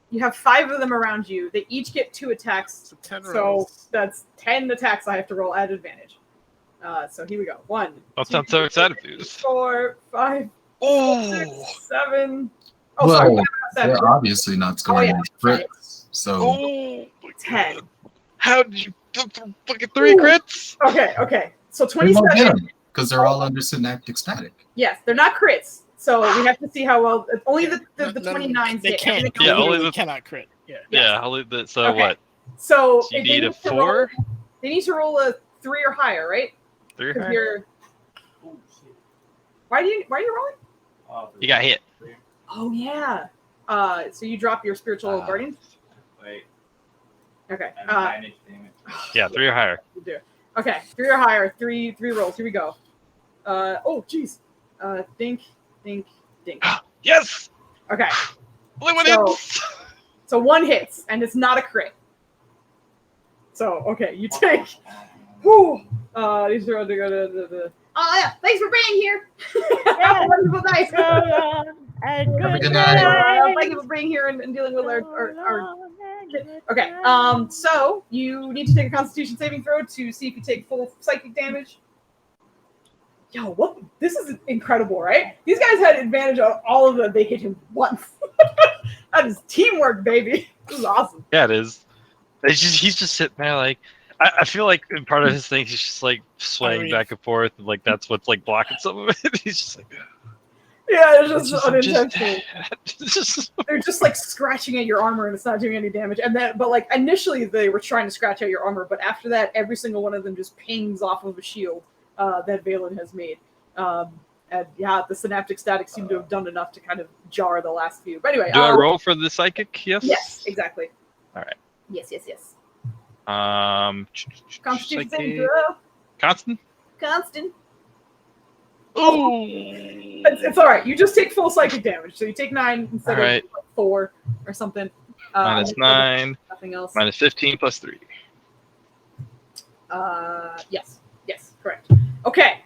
You have 5 of them around you. They each get 2 attacks. So 10 So rolls. that's 10 attacks I have to roll at advantage. So here we go. 1. I'm 2, so excited for this. 4, 5, Oh. 6, 7. Oh, sorry. 7. They're obviously not scoring crits. So Oh. 10. How did you fucking 3 crits? Okay. So 27. because they're all under synaptic static. Yes, they're not crits. So we have to see how well. Only the 29s. They can't. Yeah, only they the cannot crit. Yeah. Yeah, only the so Okay. what? So You if need they a to 4? they need to roll a 3 or higher, right? 3 or 'Cause higher? you're. Why are you rolling? You got hit. Oh yeah. So you drop your spiritual guardian. Wait. Okay. Advantage, damn it. Yeah, 3 or higher. You do. Okay, 3 or higher. Three rolls. Here we go. Oh jeez. Think. Yes. Okay. Only one So- hits. So 1 hits, and it's not a crit. So okay, you take. Whew. These are the. Oh yeah, thanks for being here. Have a wonderful night. And Have a good night. Thank you for being here and dealing with our. Okay. So you need to take a Constitution saving throw to see if you take full psychic damage. Yo, what? This is incredible, right? These guys had advantage on all of them. They hit him once. That is teamwork, baby. This is awesome. Yeah, it is. He's just sitting there like. I feel like in part of his thing, he's just like swaying back and forth, and like that's what's like blocking some of it. He's just like, Yeah, it's just I'm just unintentional. dead. They're just like scratching at your armor and it's not doing any damage. And then, but like initially they were trying to scratch at your armor, but after that, every single one of them just pings off of a shield that Valen has made. And yeah, the synaptic static seemed to have done enough to kind of jar the last few. But anyway, Do I roll for the psychic? Yes. Yes, exactly. All right. Yes, yes, yes. Psychic- Constitution saving throw. Constant? Constant. Oh. It's all right. You just take full psychic damage, so you take 9 instead All right. of like 4 or something. Minus 9. Nothing else. Minus 15 plus 3. Yes, correct. Okay,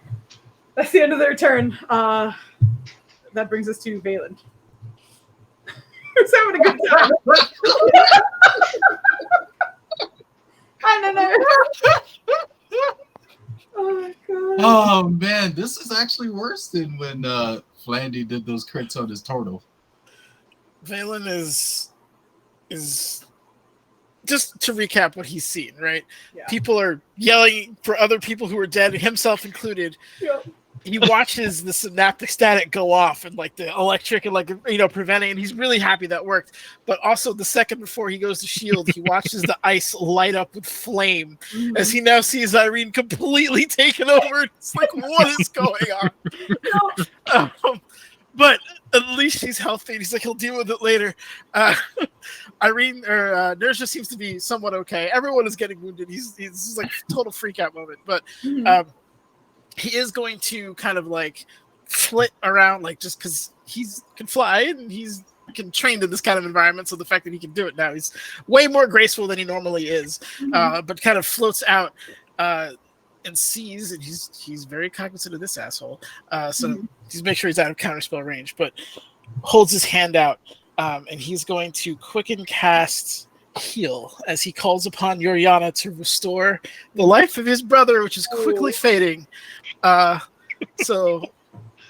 that's the end of their turn. That brings us to Valen. Who's having a good time? Hi, no. Oh my god. Oh man, this is actually worse than when Flandy did those crits on his turtle. Valen is just to recap what he's seen, right? Yeah. People are yelling for other people who are dead, himself included. Yeah. He watches the synaptic static go off and like the electric and like preventing, and he's really happy that worked. But also the second before he goes to shield, he watches the ice light up with flame as he now sees Irene completely taken over. It's like, what is going on? But at least she's healthy. And he's like, he'll deal with it later. Irene or Nerja seems to be somewhat okay. Everyone is getting wounded. He's like total freak out moment. But he is going to kind of like flit around, like just because he's can fly and he's can trained in this kind of environment. So the fact that he can do it now, he's way more graceful than he normally is. But kind of floats out and sees, and he's very cognizant of this asshole. So he's make sure he's out of counterspell range, but holds his hand out, and he's going to quicken cast heal as he calls upon Yoriana to restore the life of his brother, which is quickly fading. So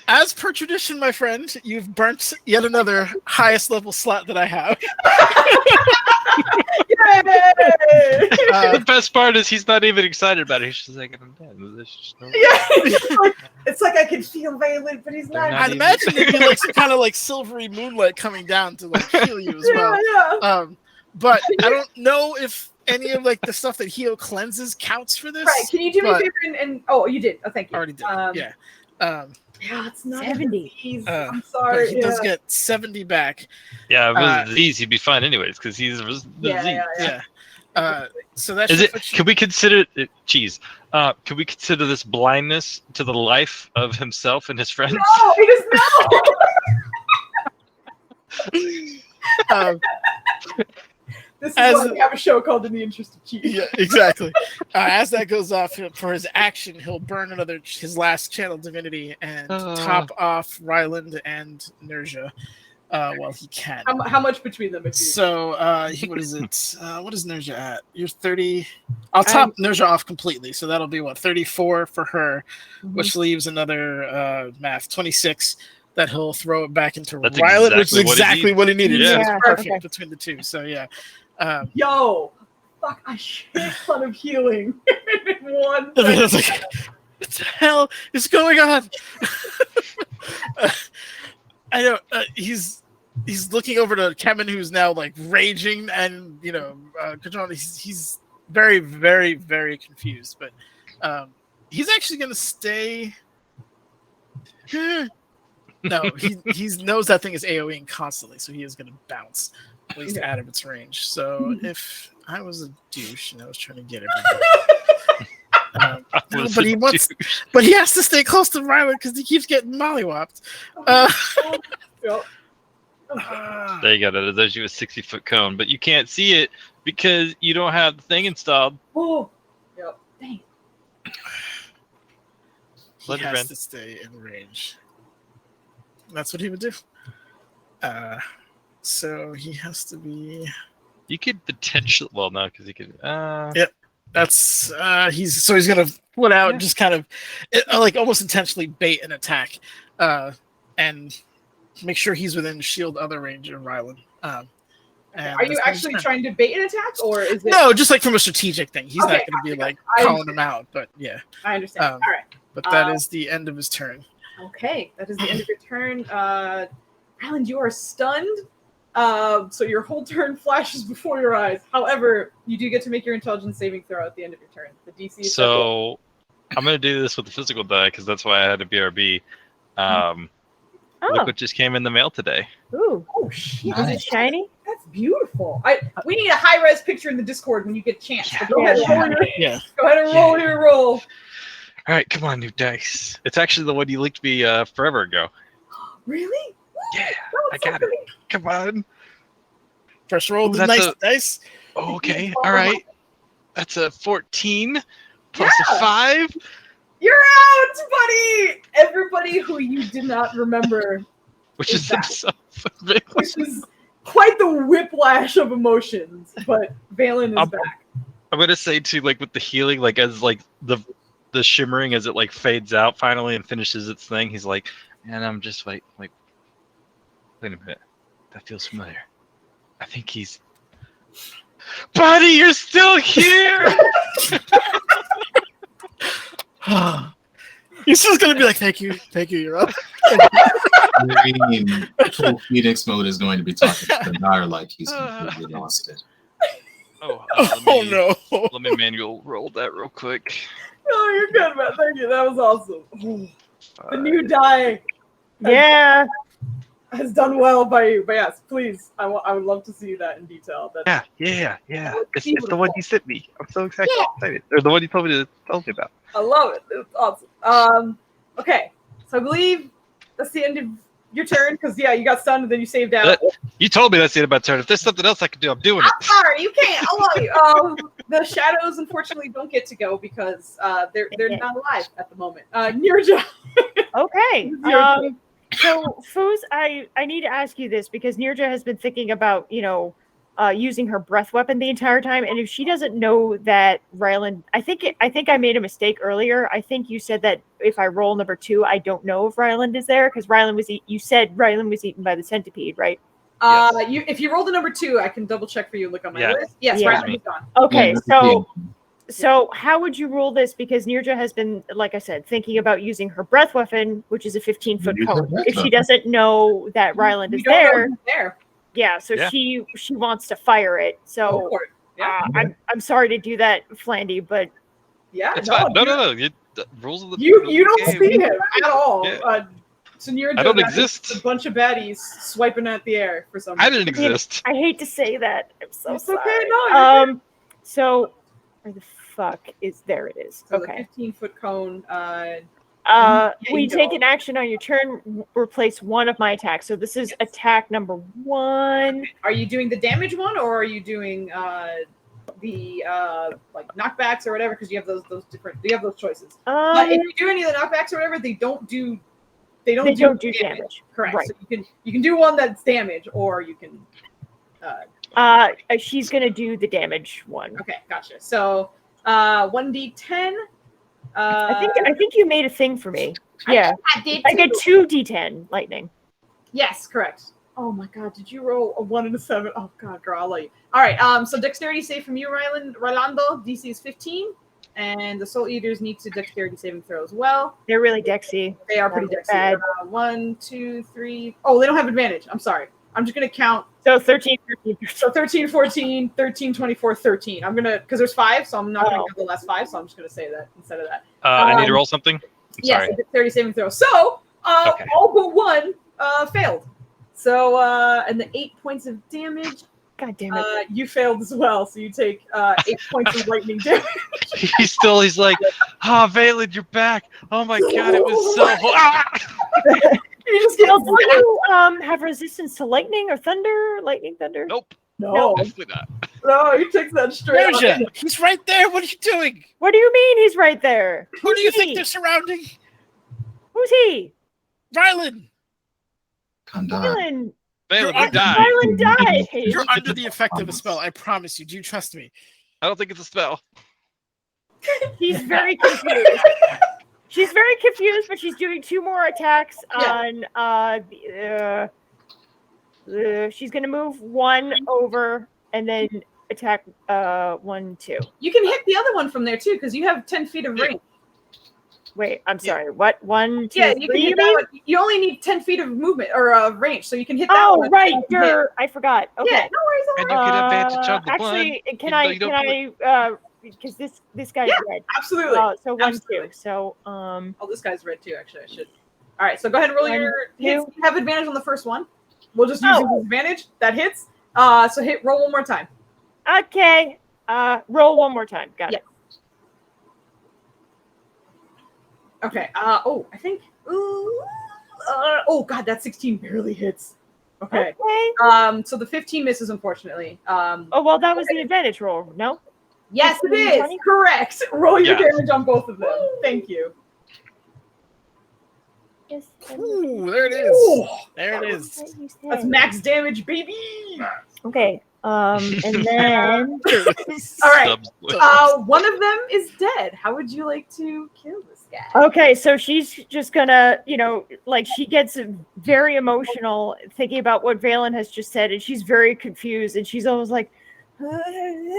as per tradition, my friend, you've burnt yet another highest level slot that I have. The best part is he's not even excited about it. He's just like, I'm dead. It's like I can feel Valen, but he's not. I'd imagine there'd be like some kind of like silvery moonlight coming down to like heal you as well. Yeah. But I don't know if any of like the stuff that heal cleanses counts for this. Right. Can you do me a favor and oh, you did. Oh, thank you. Already did. Yeah. Yeah, it's not 70. I'm sorry. He does get 70 back. Yeah, with disease, he'd be fine anyways because he's disease. Yeah. So that is it? Can we consider it? Cheese. Can we consider this blindness to the life of himself and his friends? No, it is not. This is why we have a show called In the Interest of Cheese. Yeah, exactly. As that goes off for his action, he'll burn his last channel divinity and top off Ryland and Nerja while he can. How much between them? So what is it? What is Nerja at? You're 30. I'll top Nerja off completely. So that'll be what, 34 for her, which leaves another math 26. That he'll throw it back into Ryland, which is exactly what he needed. Yeah. So it's perfect between the two. So yeah. Yo, fuck! I shit a ton of healing in one. I was like, what the hell is going on? I know he's looking over to Kevin, who's now like raging, and Kadron, he's very, very, very confused. But he's actually going to stay. No, he knows that thing is AoEing constantly, so he is going to bounce at least out of its range. So if I was a douche and I was trying to get everybody, but he has to stay close to Ryland because he keeps getting mollywopped. There you go. There's you a 60-foot cone, but you can't see it because you don't have the thing installed. Oh, yep. Dang. He has to stay in range. That's what he would do. So he has to be. You could potentially, well, no, because he could. Yep, that's he's gonna flip out and just kind of like almost intentionally bait an attack, and make sure he's within shield other range of Ryland. Are you actually trying to bait an attack, or is it? No, just like from a strategic thing. He's not going to be like calling him out, but yeah. I understand. All right. But that is the end of his turn. Okay, that is the end of your turn. Ryland, you are stunned. So your whole turn flashes before your eyes. However, you do get to make your intelligence saving throw at the end of your turn. The DC is so I'm going to do this with the physical die because that's why I had a BRB. Oh, Look what just came in the mail today. ooh, Oh shit! is it Nice. shiny? That's beautiful. We need a high res picture in the Discord when you get a chance. Yeah. So go ahead and roll your Yeah. go ahead and roll your roll. All right, come on, new dice. It's actually the one you linked me forever ago. Really? Yeah, Oh, I it's so got it. pretty. Come on. First roll Ooh, the that's nice a- dice. Oh, okay, all right. That's a 14 plus Yeah. a 5. You're out, buddy. Everybody who you did not remember, Which Is is that- himself. which is quite the whiplash of emotions, but Valen is back. I'm gonna say too, like with the healing, like as like the shimmering as it like fades out finally and finishes its thing, he's like, and I'm just wait a minute. That feels familiar. I think he's Buddy, you're still here! He's just gonna be like, thank you, you're up. In full Phoenix mode is going to be talking to the Nara like he's completely lost it. Oh, Oh no. Let me manual roll that real quick. Oh, you're good, man. Thank you. That was awesome. The new die Yeah. has done well by you. But yes, please, I would love to see that in detail. That Yeah. That's It's the one you sent me. I'm so excited. Or the one you told me to tell me about. I love it. It's awesome. Okay, so I believe that's the end of your turn because you got stunned and then you saved out. You told me that's the end of my turn. If there's something else I can do, I'm doing it. I'm sorry, you can't. I love you. The shadows unfortunately don't get to go because they're not alive at the moment. Nirja. Okay. Nirja. So, Foos, I need to ask you this because Nirja has been thinking about, using her breath weapon the entire time, and if she doesn't know that Ryland, I think I made a mistake earlier. I think you said that if I roll number 2, I don't know if Ryland is there because you said Ryland was eaten by the centipede, right? If you roll the number 2, I can double check for you. Look on my list. Yes, Yeah. Ryland is gone. Okay, Yeah, so how would you rule this? Because Nirja has been, like I said, thinking about using her breath weapon, which is a 15-foot Use her cone. breath If she weapon. doesn't know that Ryland You is don't know there, who's there. yeah, so Yeah. she wants to fire it. Go So for it. Yeah. I'm sorry to do that, Flandy, but Yeah. It's fine. No. The rules of the You rules don't of the see game. him at all. Yeah. So Nirja I don't got exist. A bunch of baddies swiping at the air for some I reason. didn't exist. I hate to say that. I'm so It's sorry. okay. No, you're good. So where the fuck is there? It is. So Okay. the 15-foot cone. We you take go. an action on your turn, replace one of my attacks. So this is attack number 1. Are you doing the damage one, or are you doing the like knockbacks or whatever? Because you have those different. You have those choices. But if you do any of the knockbacks or whatever, they don't do damage. Correct. Right. So you can do one that's damage, or you can. She's gonna do the damage one. Okay, gotcha. So 1d10. I think you made a thing for me. Yeah, I did. I get too. 2d10 lightning. Yes, correct. Oh my god, did you roll a 1 and a 7? Oh god, girl, I'll let you. All right, so dexterity save from you, Rolando. DC is 15, and the Soul Eaters need to dexterity saving throw as well. They're really dexy. They are pretty Not dexy. bad. 1, 2, 3. Oh, they don't have advantage. I'm sorry. I'm just gonna count. So 13, 13. So 13, 14, 13, 24, 13. I'm gonna because there's 5, so I'm not gonna Oh. count the last 5. So I'm just gonna say that instead of that. I need to roll something. I'm Yes, sorry. a dexterity saving throw. So Okay. all but 1 failed. So and the 8 points of damage. God damn it. You failed as well, so you take 8 points of lightning damage. He's like, Valen, you're back. Oh my god, it was so You just get Well, do you have resistance to lightning or thunder? Lightning, thunder? Nope. no, Definitely not. no, he takes that straight. Nirja, he's right there. What are you doing? What do you mean he's right there? Who do you Who's think he? they're surrounding? Who's he? Ryland, Kandar. Ryland. Valen, you died. Ryland died. you're under the effect of a spell. I promise you. Do you trust me? I don't think it's a spell. He's very confused. She's very confused, but she's doing 2 more attacks on she's gonna move 1 over and then attack 1, 2. You can hit the other one from there too, because you have 10 feet of range. Wait, I'm sorry. What? 1, 2, Yeah, you can 3? hit that one. You only need 10 feet of movement or range, so you can hit that Oh, one. right. You can hit- I forgot. Okay. Yeah, no worries. And you get advantage on the actually, one. can even though you don't I because this guy's Yeah. red. Absolutely. So 1, Absolutely. 2. So Oh, this guy's red too. Actually, I should. All right, so go ahead and roll 1, your 2. hits. You have advantage on the first one. We'll just use your advantage. That hits. So roll one more time. Okay. Roll one more time. Got it. Okay. I think. Oh God, that 16 barely hits. Okay. So the 15 misses, unfortunately. Oh well, that was the advantage roll. No. Yes, it 15, is 20? correct. Roll your Yeah. damage on both of them. Thank you. Yes. Ooh, there it is. Ooh, There it is. that's max damage, baby. Okay. And then There it is. All right. Subs- One of them is dead. How would you like to kill this guy? okay, so she's just gonna, like she gets very emotional thinking about what Valen has just said, and she's very confused, and she's almost like, and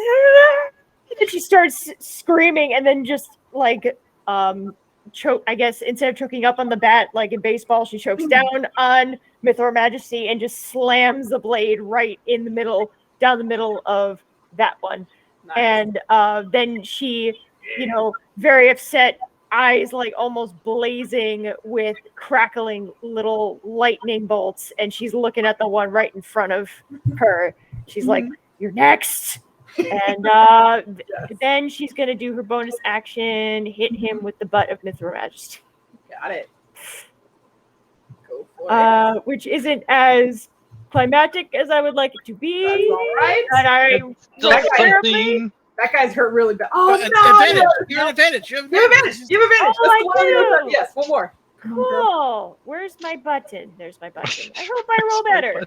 she starts screaming, and then just like choke. I guess instead of choking up on the bat like in baseball, she chokes down on Mythor Majesty and just slams the blade right in the middle, down the middle of that one. Nice. And then she, very upset, eyes like almost blazing with crackling little lightning bolts, and she's looking at the one right in front of her. She's like, "You're next." And then she's gonna do her bonus action, hit him with the butt of Mythor Majesty. Got it. Go for it. Which isn't as climactic as I would like it to be. That's all right. But I Still something. That guy's hurt really bad. Oh Advantage. no! You're an advantage. You have You have advantage. You have advantage. Oh, That's I the one you do. have- Yes, one more. Come on, girl. cool. Where's my button? There's my button. I hope I roll better.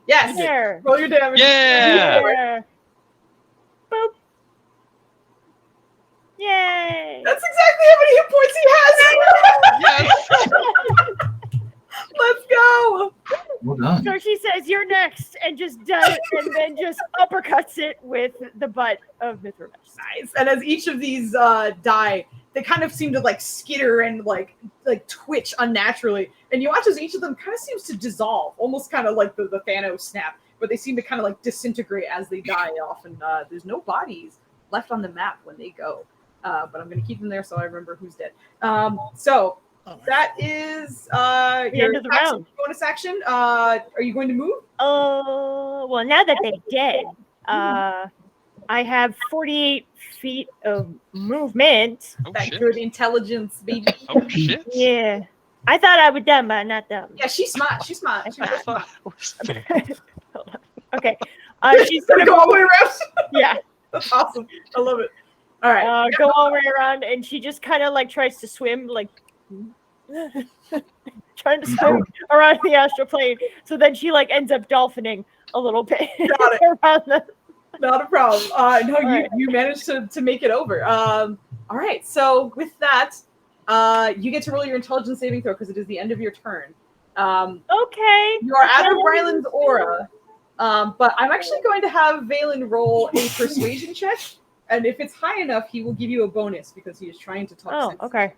Yes. There. Roll your damage. Yeah. There. Boop. Yay. That's exactly how many hit points he has. Yes. Let's go. Well done. So she says, "You're next," and just does it, and then just uppercuts it with the butt of Mythor Majesty. Nice. And as each of these die, they kind of seem to like skitter and like twitch unnaturally. And you watch as each of them kind of seems to dissolve, almost kind of like the Thanos snap, but they seem to kind of like disintegrate as they die off. And there's no bodies left on the map when they go. But I'm going to keep them there so I remember who's dead. So that is The your end of the action, round. bonus action. Are you going to move? Oh, well, now that they're dead, I have 48 feet of movement. Oh That shit. good intelligence, baby. Oh shit. Yeah. I thought I would dumb, but not dumb. Yeah, she's smart. She's smart. She's I smart. Hold on. Okay. She's Gonna gonna go all the way around. yeah. That's awesome. I love it. All right. Go all the way around, and she just kind of like tries to swim, like trying to swim around the astral plane. So then she like ends up dolphining a little bit Got it. around the. Not a problem. No, right. you managed to make it over. All right. So with that, you get to roll your intelligence saving throw because it is the end of your turn. Okay. You are out of Ryland's aura, but I'm actually going to have Valen roll a persuasion check, and if it's high enough, he will give you a bonus because he is trying to talk Oh, sense. okay.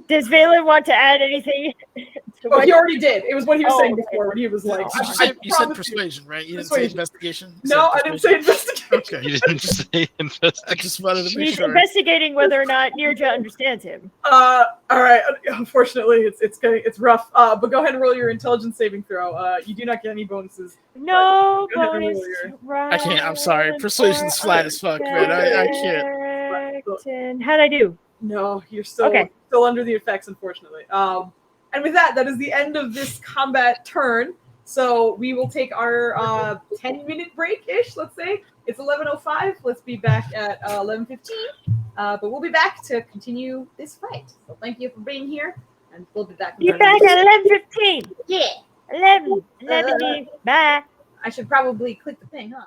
Does Valen want to add anything? To Oh, what- he already did. It was what he was Oh, saying okay. before when he was like, You I said promise persuasion, right? You didn't Persuasion. say investigation. You No, I said didn't say persuasion. investigation. Okay. You didn't say I investigation. just wanted to make She's sure. investigating whether or not Nirja understands him. All right. Unfortunately, it's rough. But go ahead and roll your intelligence saving throw. You do not get any bonuses. No Go ahead and bonus. roll your- I can't. I'm sorry. Persuasion's flat as fuck, man. I can't. can't. How'd I do? No, you're still Okay. still under the effects, unfortunately. And with that, that is the end of this combat turn. So we will take our 10-minute break-ish, let's say. It's 11:05. Let's be back at 11:15. But we'll be back to continue this fight. So thank you for being here, and we'll be back. Be back at 11:15. Yeah. 11. Bye. I should probably click the thing, huh?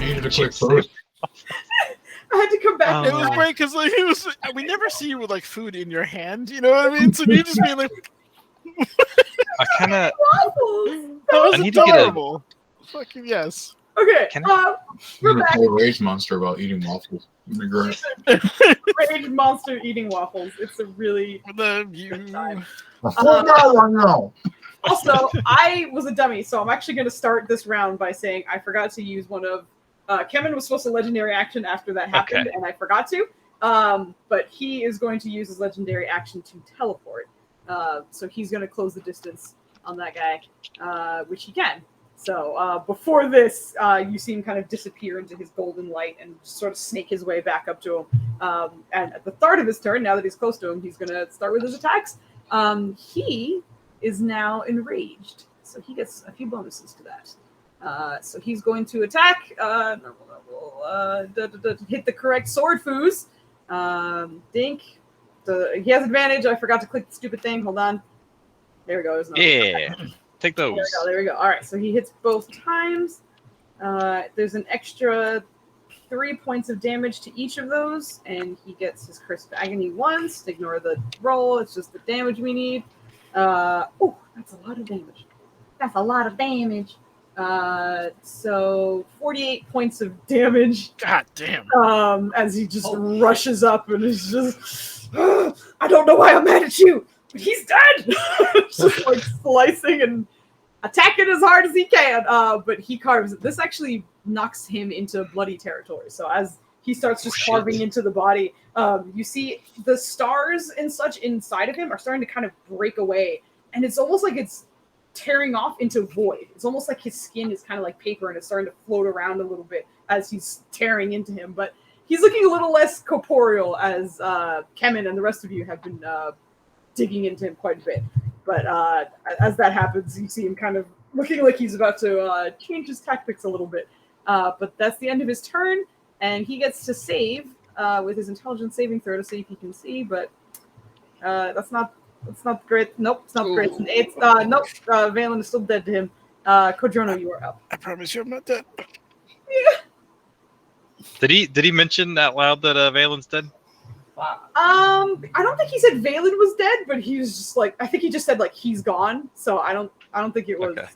needed a quick first. I had to come back. It was great because like it was. We never see you with like food in your hand. You know what I mean? So you just being like, I kind of. that was I need to get a- adorable. Fucking yes. Okay, Can we're You're a back. whole rage monster about eating waffles. It'd be great. Rage monster eating waffles. It's a really The you. time. No. Also, I was a dummy, so I'm actually going to start this round by saying I forgot to use one of. Kemen was supposed to legendary action after that happened, and I forgot to. But he is going to use his legendary action to teleport. So he's going to close the distance on that guy, which he can. So before this, you see him kind of disappear into his golden light and sort of snake his way back up to him. And at the start of his turn, now that he's close to him, he's going to start with his attacks. He is now enraged, so he gets a few bonuses to that. So he's going to attack, hit the correct sword foos. Dink. He has advantage. I forgot to click the stupid thing. Hold on. There we go. Yeah. Take those. There we go. All right, so he hits both times. There's an extra 3 points of damage to each of those, and he gets his crisp agony once. Ignore the roll. It's just the damage we need. Oh, that's a lot of damage. That's a lot of damage. So 48 points of damage. God damn. As he just rushes up and is just, I don't know why I'm mad at you. But he's dead. Just like slicing and attacking as hard as he can. But he carves it. This actually knocks him into bloody territory. So as he starts just carving into the body, you see the stars and such inside of him are starting to kind of break away. And it's almost like it's tearing off into void. It's almost like his skin is kind of like paper and it's starting to float around a little bit as he's tearing into him. But he's looking a little less corporeal as Kemen and the rest of you have been digging into him quite a bit. But as that happens, you see him kind of looking like he's about to change his tactics a little bit. But that's the end of his turn, and he gets to save with his intelligence saving throw to see if he can see, but that's not great. Nope, it's not great. It's nope. Valen is still dead to him. Kodrono, you are up. I promise you, I'm not dead. Did he mention out loud that Valen's dead? I don't think he said Valen was dead, but he was just like, I think he just said like he's gone. So I don't think it was. Okay.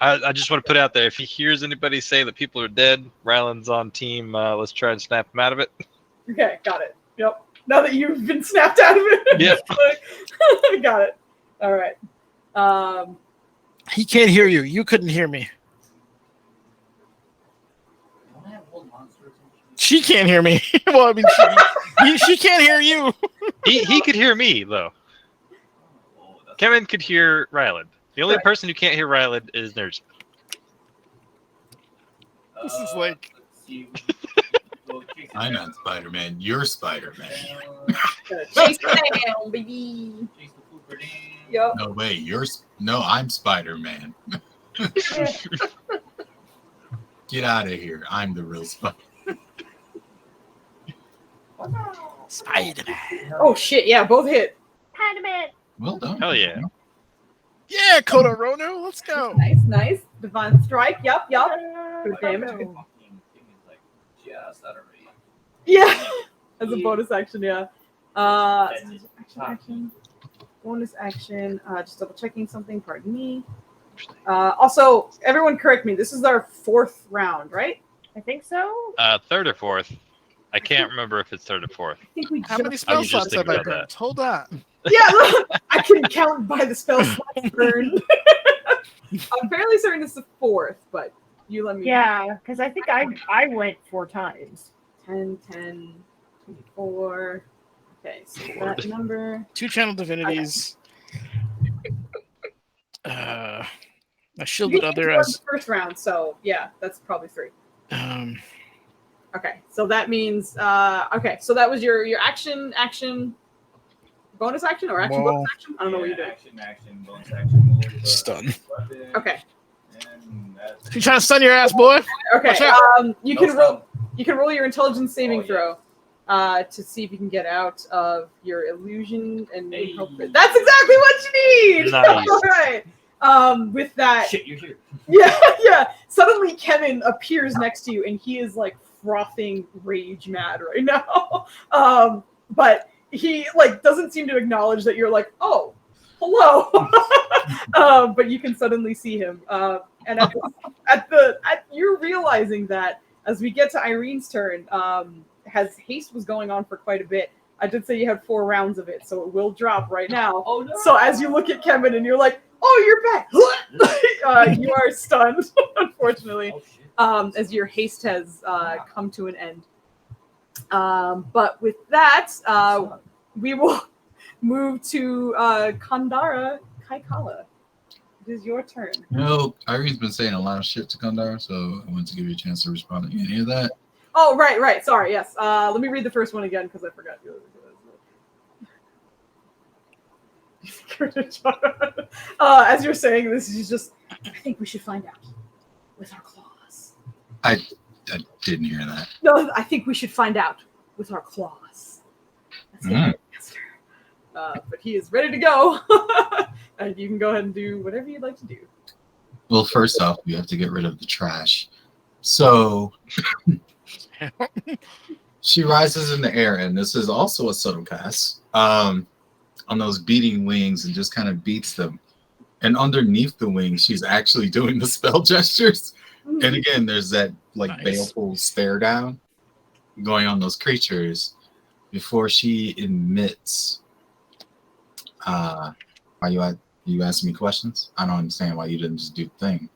I just want to put out there, if he hears anybody say that people are dead, Ryland's on team. Let's try and snap him out of it. Okay, got it. Yep. Now that you've been snapped out of it. Yep. Got it. All right. He can't hear you. You couldn't hear me. She can't hear me. Well, I mean, she can't hear you. He could hear me, though. Kevin could hear Ryland. The only person who can't hear Ryland is Nurse. This is like... I'm not Spider-Man. You're Spider-Man. Chase down, baby. Yep. No way. I'm Spider-Man. Get out of here. I'm the real Spider. Spider-Man. Oh shit! Yeah, both hit. Spider-Man. Well done. Hell yeah. Yeah, Kodorono, let's go. Nice. Divine strike. Yep. Good damage. Yeah, as a bonus action. Yeah. Action. Bonus action. Just double checking something. Pardon me. Also, everyone correct me. This is our 4th round, right? I think so. 3rd or 4th. I can't remember if it's 3rd or 4th. I think we How many spell slots have I burned? Hold on. Yeah, look, I can count by the spell slots burned. I'm fairly certain it's the 4th, but you let me. Yeah, because I think I went 4 times. 10, 24. Okay, so that number. 2 channel divinities. I shielded other as first round, so yeah, that's probably 3. Okay, so that means okay, so that was your action, bonus action or action bonus action? I don't know what you're doing. Action, bonus action. Stun. Okay. You trying to stun your ass, boy? Okay. You can roll your intelligence saving throw to see if you can get out of your illusion and help it. That's exactly what you need. Nice. All right. With that, Shit, you're here. Yeah. Suddenly, Kevin appears next to you, and he is like frothing rage mad right now. But he like doesn't seem to acknowledge that you're like, oh, hello. But you can suddenly see him. And you're realizing that as we get to Irene's turn, as haste was going on for quite a bit. I did say you had 4 rounds of it, so it will drop right now. Oh no. So as you look at Kevin and you're like, oh, you're back. You are stunned, unfortunately, as your haste has come to an end. But with that, we will move to Kandara Kaikala. It is your turn. Irene's been saying a lot of shit to Kandara, so I wanted to give you a chance to respond to any of that. Oh, right. Sorry, yes. Let me read the first one again because I forgot. As you're saying, this is just, I think we should find out with our claws. I didn't hear that. No, I think we should find out with our claws. That's the answer. But he is ready to go. And you can go ahead and do whatever you'd like to do. Well, first off, we have to get rid of the trash. So she rises in the air, and this is also a subtle cast, on those beating wings and just kind of beats them. And underneath the wings, she's actually doing the spell gestures. And again, there's that like baleful stare down going on those creatures before she emits. Why you asking me questions? I don't understand why you didn't just do the thing.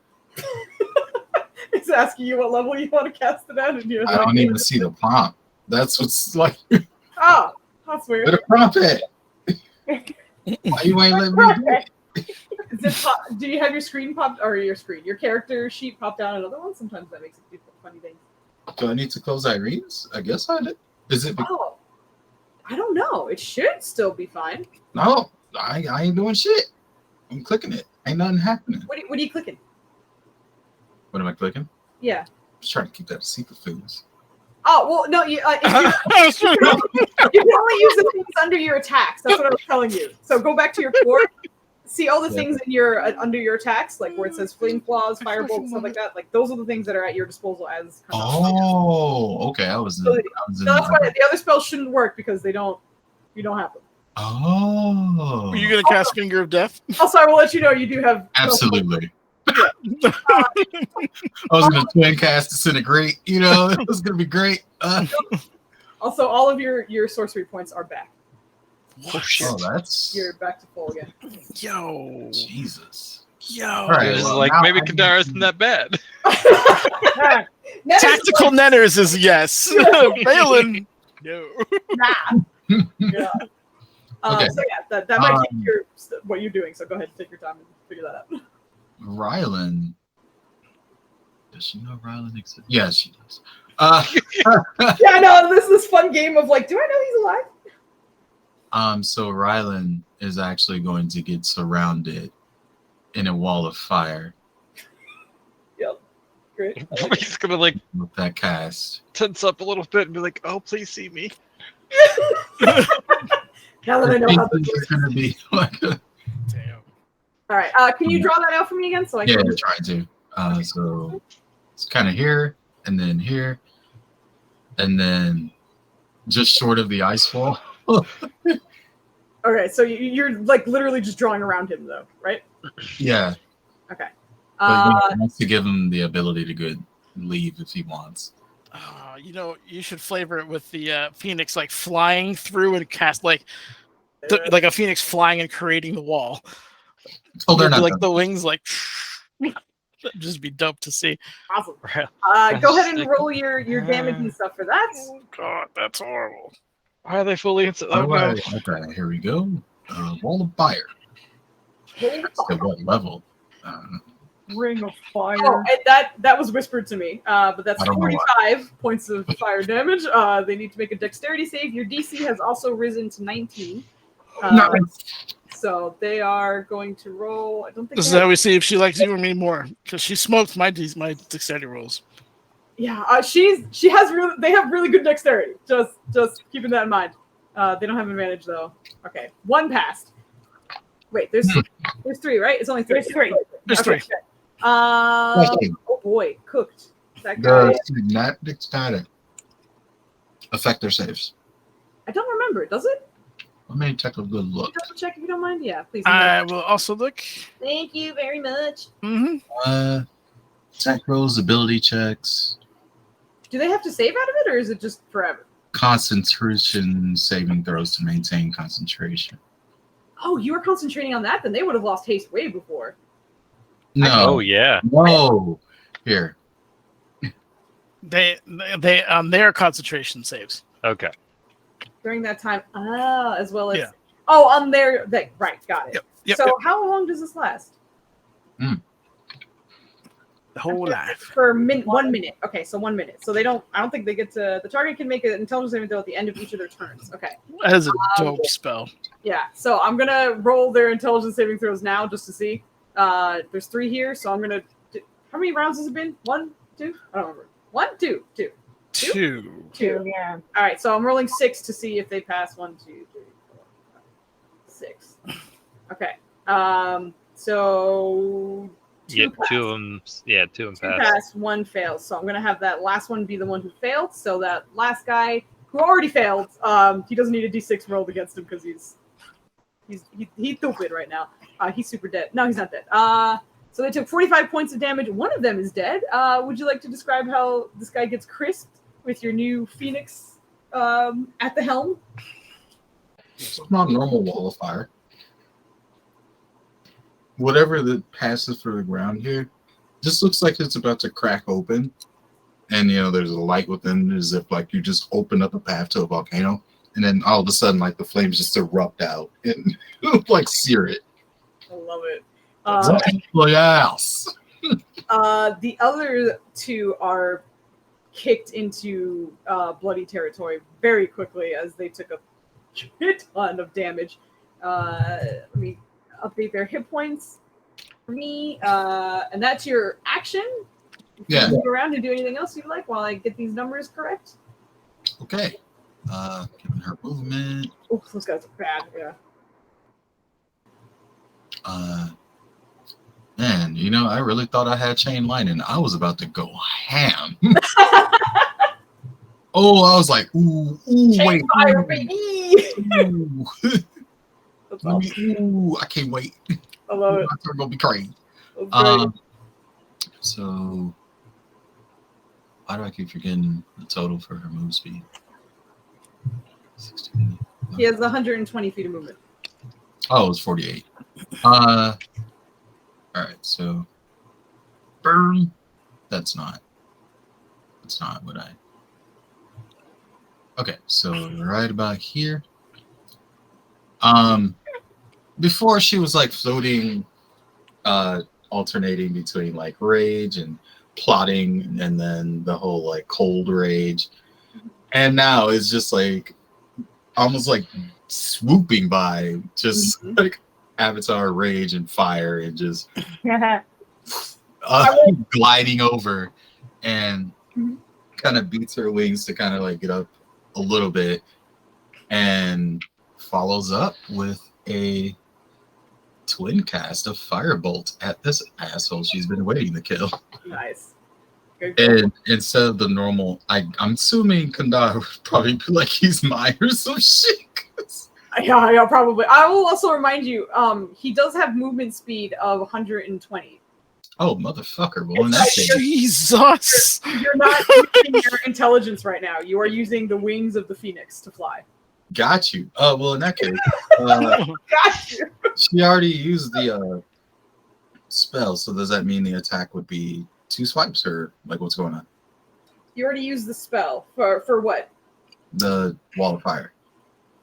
It's asking you what level you want to cast it at, and you're I don't even see the prompt. That's what's like. Oh, that's weird. Put a prompt it. Why you ain't letting me do it? Do you have your screen popped or your character sheet popped down another one? Sometimes that makes it do funny things. Do I need to close Irene's? I guess I did. Is it? Oh, I don't know. It should still be fine. No, I ain't doing shit. I'm clicking it. Ain't nothing happening. What are you clicking? What am I clicking? Yeah. Just trying to keep that a secret, Foods. Oh well, no. You can only use the things under your attacks. That's what I was telling you. So go back to your core. See all the things in your under your attacks, like where it says flame claws, firebolt, stuff like that. Like those are the things that are at your disposal as. Okay. So that's why the other spells shouldn't work because you don't have them. Oh. Were you gonna cast Finger of Death? Also, I will let you know you do have. Absolutely. I was gonna twin cast Disintegrate. It was gonna be great. Also, all of your sorcery points are back. Oh shit! That's You're back to full again. Yo. Jesus. Yo. All right, It was well, like now maybe I need Kadar to- isn't that bad. Tactical netters is yes. Balin. No. Nah. Yeah. Okay. So yeah, that might change what you're doing. So go ahead and take your time and figure that out. Rylan. Does she know Rylan exists? Yeah, she does. Yeah, no, this is this fun game of like, do I know he's alive? So Rylan is actually going to get surrounded in a wall of fire Yep. Great. He's gonna like with that cast. tense up a little bit and be like, "Oh, please see me." Now that I know how this It's works. gonna be like Damn. All right. Can you draw that out for me again? So I yeah, can. I'm trying to. So it's kind of here and then here, and then just short of the ice wall. Okay, so you're like literally just drawing around him though, right? Yeah. Okay. But he wants to give him the ability to leave if he wants. You should flavor it with the phoenix like flying through and cast like a phoenix flying and creating the wall. Oh, they're not like done. the wings like that'd just be dope to see. Awesome. Go ahead and roll your damage and stuff for that. Oh god, that's horrible. Why are they fully into? All Oh no! right. Okay, here we go. Wall of fire. At what level? Ring of fire. Oh, and that was whispered to me. But that's I don't know 45 points of fire damage. They need to make a dexterity save. Your DC has also risen to 19. So they are going to roll. I don't think. This is how we see if she likes you or me more, because she smoked my dexterity rolls. Yeah, they have really good dexterity. Just keeping that in mind. They don't have advantage though. Okay, one passed. Wait, there's 3, right? It's only 3. There's 3. There's 3. Okay. Oh boy, cooked. That guy. Not dexterity. Affect their saves. I don't remember. Does it? Let me take a good look. Double check if you don't mind. Yeah, please. I will also look. Thank you very much. Mm-hmm. Attack rolls, ability checks, Do they have to save out of it, or is it just forever? concentration saving throws to maintain concentration. Oh, you were concentrating on that? Then they would have lost haste way before. No. Oh yeah. Whoa. Here. They their concentration saves. Okay. During that time, as well as Yeah. on their right, got it. Yep. So how long does this last? The whole life. For 1 minute. Okay, so 1 minute. So I don't think they get to. The target can make an intelligence saving throw at the end of each of their turns. Okay. That is a dope spell. Yeah. So I'm gonna roll their intelligence saving throws now just to see. There's 3 here, so I'm gonna. How many rounds has it been? 1, 2? I don't remember. 1, 2, 2. 2. 2. Yeah. All right, so I'm rolling 6 to see if they pass. 1, 2, 3, 4, 5, 6. Okay. So 2 pass. 2 of them. Yeah, 2 of them 2 pass. pass, 1 fails. So I'm gonna have that last one be the one who failed. So that last guy who already failed, he doesn't need a D6 rolled against him because he's stupid right now. He's super dead. No, he's not dead. So they took 45 points of damage. One of them is dead. Would you like to describe how this guy gets crisped with your new Phoenix at the helm? It's not normal wall of fire. Whatever that passes through the ground here, just looks like it's about to crack open. And, there's a light within, as if, like, you just open up a path to a volcano. And then all of a sudden, like, the flames just erupt out and, like, sear it. I love it. Yes. The other two are kicked into bloody territory very quickly as they took a shit ton of damage. Let me update their hit points for me. And that's your action. You can move around and do anything else you'd like while I get these numbers correct. Okay. Giving her movement. Oh, those guys are bad. Yeah. Man, you know, I really thought I had chain lightning. I was about to go ham. Oh, I was like, ooh, wait. Fire, baby! Ooh. That's awesome. Ooh, I can't wait. I love it. My turn gonna be crazy. That's great. So why do I keep forgetting the total for her move speed? 16. He has 120 feet of movement. Oh, it was 48. All right, so burn. That's not what I. Okay, so right about here. Before she was like floating, alternating between like rage and plotting, and then the whole like cold rage, and now it's just like almost like swooping by, just like Avatar rage and fire, and just gliding over, and kind of beats her wings to kind of like get up a little bit, and follows up with a twin cast of firebolt at this asshole she's been waiting to kill. Nice. And instead of the normal, I'm assuming Kandar would probably be like he's mine or some shit. Yeah, probably. I will also remind you, he does have movement speed of 120. Oh, motherfucker. Well, in that case, Jesus! You're not using your intelligence right now. You are using the wings of the phoenix to fly. got you. Well, in that case, Got you. she already used the spell, so does that mean the attack would be 2 swipes, or like what's going on? You already used the spell for what? The wall of fire.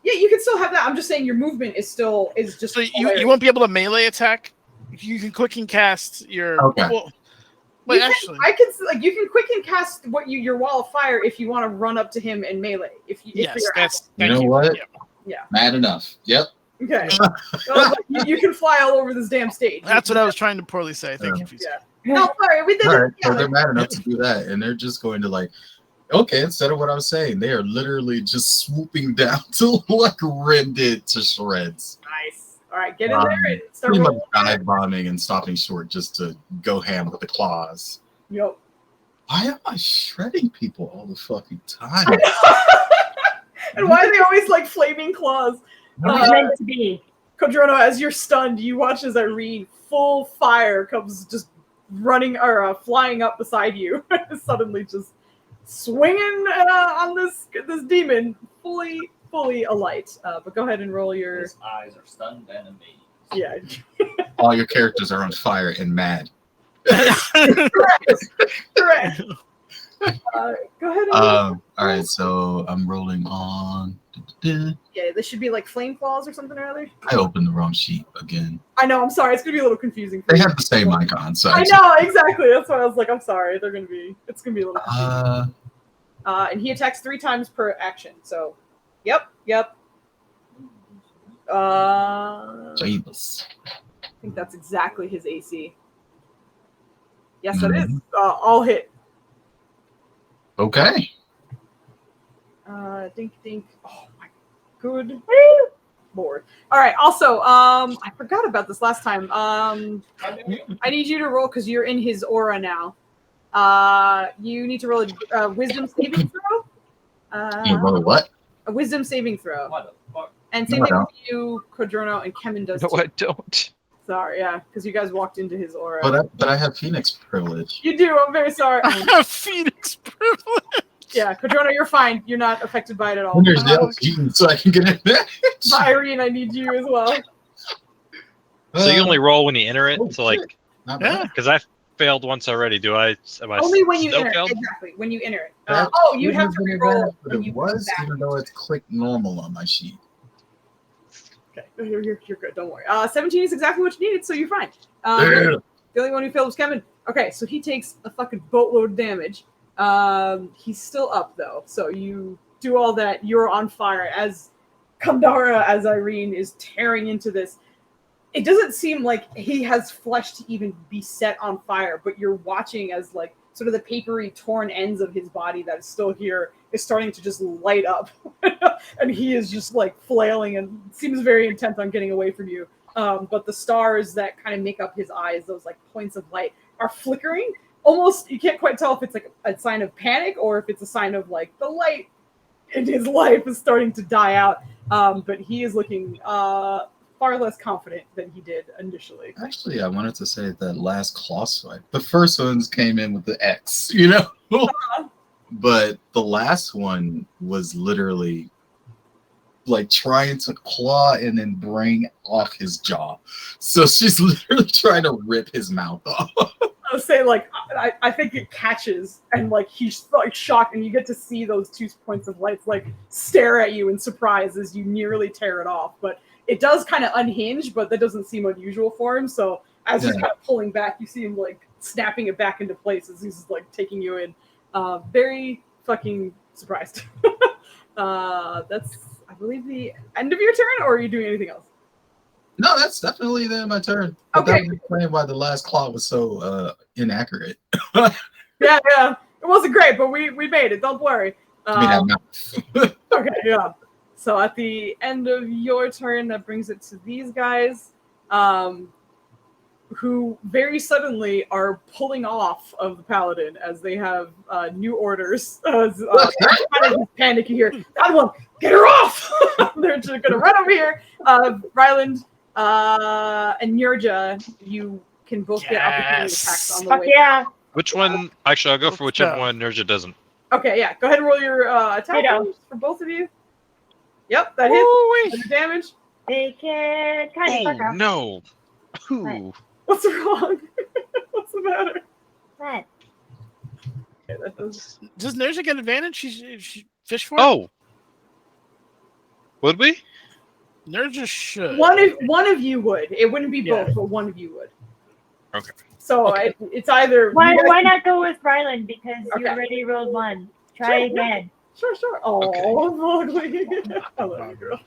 Yeah, you can still have that. I'm just saying your movement is just. So you won't be able to melee attack. You can quick and cast your. Okay. Well, wait, actually, you can quick and cast your wall of fire if you want to run up to him and melee. If you're that's. You know what? Yeah. Mad enough. Yep. Okay. you can fly all over this damn stage. That's what I was trying to poorly say. Thank you. Yeah. No, sorry. We did. All right, Yeah, so they're mad enough to do that, and they're just going to like, okay, instead of what I was saying, they are literally just swooping down to like rend it to shreds. Nice. All right, get in there and start Pretty much rolling. dive bombing and stopping short just to go ham with the claws. Yep. Why am I shredding people all the fucking time? And why are they always like flaming claws? It's meant to be. Kodrono, as you're stunned, you watch as Irene, full fire, comes just running or flying up beside you, suddenly just swinging on this demon, fully alight. But go ahead and roll your. His eyes are stunned and amazed. Yeah. All your characters are on fire and mad. Correct. Go ahead. All right, so I'm rolling on. Yeah, this should be like flame claws or something or other. I opened the wrong sheet again. I know. I'm sorry. It's gonna be a little confusing. They have the same icon, so I know exactly. That's why I was like, I'm sorry. It's gonna be a little confusing. And he attacks 3 times per action. So, yep. Jesus. I think that's exactly his AC. Yes, it is. All hit. Okay. Dink dink. Oh my good lord. All right. Also, I forgot about this last time. I need you to roll because you're in his aura now. You need to roll a wisdom saving throw. You roll a what? A wisdom saving throw. What the fuck? And same thing for you, Kodrono, and Kemen does No, too. I don't. Sorry, yeah, because you guys walked into his aura. But I have Phoenix privilege. You do. I'm very sorry. Phoenix privilege. Yeah, Kodrono, you're fine. You're not affected by it at all. There's no cheating, so I can get in there. Irene, I need you as well. So you only roll when you enter it. Oh, So like, shit. Not bad. because I failed once already. Am I Only when you still enter it. failed? Exactly, when you enter it. That You'd have to wouldn't reroll been bad, but when it you was, come back. even though it's clicked normal on my sheet. Okay, you're good. Don't worry. 17 is exactly what you needed, so you're fine. The only one who failed was Kevin. Okay, so he takes a fucking boatload of damage. He's still up though, so you do all that. You're on fire as Kandara, as Irene is tearing into this. It doesn't seem like he has flesh to even be set on fire, but you're watching as like sort of the papery, torn ends of his body that is still here is starting to just light up, and he is just like flailing and seems very intent on getting away from you. But the stars that kind of make up his eyes, those like points of light, are flickering. Almost, you can't quite tell if it's like a sign of panic or if it's a sign of like the light in his life is starting to die out. But he is looking far less confident than he did initially. Actually, I wanted to say that last claw swipe. The first ones came in with the X, you know? But the last one was literally like trying to claw and then bring off his jaw. So she's literally trying to rip his mouth off. I was saying, like, I think it catches, and like he's like shocked, and you get to see those 2 points of lights like stare at you in surprise as you nearly tear it off. But it does kind of unhinge, but that doesn't seem unusual for him. So as he's kind of pulling back, you see him like snapping it back into place as he's like taking you in. Very fucking surprised. That's, I believe, the end of your turn, or are you doing anything else? No, that's definitely my turn. But Okay. that was explained why the last claw was so inaccurate. Yeah. It wasn't great, but we made it. Don't worry. Okay, yeah. So at the end of your turn, that brings it to these guys, who very suddenly are pulling off of the paladin as they have new orders. Kind of panic here. That one, get her off! They're just gonna run over here. Ryland and Nurja, you can both get opportunity attacks on the Fuck way. yeah. Which one? Actually, I'll go for whichever one Nurja doesn't. Okay, yeah. Go ahead and roll your attack rolls for both of you. Yep, that hits. The damage. They can kind of fuck up. No. Ooh. What's wrong? What's the matter? What? Okay, that does. Does Nerja get advantage? She fish for it? Oh. Would we? Nerja should. One of you would. It wouldn't be Yeah. both, but one of you would. Okay. So Okay. It's either. Why not go with Ryland? Because you Okay. already rolled one. Try Sure, again. Sure. Oh, ugly. I love you, girl.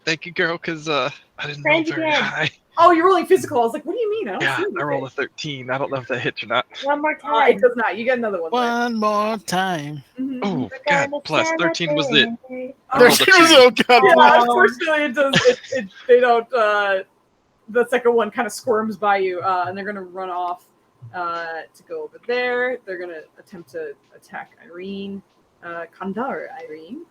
Thank you, girl, because I didn't roll Friends very again. high. Oh, you're rolling physical. I was like, what do you mean? I don't Yeah, see I rolled a anything. 13. I don't know if that hits or not. One more time. It does not. You get another one. One more time. Mhm. Oh, We're God, gonna plus 13 was it. celebrate. I rolled a 13 was, 2. oh god. Yeah, unfortunately, it does. They don't. The second one kind of squirms by you, and they're gonna run off to go over there. They're gonna attempt to attack Irene, Kandar Irene.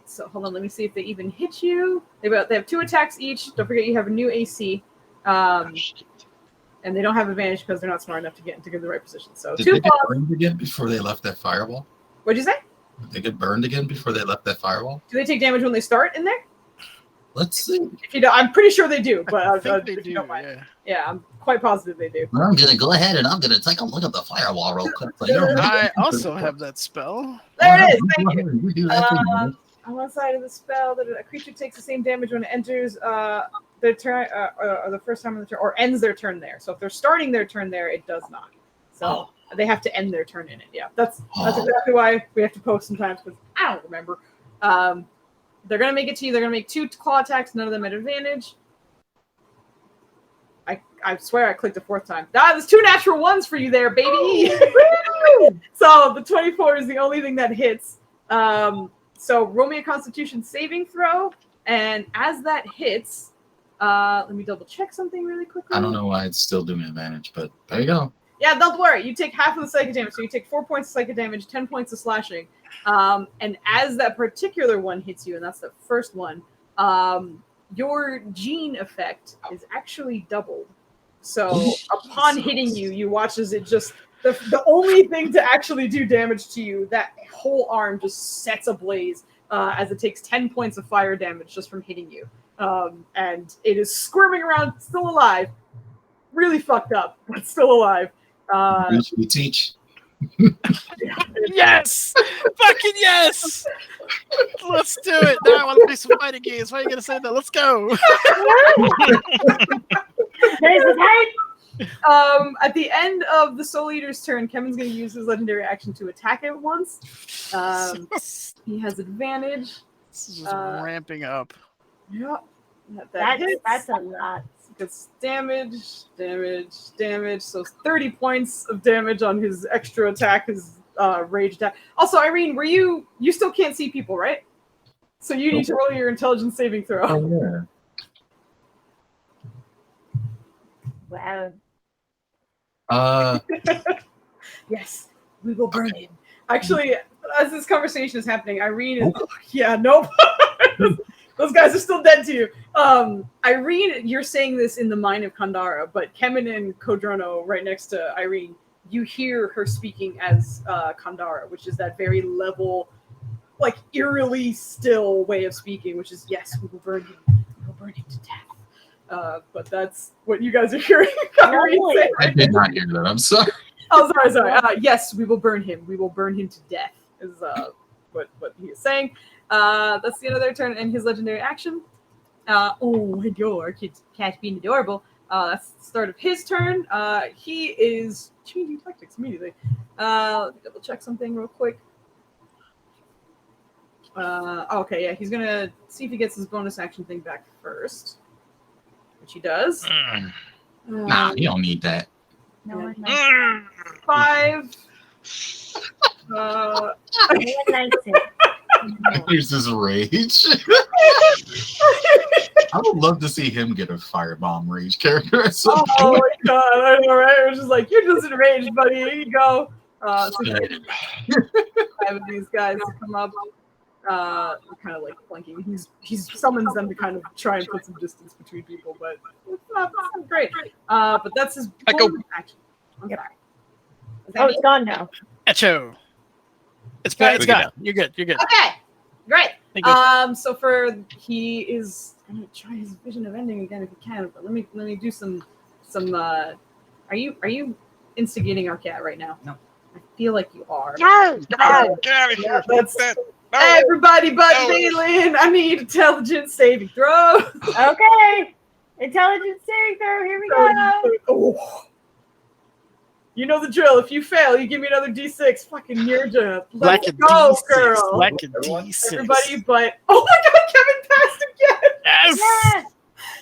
So hold on, let me see if they even hit you. They have 2 attacks each. Don't forget you have a new AC, and they don't have advantage because they're not smart enough to get into the right position. So Did 2 they get plus. burned again before they left that firewall? What'd you say? Did they get burned again before they left that firewall? Do they take damage when they start in there? Let's see. If you don't, I'm pretty sure they do, but I think they if you do, don't mind. yeah. Yeah, I'm quite positive they do. I'm gonna go ahead and I'm gonna take a look at the firewall real quick. I also have that spell. There it is. Thank you. You do that thing, On one side of the spell, that a creature takes the same damage when it enters their turn, or the first time of the turn, or ends their turn there. So if they're starting their turn there, it does not. So they have to end their turn in it. Yeah, that's exactly why we have to post sometimes, because I don't remember. They're gonna make it to you. They're gonna make 2 claw attacks, none of them at advantage. I swear I clicked a 4th time. There's 2 natural ones for you there, baby. So the 24 is the only thing that hits. So roll me a Constitution saving throw, and as that hits, let me double check something really quickly. I don't know why it's still doing advantage, but there you go. Yeah, don't worry. You take half of the psychic damage, so you take 4 points of psychic damage, 10 points of slashing. And as that particular one hits you, and that's the first one, your gene effect is actually doubled. So upon hitting you, you watch as it just the only thing to actually do damage to you, that whole arm just sets ablaze as it takes 10 points of fire damage just from hitting you. And it is squirming around, still alive, really fucked up, but still alive. We teach. Yes! Fucking yes! Let's do it. Now I want to play some fighting games. Why are you gonna say that? Let's go. There's the height. At the end of the Soul Eater's turn, Kevin's going to use his legendary action to attack it once. He has advantage. This is just ramping up. Yeah. That hits. That's a lot. Gets damage. So 30 points of damage on his extra attack, his rage attack. Also, Irene, you still can't see people, right? So you need to roll your intelligence saving throw. Oh, Wow. yeah. Yes, we will burn him. Actually, as this conversation is happening, Irene is nope. Those guys are still dead to you. Irene, you're saying this in the mind of Kandara, but Kemen and Kodrono right next to Irene, you hear her speaking as Kandara, which is that very level, like eerily still way of speaking, which is yes, we will burn him. We will burn him to death. But that's what you guys are hearing. Say, I did not hear that. I'm sorry. Oh, sorry. Yes, we will burn him. We will burn him to death. Is what he is saying. That's the end of their turn and his legendary action. Your cat being adorable. That's the start of his turn. He is changing tactics immediately. Let me double check something real quick. Okay, yeah, he's gonna see if he gets his bonus action thing back first. Which he does. Nah, you don't need that. No, 5. Here's his rage. I would love to see him get a firebomb rage character at some Oh point. my god, I know, right? It was just like, you're just enraged, buddy. Here you go. So 5 of these guys come up. Kind of like flanking. He summons them to kind of try and put some distance between people, but it's not great. But that's his bonus action. I'm sorry. It's gone now. Echo. It's back. It's gone. You're good. You're good. Okay, great. Thank you. So he is gonna try his vision of ending again if he can. But let me do some. Are you instigating our cat right now? No. I feel like you are. No, get out of here. No. Everybody but Valen, I need intelligence saving throw. Okay. Intelligence saving throw. Here we go. Oh. You know the drill. If you fail, you give me another D6. Fucking Nirja. Like Let's a go, D6. girl. Like a D6. Everybody but... Oh my god, Kevin passed again! Yes!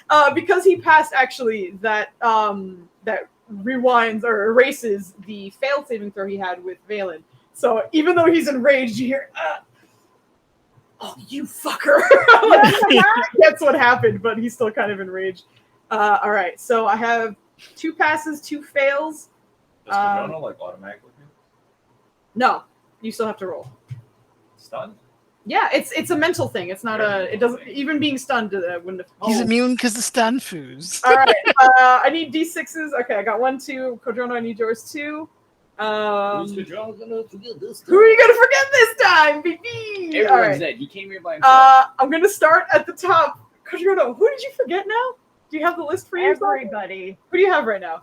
Yeah. Because he passed, actually, that rewinds or erases the failed saving throw he had with Valen. So even though he's enraged, you hear... oh, you fucker! That's what happened, but he's still kind of enraged. All right, so I have 2 passes, 2 fails. Does Corona like automatically? No, you still have to roll. Stunned? Yeah, it's a mental thing. It's not it doesn't, even being stunned wouldn't have. He's immune because the stun foos. All right, I need D6s. Okay, I got 1, 2. Kodrono, I need yours too. Who's Kodrono gonna forget this time? Who are you gonna forget this time, baby? Everyone's dead. He came here by himself. I'm gonna start at the top. Kodrono, who did you forget now? Do you have the list for you? Everybody. Who do you have right now?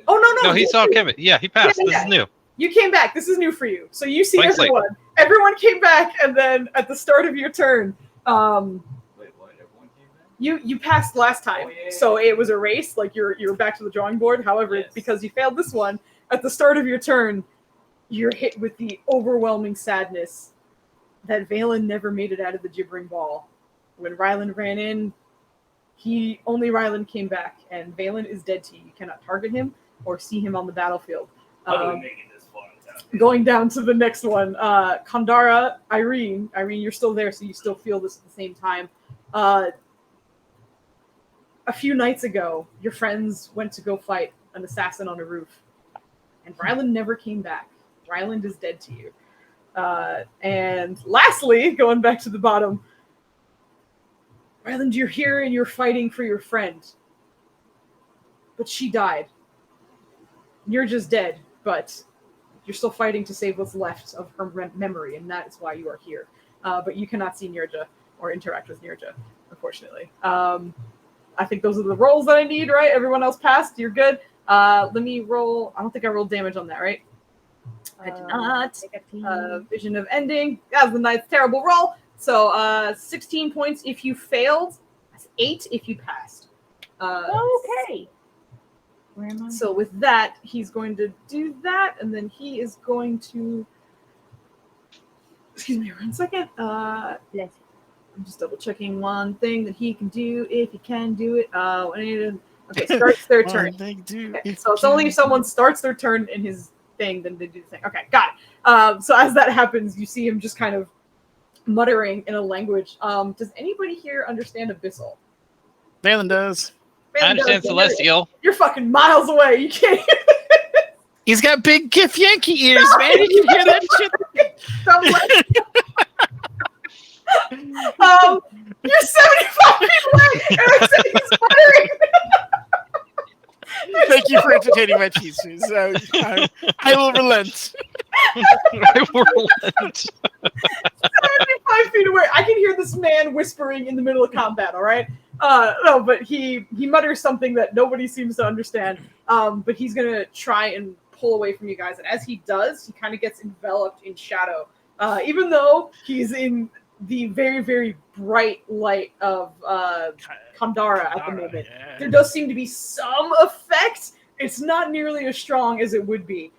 Oh no! No, he saw Kevin. Yeah, he passed. Yeah, This is new. You came back. This is new for you. So you see Blank everyone. Everyone came back, and then at the start of your turn, Wait, what? Everyone came back? you passed last time. Oh, yeah. So it was a race. Like you're back to the drawing board. However, Yes. because you failed this one, at the start of your turn, you're hit with the overwhelming sadness that Valen never made it out of the gibbering ball. When Ryland ran in, Ryland came back, and Valen is dead to you. You cannot target him or see him on the battlefield. How do we make it this far in town? Going down to the next one, Kandara, Irene, you're still there, so you still feel this at the same time. A few nights ago, your friends went to go fight an assassin on a roof, and Ryland never came back. Ryland is dead to you. And lastly, going back to the bottom, Ryland, you're here and you're fighting for your friend, but she died. You're just dead, but you're still fighting to save what's left of her memory, and that is why you are here. But you cannot see Nirja or interact with Nirja, unfortunately. I think those are the rolls that I need, right? Everyone else passed. You're good. Let me roll. I don't think I rolled damage on that, right? I did not. Vision of ending. That was a nice, terrible roll. So 16 points if you failed. That's 8 if you passed. Okay. Where am I? So with that, he's going to do that, and then he is going to. Excuse me 1 second. I'm just double checking one thing that he can do if he can do it. Okay, starts their turn. They do. Okay, so it's only if someone starts their turn in his thing, then they do the thing. Okay, got it. So as that happens, you see him just kind of muttering in a language. Does anybody here understand Abyssal? Valen does. I understand Celestial. You're fucking miles away. You can't. He's got big Gif Yankee ears, man. You can hear that shit. You're 75 feet away. And he's muttering. Thank you for entertaining my cheeses. I will relent. I will relent. 75 feet away. I can hear this man whispering in the middle of combat, all right? No, but he mutters something that nobody seems to understand. But he's going to try and pull away from you guys. And as he does, he kind of gets enveloped in shadow. Even though he's in the very, very bright light of Kandara at the moment. Yeah. There does seem to be some effect. It's not nearly as strong as it would be.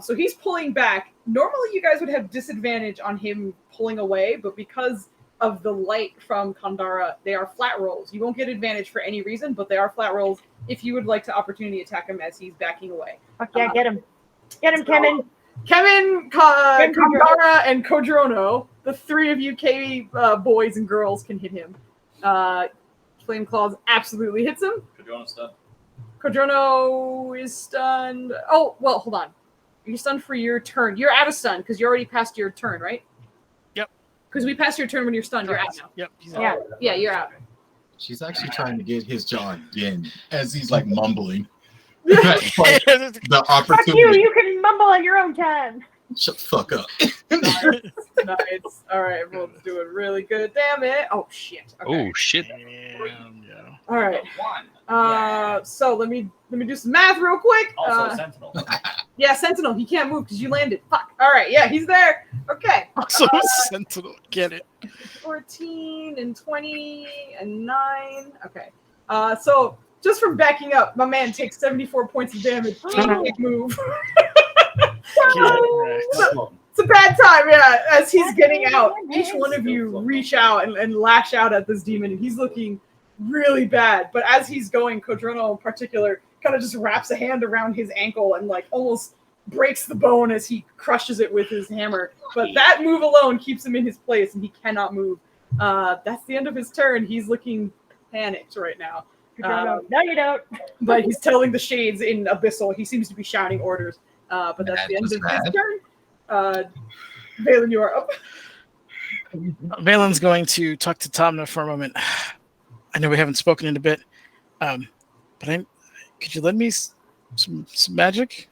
So he's pulling back. Normally you guys would have disadvantage on him pulling away, but because of the light from Kandara, they are flat rolls. You won't get advantage for any reason, but they are flat rolls if you would like to opportunity attack him as he's backing away. Fuck yeah, get him. Get him, Kemen. Kemen, Kandara, and Kodrono, the three of you K boys and girls can hit him. Flame Claws absolutely hits him. Kodrono is stunned. Oh, well, hold on. You're stunned for your turn. You're out of stun because you already passed your turn, right? Yep. Because we passed your turn when you're stunned. You're out now. Yep. Yeah, you're out. She's actually trying to get his jaw again as he's like mumbling. Yeah. The Fuck opportunity. you can mumble on your own time. Shut the fuck up. Nice. All right, everyone's doing really good. Damn it. Oh, shit. Okay. Oh shit. All right. One. So let me do some math real quick. Also Sentinel. Yeah, Sentinel. He can't move because you landed. Fuck. All right. Yeah, he's there. Okay. Also, Sentinel. Get it. 14 and 20 and 9. Okay. So just from backing up, my man takes 74 points of damage. He can't move. It's a bad time, yeah. As he's getting out, each one of you reach out and lash out at this demon, and he's looking really bad. But as he's going, Kodrono in particular kind of just wraps a hand around his ankle and like almost breaks the bone as he crushes it with his hammer. But that move alone keeps him in his place, and he cannot move. That's the end of his turn. He's looking panicked right now. No, you don't. But he's telling the shades in Abyssal. He seems to be shouting orders. But that's the end of his turn. Valen, you are up. Valen's going to talk to Tamna for a moment. I know we haven't spoken in a bit, but could you lend me some magic?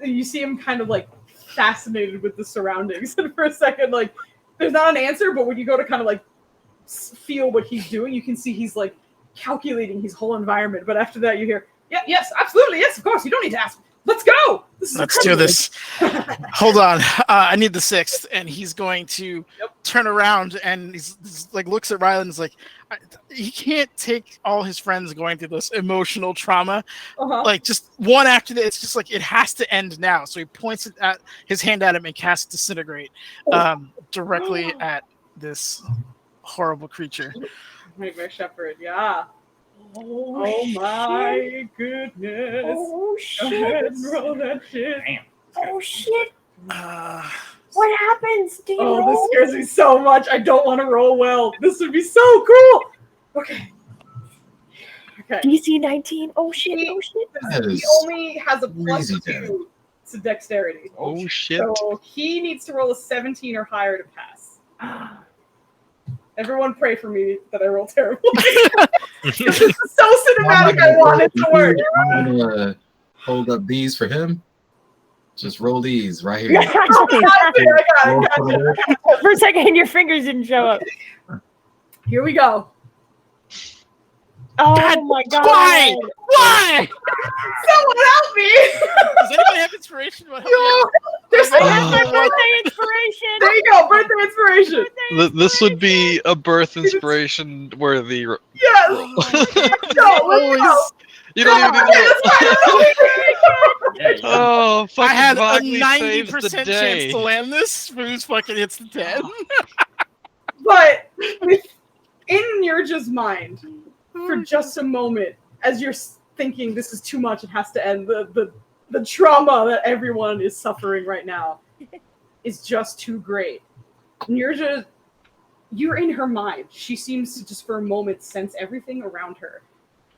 You see him kind of like fascinated with the surroundings, and for a second, like there's not an answer, but when you go to kind of like feel what he's doing, you can see he's like calculating his whole environment. But after that, you hear, "Yeah, yes, absolutely, yes, of course. You don't need to ask. Let's go. Let's do this." Hold on. I need the 6th, and he's going to turn around and he's like looks at Rylan and is like, he can't take all his friends going through this emotional trauma. Like just one after that, it's just like it has to end now. So he points it at his hand at him and casts Disintegrate directly at this horrible creature. Nightmare Shepherd, yeah. Oh my goodness. Oh Go ahead and shit. roll that shit. Damn. Oh shit. What happens? Do you Oh, this roll? scares me so much. I don't want to roll well. This would be so cool. Okay. DC 19. Oh shit. Oh shit. That He is only has a plus crazy 2 to dexterity. Oh shit. So he needs to roll a 17 or higher to pass. Everyone pray for me that I roll terribly. This is so cinematic. I want it to work. I'm gonna hold up these for him. Just roll these right here. I got it. For a second, your fingers didn't show up. Here we go. Oh God, my god. Why? Someone help me! Does anybody have inspiration? What Yo, there's like This would be a birth inspiration worthy. Yes. No, Always. You don't even need to. Yeah, Oh, fucking I had a Vogley saves the 90% day. chance to land this. Foos fucking hits the 10. But in Nirja's mind, for just a moment, as you're thinking this is too much, it has to end, the trauma that everyone is suffering right now is just too great. Nirja, you're in her mind. She seems to just for a moment sense everything around her.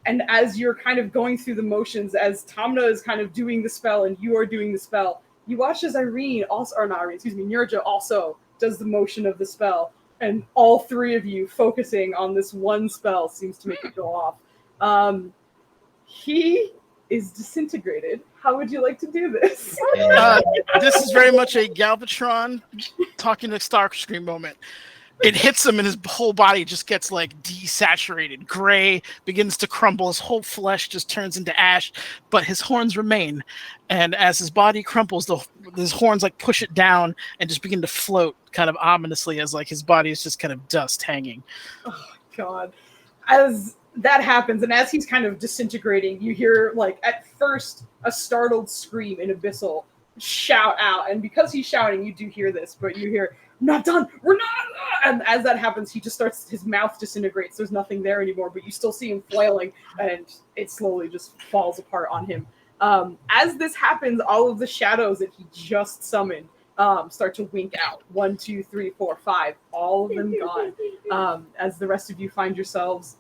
And as you're kind of going through the motions, as Tamna is kind of doing the spell and you are doing the spell, you watch as Nirja also does the motion of the spell. And all three of you focusing on this one spell seems to make it go off. He is disintegrated. How would you like to do this? This is very much a Galvatron talking to Starscream moment. It hits him and his whole body just gets like desaturated. Gray begins to crumble. His whole flesh just turns into ash, but his horns remain. And as his body crumples, his horns like push it down and just begin to float kind of ominously as like his body is just kind of dust hanging. Oh, God. As that happens, and as he's kind of disintegrating, you hear like at first a startled scream in Abyssal shout out. And because he's shouting, you do hear this, but you hear, "Not done, we're not!" And as that happens, he just starts, his mouth disintegrates. There's nothing there anymore, but you still see him flailing, and it slowly just falls apart on him. As this happens, all of the shadows that he just summoned start to wink out. 1, 2, 3, 4, 5, all of them gone. As the rest of you find yourselves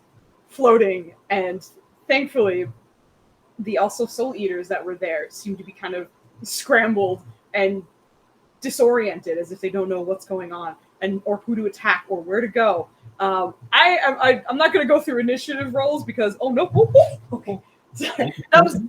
floating, and thankfully, the also soul eaters that were there seem to be kind of scrambled and disoriented, as if they don't know what's going on and or who to attack or where to go. I'm not going to go through initiative rolls because okay.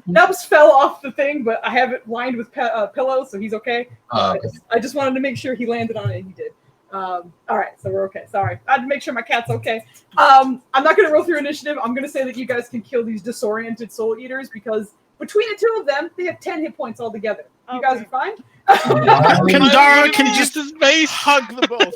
Nubs fell off the thing, but I have it lined with pillows, so he's okay. I just wanted to make sure he landed on it, and he did. All right, so we're okay. Sorry, I had to make sure my cat's okay. I'm not going to roll through initiative. I'm going to say that you guys can kill these disoriented soul eaters because between the two of them, they have 10 hit points altogether. You guys are fine. Kandara can just hug the both.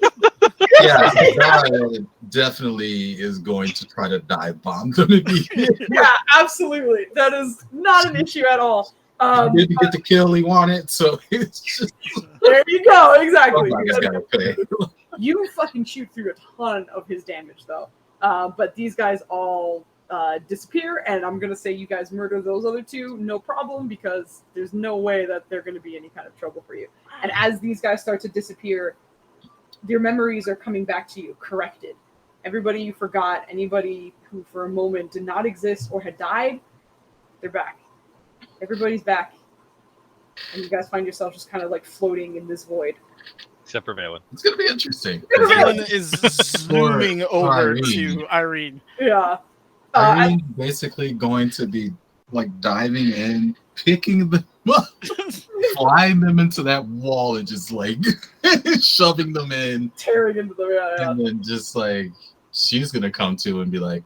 Yeah, Kandara definitely is going to try to dive bomb them immediately. Yeah, absolutely. That is not an issue at all. He didn't get the kill he wanted, so it's just... There you go, exactly. Okay. You fucking shoot through a ton of his damage, though. But these guys all disappear, and I'm going to say you guys murder those other two, no problem, because there's no way that they're going to be any kind of trouble for you. And as these guys start to disappear, your memories are coming back to you, corrected. Everybody you forgot, anybody who for a moment did not exist or had died, they're back. Everybody's back. And you guys find yourself just kind of like floating in this void. Except for Valen. It's going to be interesting. Valen is zooming over to Irene. Yeah. Irene's basically going to be like diving in, picking them up, flying them into that wall, and just like shoving them in, tearing into the and then just like she's gonna come to and be like,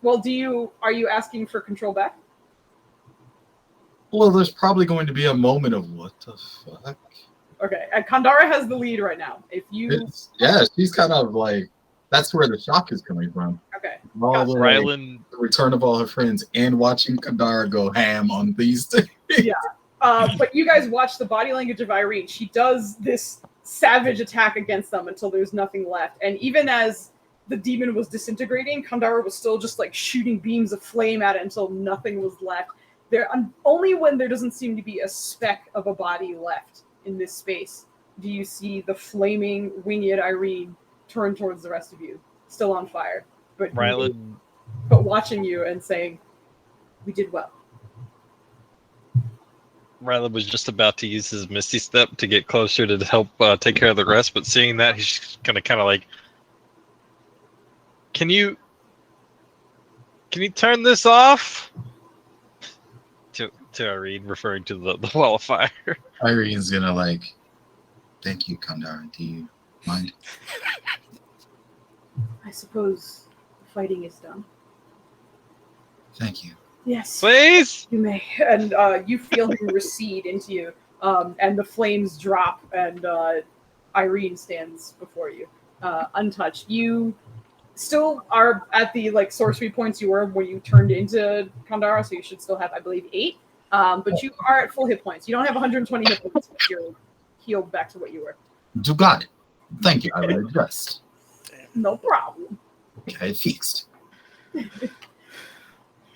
"Well, are you asking for control back?" Well, there's probably going to be a moment of what the fuck. Okay, and Kandara has the lead right now. If you, she's kind of like. That's where the shock is coming from. Okay. All the, the return of all her friends and watching Kandara go ham on these things. Yeah. But you guys watch the body language of Irene. She does this savage attack against them until there's nothing left. And even as the demon was disintegrating, Kandara was still just like shooting beams of flame at it until nothing was left. Only when there doesn't seem to be a speck of a body left in this space do you see the flaming, winged Irene turn towards the rest of you, still on fire, but watching you and saying, "We did well." Rylan was just about to use his Misty Step to get closer to help take care of the rest, but seeing that, he's gonna kind of like, "Can you turn this off?" To Irene, referring to the wall of fire. Irene's gonna like, "Thank you, Kandara. Do you mind?" I suppose the fighting is done. Thank you. Yes. Please? You may. And you feel him recede into you, and the flames drop, and Irene stands before you, untouched. You still are at the like sorcery points you were when you turned into Kandara, so you should still have, I believe, 8. But you are at full hit points. You don't have 120 hit points, but you're healed back to what you were. You got it. Thank you. I will adjust. No problem. Okay, fixed.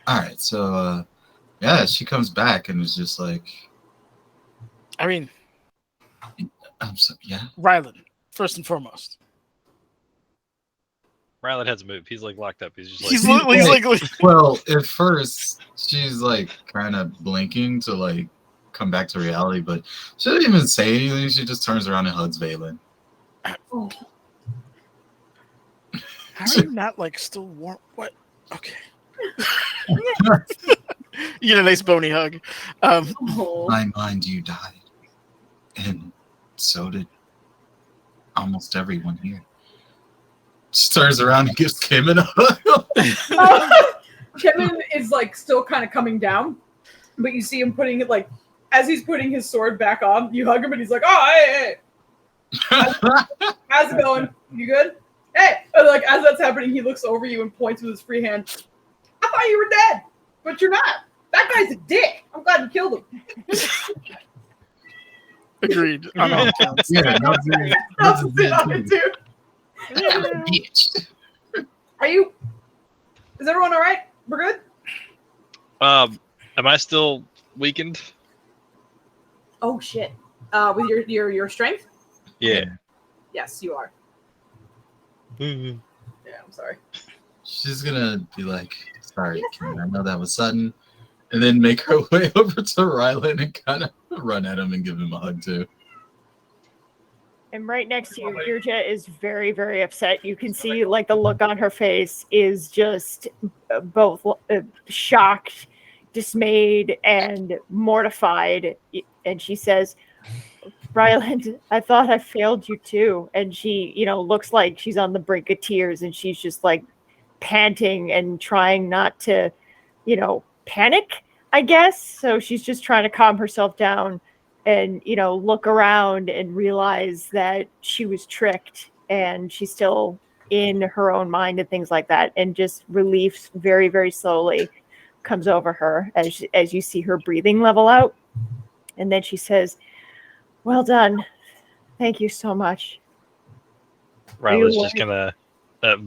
All right, so yeah, she comes back and is just like, Irene, I'm sorry, yeah. Rylan, first and foremost. Rylan hasn't moved. He's like locked up. He's just like He's like Well, at first she's like kind of blinking to like come back to reality, but she doesn't even say anything. She just turns around and hugs Valen. Oh. How are you not like still warm? What? Okay. You get a nice bony hug. Oh. Mind you died, and so did almost everyone here. She turns around and gives Kemen a hug. Kemen is like still kind of coming down, but you see him putting it like as he's putting his sword back on. You hug him and he's like, "Oh, hey. How's it going? You good? Hey!" And like as that's happening, he looks over you and points with his free hand. I thought you were dead, but you're not. That guy's a dick. I'm glad you killed him. Agreed. On all counts. Yeah, That's it on it too. bitch. Are you? Is everyone all right? We're good. Am I still weakened? Oh shit. With your strength? Yeah. Yes, you are. Yeah, I'm sorry. She's gonna be like, sorry, Kemen, I know that was sudden. And then make her way over to Rylan and kind of run at him and give him a hug too. And right next to you, Yurja is very, very upset. You can see like the look on her face is just both shocked, dismayed, and mortified. And she says, Ryland, I thought I failed you too. And she, looks like she's on the brink of tears and she's just like panting and trying not to, panic, I guess. So she's just trying to calm herself down and, look around and realize that she was tricked and she's still in her own mind and things like that. And just relief very, very slowly comes over her as you see her breathing level out. And then she says, well done. Thank you so much. Rylan's just gonna,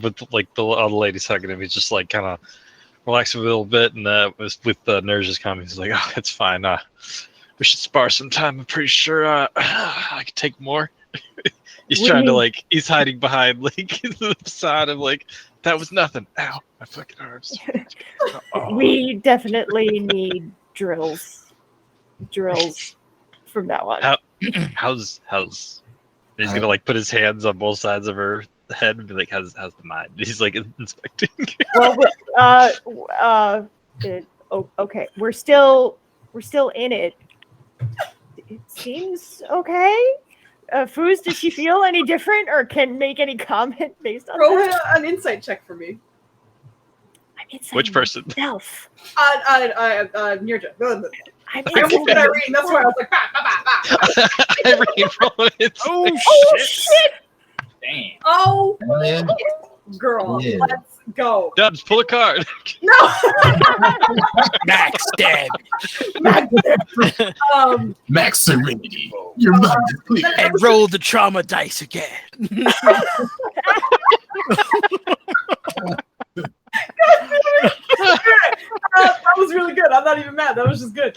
with like all the ladies hugging him, he's just like kind of relaxing a little bit, and with the nerves just coming, he's like, "Oh, it's fine. We should spar some time. I'm pretty sure I could take more." He's trying to he's hiding behind the facade of that was nothing. Ow, my fucking arms. We definitely need drills from that one. How's he's gonna put his hands on both sides of her head and be like, how's the mind? He's inspecting. Well, okay, we're still in it. It seems okay. Foos, does she feel any different or can make any comment based on Roll that? an insight check for me. Which person? Myself. Nirja. I almost said Irene. That's why I was like, bah. Irene, roll it. Oh shit! Damn. Oh, Man. girl, Yeah. let's go. Dubs, pull a card. No. Max dead. Max Serenity. Your mind is clear. And roll the trauma dice again. That was really good. I'm not even mad. That was just good.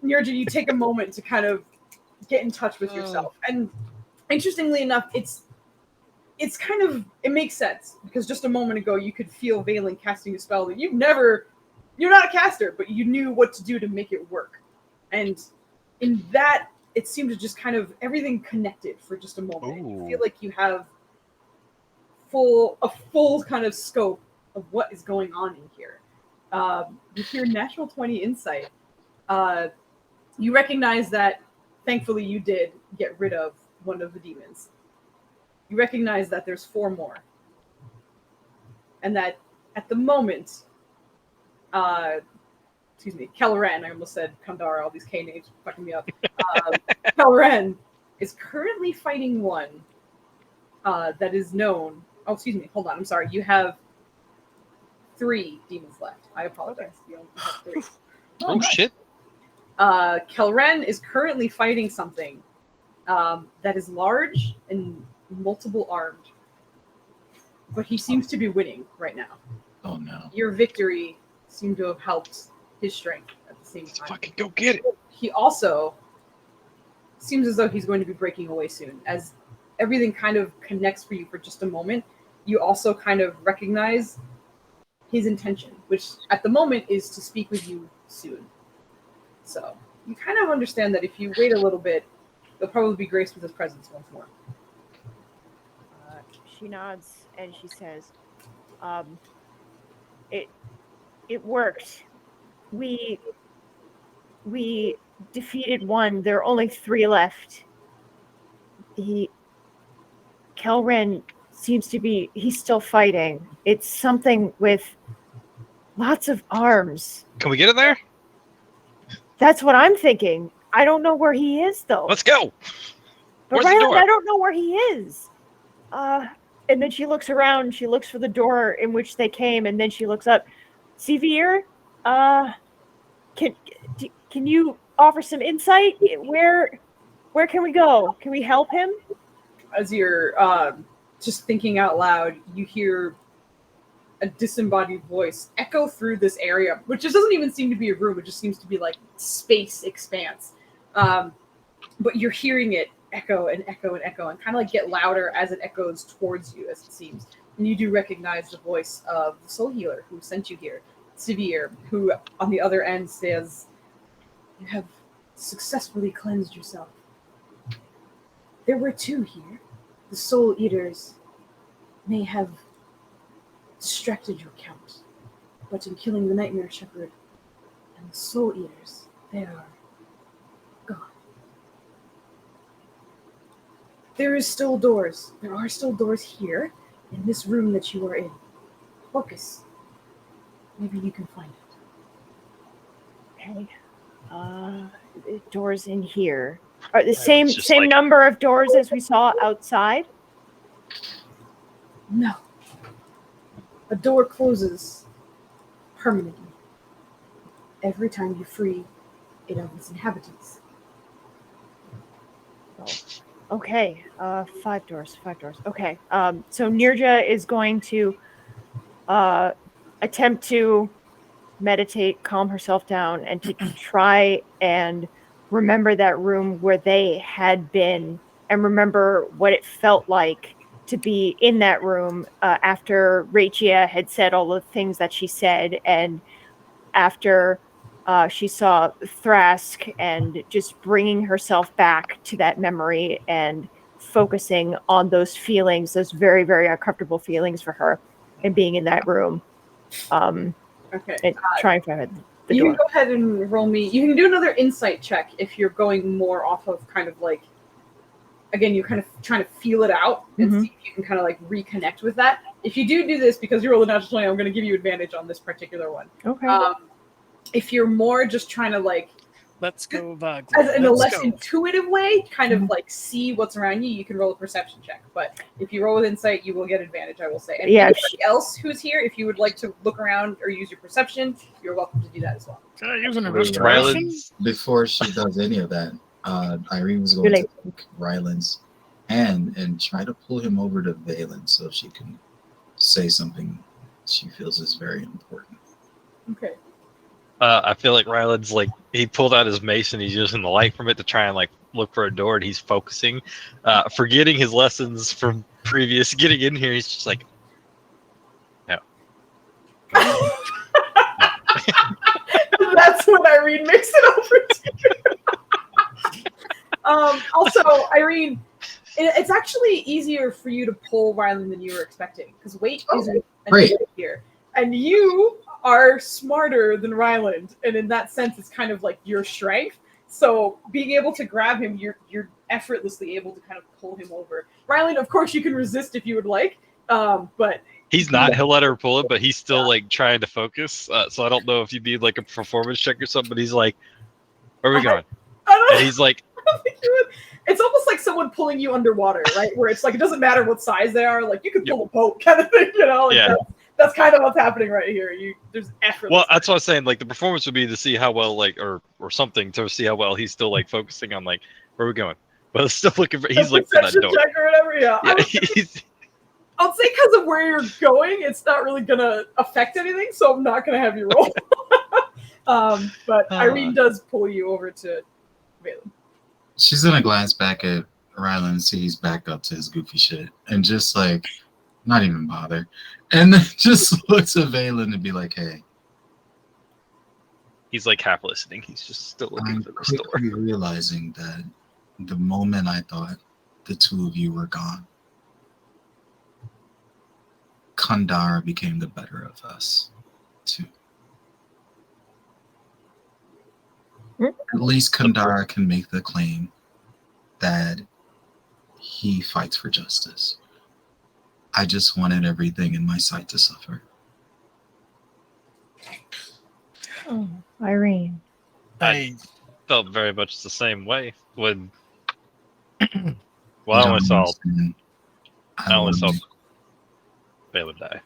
Nirja, you take a moment to kind of get in touch with yourself. And interestingly enough, it's kind of, it makes sense because just a moment ago you could feel Valen casting a spell that you're not a caster, but you knew what to do to make it work. And in that, it seemed to just kind of everything connected for just a moment. Ooh. You feel like you have a full kind of scope of what is going on in here. With your natural 20 insight, you recognize that thankfully you did get rid of one of the demons. You recognize that there's 4 more. And that at the moment, Kelloran, I almost said Kandara, all these K names fucking me up. Kelloran is currently fighting one that is known. Oh, excuse me. Hold on. I'm sorry. You have 3 demons left. I apologize. You only have 3. Oh shit! Kelren is currently fighting something that is large and multiple armed, but he seems to be winning right now. Oh no. Your victory seemed to have helped his strength at the same Let's time. fucking go get it. He also seems as though he's going to be breaking away soon. As everything kind of connects for you for just a moment, you also kind of recognize his intention, which at the moment is to speak with you soon. So you kind of understand that if you wait a little bit, you'll probably be graced with his presence once more. She nods and she says, it worked. We defeated one. There are only 3 left. Kelren seems to be, he's still fighting. It's something with lots of arms. Can we get in there? That's what I'm thinking. I don't know where he is though. Let's go. But Where's the door? I don't know where he is. And then she looks around. She looks for the door in which they came, and then she looks up. Sevier, can you offer some insight? Where can we go? Can we help him? As you're just thinking out loud, you hear a disembodied voice echo through this area, which just doesn't even seem to be a room. It just seems to be like space expanse. But you're hearing it echo and echo and echo and kind of like get louder as it echoes towards you, as it seems. And you do recognize the voice of the soul healer who sent you here, Sevier, who on the other end says, "You have successfully cleansed yourself. There were 2 here. The soul eaters may have distracted your count, but in killing the nightmare shepherd and the soul eaters, they are gone. There are still doors here in this room that you are in. Focus. Maybe you can find it." Okay. Doors in here. Are the was same just like- number of doors as we saw outside? No. A door closes permanently every time you free it of its inhabitants. Okay. 5 doors. Okay. So Nirja is going to attempt to meditate, calm herself down, and to try and remember that room where they had been and remember what it felt like to be in that room after Rachia had said all the things that she said, and after she saw Thrask, and just bringing herself back to that memory and focusing on those feelings, those very, very uncomfortable feelings for her, and being in that room. Okay. And trying to find the You door. can go ahead and roll me. You can do another insight check if you're going more off of kind of like, again, you're kind of trying to feel it out and see if you can kind of like reconnect with that. If you do this, because you rolled a natural 20, I'm going to give you advantage on this particular one. Okay. If you're more just trying to like, Let's go, Vug. as in a Let's less go. intuitive way, kind of like see what's around you, you can roll a perception check. But if you roll with insight, you will get advantage, I will say. And Yeah, anybody else who's here, if you would like to look around or use your perception, you're welcome to do that as well. Can I use an Wait, investigation? Before she does any of that, Irene was going to take Ryland's hand and try to pull him over to Valen so she can say something she feels is very important. Okay. I feel like Ryland's like, he pulled out his mace and he's using the light from it to try and like look for a door, and he's focusing, forgetting his lessons from previous getting in here. He's just like, no. That's when Irene makes it over to you. Also, Irene, it's actually easier for you to pull Ryland than you were expecting, because weight isn't an great. issue here. And you are smarter than Ryland, and in that sense, it's kind of like your strength. So being able to grab him, you're effortlessly able to kind of pull him over. Ryland, of course, you can resist if you would like, but He's not. He'll let her pull it, but he's still like trying to focus. So I don't know if you need like a performance check or something. But he's like, "Where are we going?" I don't And he's like, I don't think you would. It's almost like someone pulling you underwater, right? Where it's like it doesn't matter what size they are, like you can pull a boat kind of thing, you know? Like Yeah. that's kind of what's happening right here. There's effort. Well, that's what I was saying. Like the performance would be to see how well, like, or something to see how well he's still like focusing on like where are we going. But it's still looking for. He's looking for that door. Check or whatever. Yeah. Yeah, I'll say because of where you're going, it's not really gonna affect anything, so I'm not gonna have you roll. But Irene does pull you over to Valen. She's gonna glance back at Rylan and see he's back up to his goofy shit, and just like not even bother, and then just looks at Valen and be like, "Hey." he's like half listening. He's just still looking I'm for the store. quickly realizing that the moment I thought the two of you were gone, Kandara became the better of us, too. At least Kandara can make the claim that he fights for justice. I just wanted everything in my sight to suffer. Oh, Irene. I felt very much the same way when. Well, I only saw Valen die.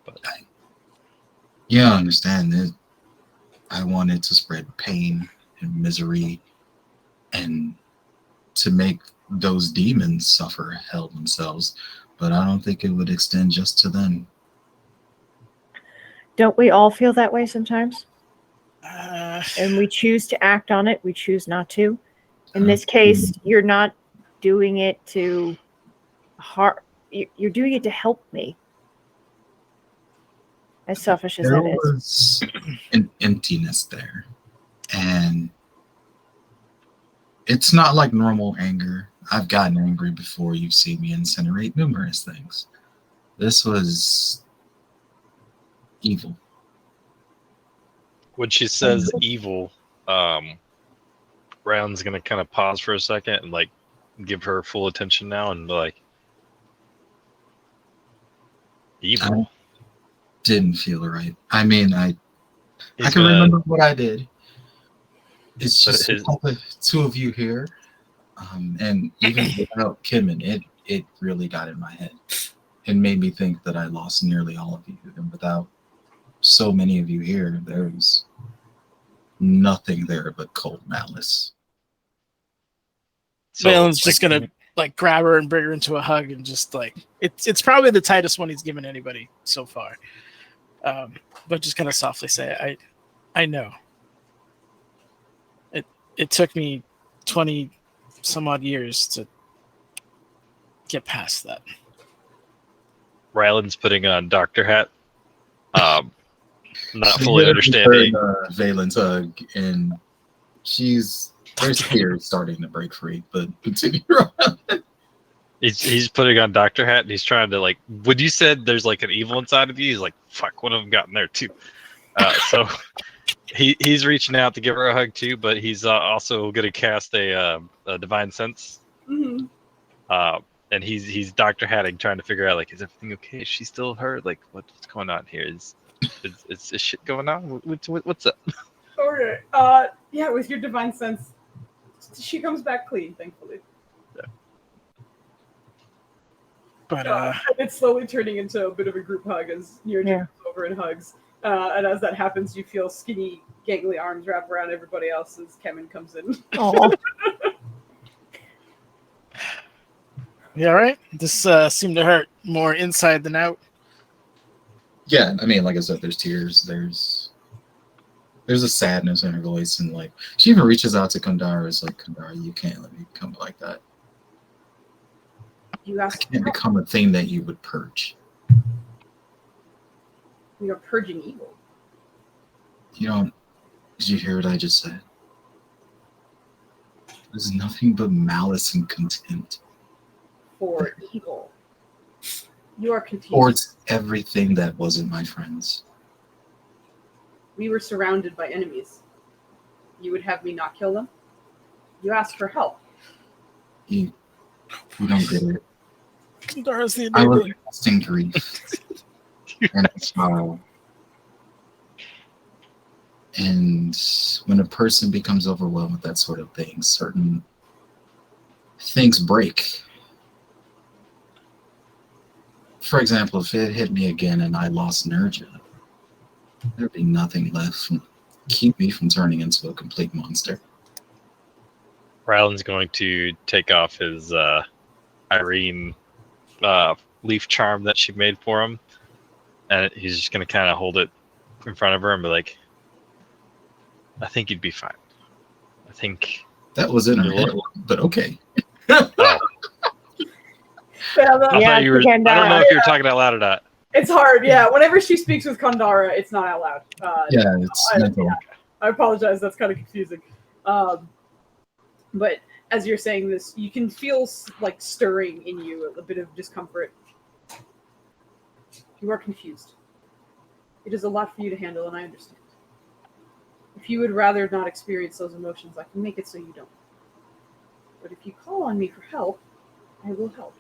But you don't understand it. I wanted to spread pain and misery and to make those demons suffer hell themselves, but I don't think it would extend just to them. Don't we all feel that way sometimes? And we choose to act on it. We choose not to. In this case, you're not doing it to harm. You're doing it to help me. As selfish as There that is. was an emptiness there, and it's not like normal anger. I've gotten angry before. You've seen me incinerate numerous things. This was evil. when she says evil, Round's gonna kind of pause for a second and like give her full attention now and be like, evil. Didn't feel right. I mean, I He's can gonna- remember what I did. It's But just his- the two of you here, and even without Kimmin, it really got in my head and made me think that I lost nearly all of you. And without so many of you here, there was nothing there but cold malice. So, Valen's like, just gonna like grab her and bring her into a hug and just like it's probably the tightest one he's given anybody so far. But just kind of softly say, I know. It took me 20 some odd years to get past that. Ryland's putting on doctor hat. Not fully understanding. Valen's hug, and there's tears starting to break free, but continue on. He's putting on doctor hat and he's trying to like. When you said there's like an evil inside of you, he's like, "Fuck, one of them got in there too." So he's reaching out to give her a hug too, but he's also going to cast a divine sense. Mm-hmm. And he's doctor hatting, trying to figure out like, is everything okay? Is she still hurt? Like, what's going on here? Is shit going on? What's up? Okay. Yeah, with your divine sense, she comes back clean, thankfully. But It's slowly turning into a bit of a group hug as Nirja Yeah. comes over and hugs. And as that happens, you feel skinny, gangly arms wrap around everybody else as Kemen comes in. Oh, you all right? This seemed to hurt more inside than out. Yeah, I mean, like I said, there's tears. There's a sadness in her voice, and like she even reaches out to Kandara. It's like, Kandara, you can't let me become like that. You I ask, can't become a thing that you would purge. we are purging evil. Did you hear what I just said? There's nothing but malice and contempt For evil. You are confused. towards everything that wasn't my friends. We were surrounded by enemies. You would have me not kill them? You asked for help. You don't get it. Kandara's the I was enabler. casting grief and sorrow. And when a person becomes overwhelmed with that sort of thing, certain things break. For example, if it hit me again and I lost Nerja, there'd be nothing left to keep me from turning into a complete monster. Ryland's going to take off his Irene leaf charm that she made for him, and he's just going to kind of hold it in front of her and be like, I think you'd be fine. I think... That was in her head, but okay. Oh. I thought you were, I don't know if you were talking out loud or not. It's hard, yeah. Whenever she speaks with Kandara, it's not out loud. Yeah, it's mental. I apologize. That's kind of confusing. But as you're saying this, you can feel like stirring in you a bit of discomfort. You are confused. It is a lot for you to handle, and I understand. If you would rather not experience those emotions, I can make it so you don't. But if you call on me for help, I will help.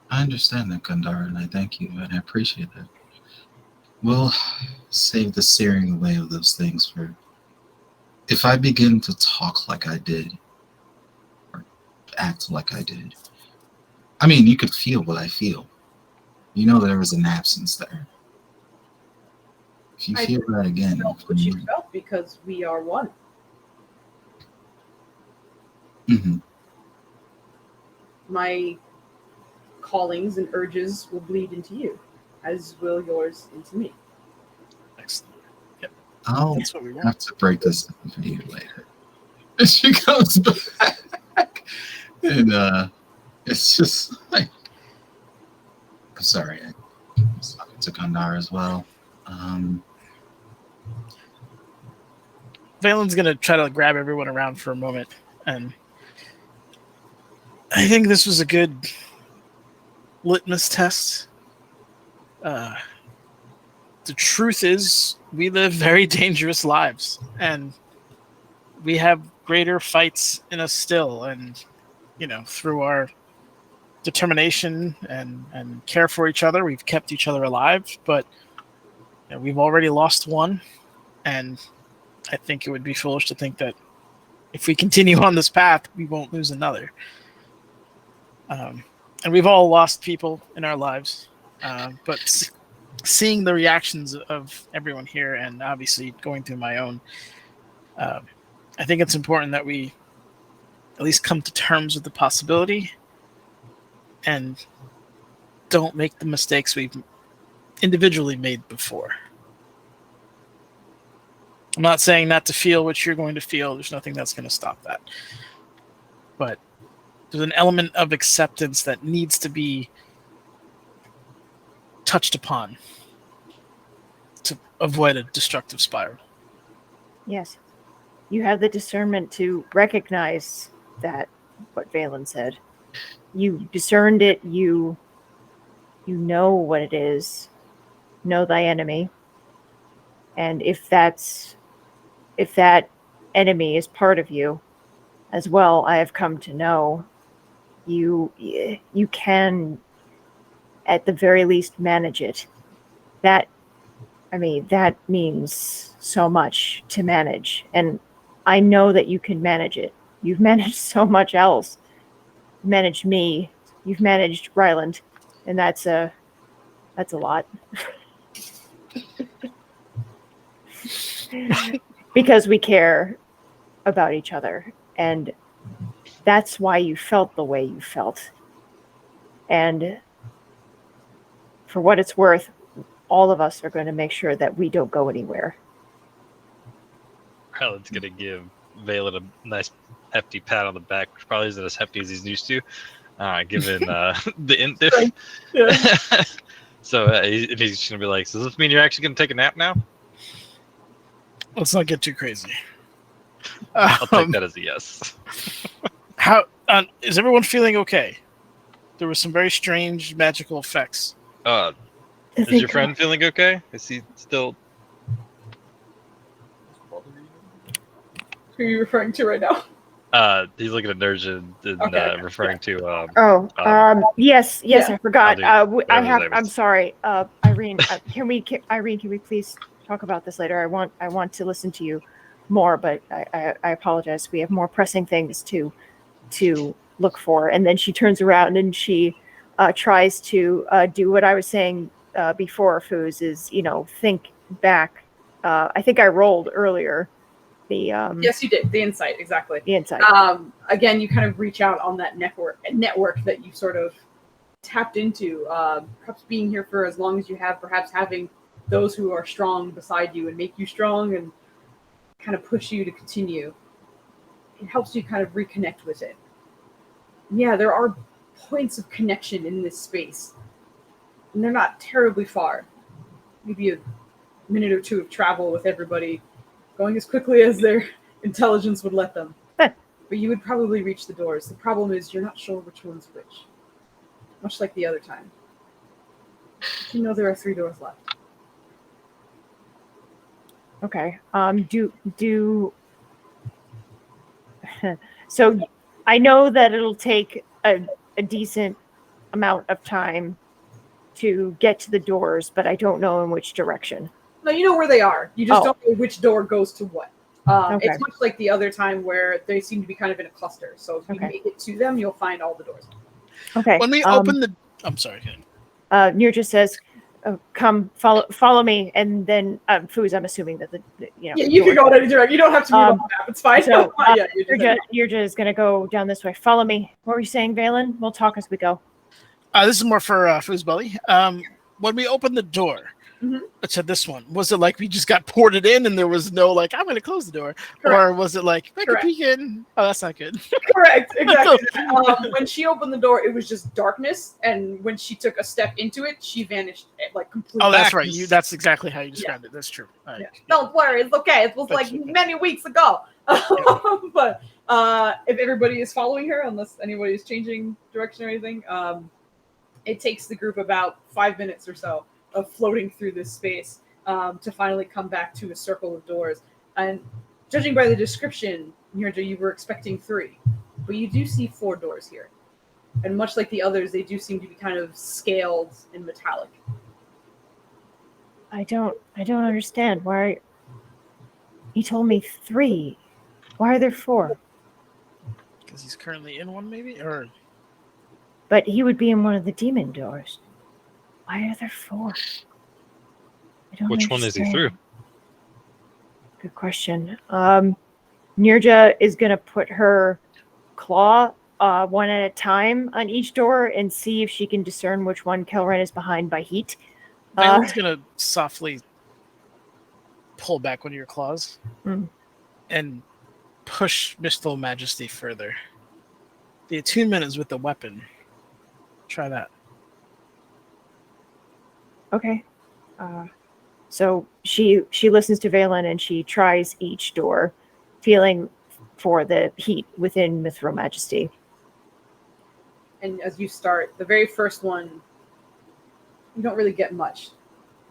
I understand that, Kandara, and I thank you, and I appreciate that. We'll save the searing away of those things for... If I begin to talk like I did, or act like I did, I mean, you could feel what I feel. You know there was an absence there. If you feel that again... I felt what you felt because we are one. Mm-hmm. My callings and urges will bleed into you, as will yours into me. Excellent. Yep. I'll That's what we want. have to break this down for you later. And she comes back, and it's just like... I'm sorry, I was talking to Kandara as well. Valen's going to try to grab everyone around for a moment, and I think this was a good litmus test. The truth is, we live very dangerous lives, and we have greater fights in us still, and, you know, through our determination and care for each other, we've kept each other alive, but you know, we've already lost one, and I think it would be foolish to think that if we continue on this path, we won't lose another. And we've all lost people in our lives, but seeing the reactions of everyone here, and obviously going through my own, I think it's important that we at least come to terms with the possibility and don't make the mistakes we've individually made before. I'm not saying not to feel what you're going to feel. There's nothing that's going to stop that. But there's an element of acceptance that needs to be touched upon to avoid a destructive spiral. Yes. You have the discernment to recognize that, what Valen said. You discerned it, you know what it is, know thy enemy. And if that enemy is part of you as well, I have come to know you can at the very least manage it. That means so much to manage, and I know that you can manage it. You've managed so much else. You've managed me, you've managed Ryland, and that's a lot. Because we care about each other, and that's why you felt the way you felt. And for what it's worth, all of us are going to make sure that we don't go anywhere. Ryland's going to give Valen a nice hefty pat on the back, which probably isn't as hefty as he's used to, given the int diff. Yeah. So he's just going to be like, so does this mean you're actually going to take a nap now? Let's not get too crazy. I'll take that as a yes. How is everyone feeling okay? There were some very strange magical effects. Is your friend feeling okay? Is he still... Who are you referring to right now? He's looking at Nerja and Okay. referring to... Yes, Yeah. I forgot. I'm sorry. Irene, can we please talk about this later? I want to listen to you more, but I apologize. We have more pressing things to to look for. And then she turns around and she tries to do what I was saying before, Foos, is, think back. I think I rolled earlier. Yes, you did. The insight, exactly. The insight. Again, you kind of reach out on that network that you sort of tapped into. Perhaps being here for as long as you have, perhaps having those who are strong beside you and make you strong and kind of push you to continue. It helps you kind of reconnect with it. Yeah, there are points of connection in this space, and they're not terribly far. Maybe a minute or two of travel with everybody going as quickly as their intelligence would let them. But you would probably reach the doors. The problem is you're not sure which one's which. Much like the other time. But you know there are 3 doors left. Okay. So I know that it'll take a decent amount of time to get to the doors, but I don't know in which direction. No, you know where they are. You just don't know which door goes to what. Okay. It's much like the other time where they seem to be kind of in a cluster. So if you make it to them, you'll find all the doors. Okay. When we open the... I'm sorry. Nirja says, come, follow me. And then Foos, I'm assuming that Yeah, you can go in any direction. You don't have to move on the map. It's fine. So Nirja is going to go down this way. Follow me. What were you saying, Valen? We'll talk as we go. This is more for Foos Belly. When we opened the door, to this one, was it like we just got ported in and there was no like, I'm going to close the door? Correct. Or was it like, make a peek in? Oh, that's not good. Correct, exactly. When she opened the door, it was just darkness. And when she took a step into it, she vanished like completely. Oh, that's right. That's exactly how you described it. That's true. Right. Yeah. Don't worry. It's okay. It was like many weeks ago. But if everybody is following her, unless anybody is changing direction or anything, it takes the group about 5 minutes or so of floating through this space to finally come back to a circle of doors. And judging by the description, Nirja, you were expecting 3, but you do see 4 doors here. And much like the others, they do seem to be kind of scaled and metallic. I don't understand why. He told me 3. Why are there 4? Because he's currently in one, maybe, or. But he would be in one of the demon doors. Why are there 4? I don't Which one is he through? Good question. Nirja is going to put her claw one at a time on each door and see if she can discern which one Kelren is behind by heat. Valen's going to softly pull back one of your claws and push Mistal Majesty further. The attunement is with the weapon. Try that. Okay. So she listens to Valen and she tries each door, feeling for the heat within Mithril Majesty. And as you start, the very first one, you don't really get much.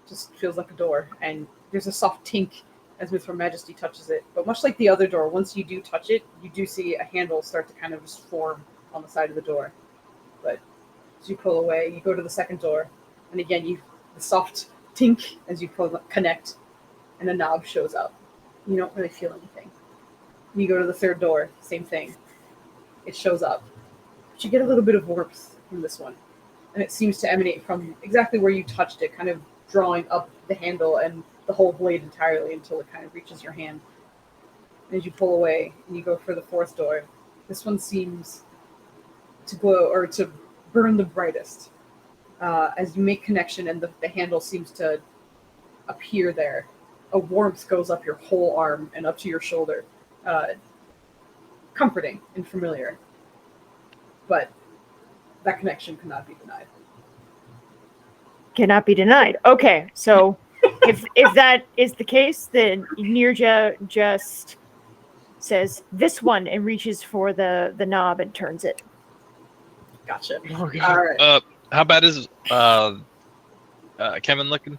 It just feels like a door. And there's a soft tink as Mithril Majesty touches it. But much like the other door, once you do touch it, you do see a handle start to kind of just form on the side of the door. But as you pull away, you go to the second door. And again, the soft tink as you connect, and a knob shows up. You don't really feel anything. You go to the third door, same thing. It shows up. But you get a little bit of warmth from this one. And it seems to emanate from exactly where you touched it, kind of drawing up the handle and the whole blade entirely until it kind of reaches your hand. And as you pull away and you go for the fourth door, this one seems to glow or to burn the brightest. As you make connection and the handle seems to appear there, a warmth goes up your whole arm and up to your shoulder. Comforting and familiar. But that connection cannot be denied. Cannot be denied. Okay, so if that is the case, then Nirja just says this one and reaches for the knob and turns it. Gotcha. Okay. All right. How bad is Kevin looking?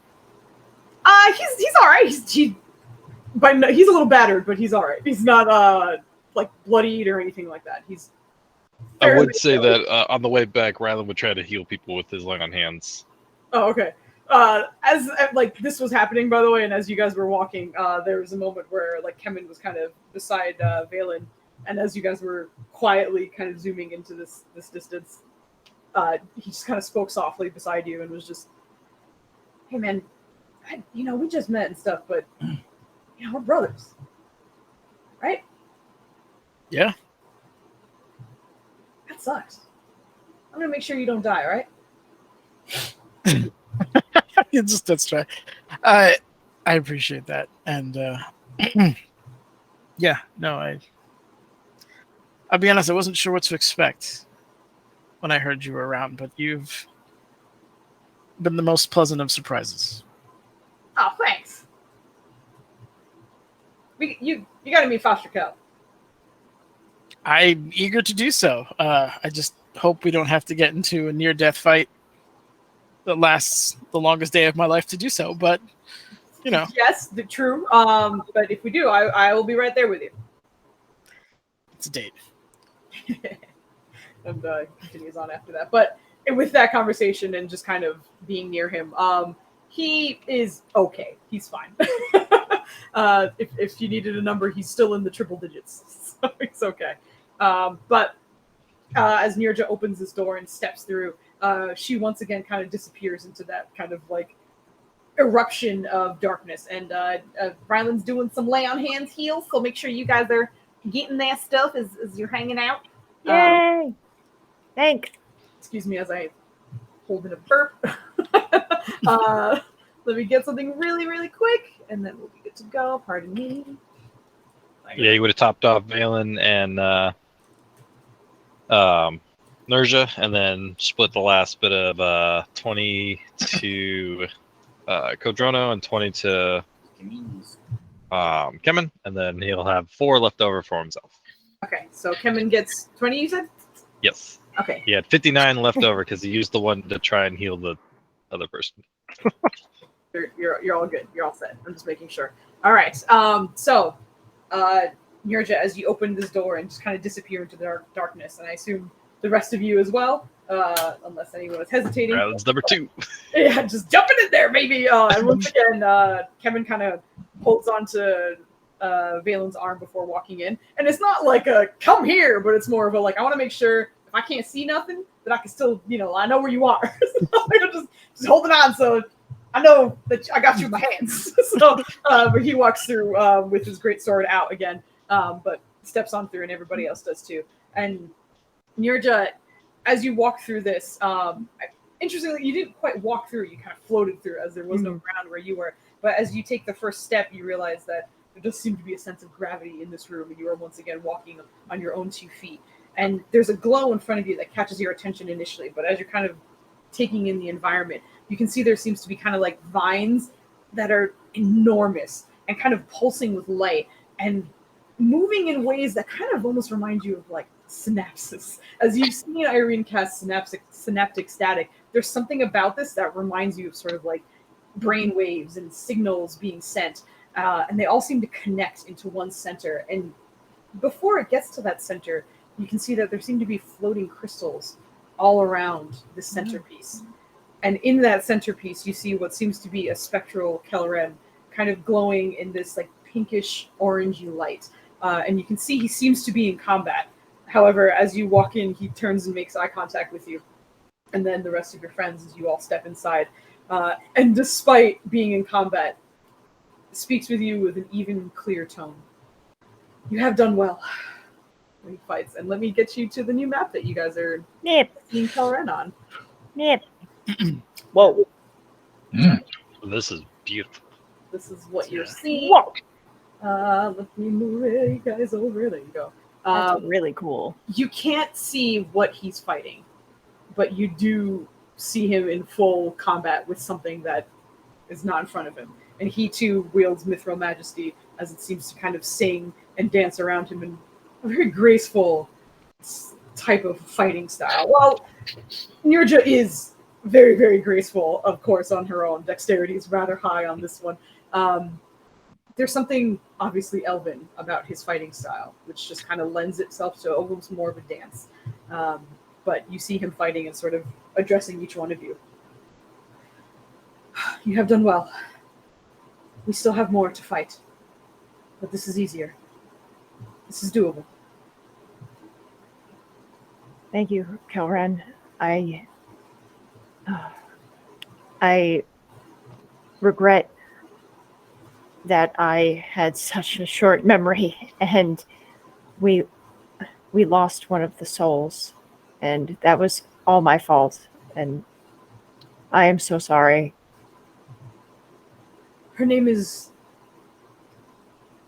He's all right. He's a little battered, but he's all right. He's not like bloodied or anything like that. I would say that on the way back, Rylan would try to heal people with his leg on hands. Oh, okay. As like this was happening, by the way, and as you guys were walking, there was a moment where like Kemen was kind of beside Valen, And as you guys were quietly kind of zooming into this distance, he just kind of spoke softly beside you and was just, "Hey man, we just met and stuff, but we're brothers, right?" Yeah. "That sucks. I'm gonna make sure you don't die, all right?" That's right. I appreciate that, and yeah, no, I'll be honest, I wasn't sure what to expect when I heard you were around, but you've been the most pleasant of surprises. "Oh, thanks. You gotta meet Foster Cal." I'm eager to do so. I just hope we don't have to get into a near-death fight that lasts the longest day of my life to do so, but, Yes, true. But if we do, I will be right there with you. it's a date. And continues on after that. But with that conversation and just kind of being near him, he is okay. He's fine. If you needed a number, he's still in the triple digits, so it's okay. But as Nirja opens this door and steps through, she once again kind of disappears into that kind of like eruption of darkness. And Ryland's doing some lay on hands heals, so make sure you guys are getting that stuff as you're hanging out. Yay! Thanks. Excuse me as I hold in a burp. Let me get something really, really quick, and then we'll be good to go. Pardon me. Yeah, you would have topped off Valen and Nerja, and then split the last bit of 20 to Kodrono and 20 to Kemen, and then he'll have 4 left over for himself. Okay, so Kemen gets 20, you said? Yes. Okay. He had 59 left over because he used the one to try and heal the other person. You're all good. You're all set. I'm just making sure. All right. So, Nirja, as you open this door and just kind of disappear into the darkness, and I assume the rest of you as well, unless anyone is hesitating. That's number 2. Yeah, just jumping in there, maybe. And once again, Kevin kind of holds on to Valen's arm before walking in, and it's not like a "come here," but it's more of a like, I want to make sure if I can't see nothing that I can still, I know where you are. I'm just holding on, so I know that I got you in my hands. So, but he walks through with his great sword out again, but steps on through, and everybody else does too. And Nirja, as you walk through this, interestingly, you didn't quite walk through. You kind of floated through, as there was no ground where you were. But as you take the first step, you realize that there does seem to be a sense of gravity in this room, and you are once again walking on your own 2 feet. And there's a glow in front of you that catches your attention initially, but as you're kind of taking in the environment, you can see there seems to be kind of like vines that are enormous and kind of pulsing with light and moving in ways that kind of almost remind you of like synapses. As you've seen Irene cast synaptic static, there's something about this that reminds you of sort of like brain waves and signals being sent, and they all seem to connect into one center. And before it gets to that center, you can see that there seem to be floating crystals all around the centerpiece. And in that centerpiece, you see what seems to be a spectral Kelren kind of glowing in this like pinkish orangey light. And you can see he seems to be in combat. However, as you walk in, he turns and makes eye contact with you. And then the rest of your friends as you all step inside. And despite being in combat, speaks with you with an even, clear tone. "You have done well." When he fights. And let me get you to the new map that you guys are seeing Kelren on. Yep. Whoa. This is beautiful. This is what you're seeing. Whoa. Let me move you guys over. There you go. That's really cool. You can't see what he's fighting, but you do see him in full combat with something that is not in front of him. And he too wields Mithril Majesty, as it seems to kind of sing and dance around him in a very graceful type of fighting style. Well, Nirja is very, very graceful, of course, on her own. Dexterity is rather high on this one. There's something obviously elven about his fighting style, which just kind of lends itself to almost more of a dance. But you see him fighting and sort of addressing each one of you. "You have done well. We still have more to fight, but this is easier. This is doable. Thank you, Kelren. I regret that I had such a short memory, and we lost one of the souls, and that was all my fault, and I am so sorry. Her name was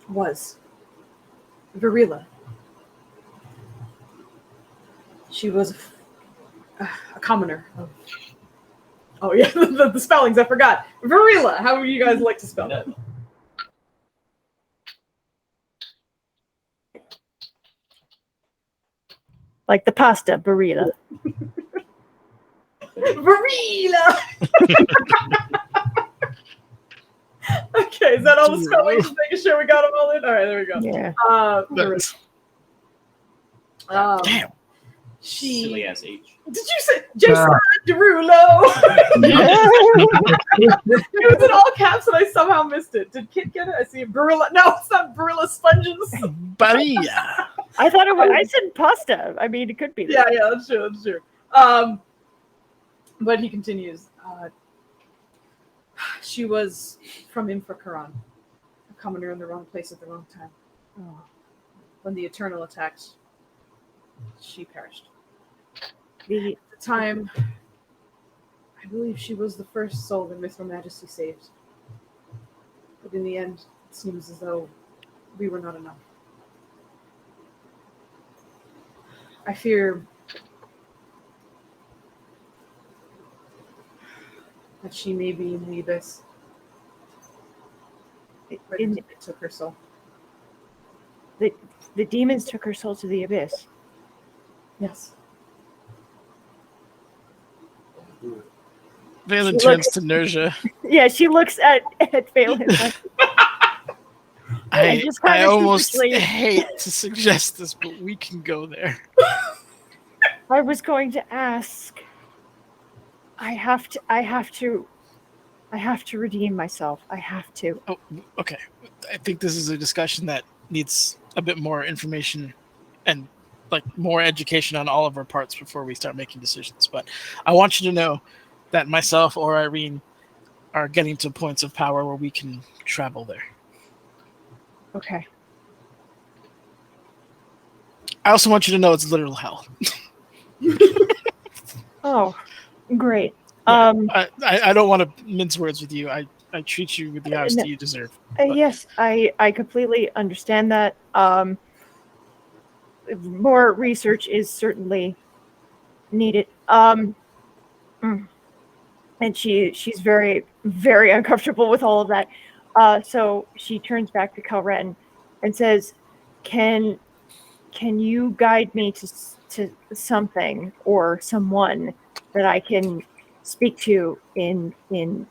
Virila. She was a commoner of... Oh yeah, the spellings, I forgot. Virila, how would you guys like to spell that? Like the pasta, burrito. Virila! Okay, is that all the spellings? Just making sure we got them all in? Alright, there we go. Yeah. Nice. Damn. Silly ass H. Did you say Jason Derulo? It was in all caps and I somehow missed it. Did Kit get it? I see Barilla. No, it's not Barilla Sponges. Barilla. I thought it was. I said pasta. I mean, it could be. Yeah, that's true. That's true. But he continues. She was from Infracaron, a commoner in the wrong place at the wrong time. Oh. When the Eternal attacked, she perished. At the time, I believe she was the first soul that Mithril Majesty saved. But in the end, it seems as though we were not enough. I fear that she may be in the abyss. It took her soul. The demons took her soul to the abyss. Yes. Valen turns to Nerja. Yeah, she looks at Valen. I almost hate to suggest this, but we can go there. I was going to ask. I have to redeem myself. I have to. Oh, okay. I think this is a discussion that needs a bit more information and like more education on all of our parts before we start making decisions. But I want you to know that myself or Irene are getting to points of power where we can travel there. Okay. I also want you to know it's literal hell. Oh, great. Yeah, I don't want to mince words with you. I treat you with the honesty you deserve. Yes, I completely understand that. More research is certainly needed. And she's very, very uncomfortable with all of that. So she turns back to Kelren and says, "Can you guide me to something or someone that I can speak to in the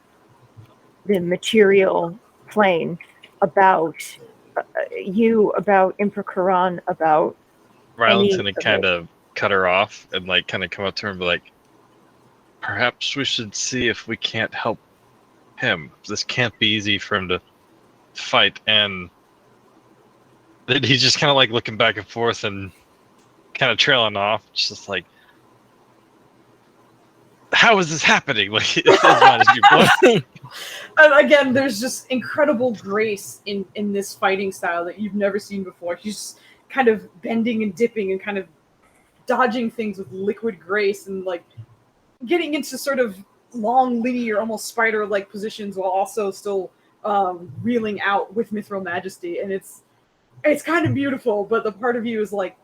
material plane about about Infracaron, about..." Ryland's gonna kind of cut her off and like kind of come up to her and be like, "Perhaps we should see if we can't help him. This can't be easy for him to fight." And then he's just kind of like looking back and forth and kind of trailing off, just like, "How is this happening?" Like, it's not as you And again, there's just incredible grace in this fighting style that you've never seen before. She's just kind of bending and dipping and kind of dodging things with liquid grace and like getting into sort of long, linear, almost spider-like positions while also still reeling out with Mithril Majesty. And it's kind of beautiful, but the part of you is like,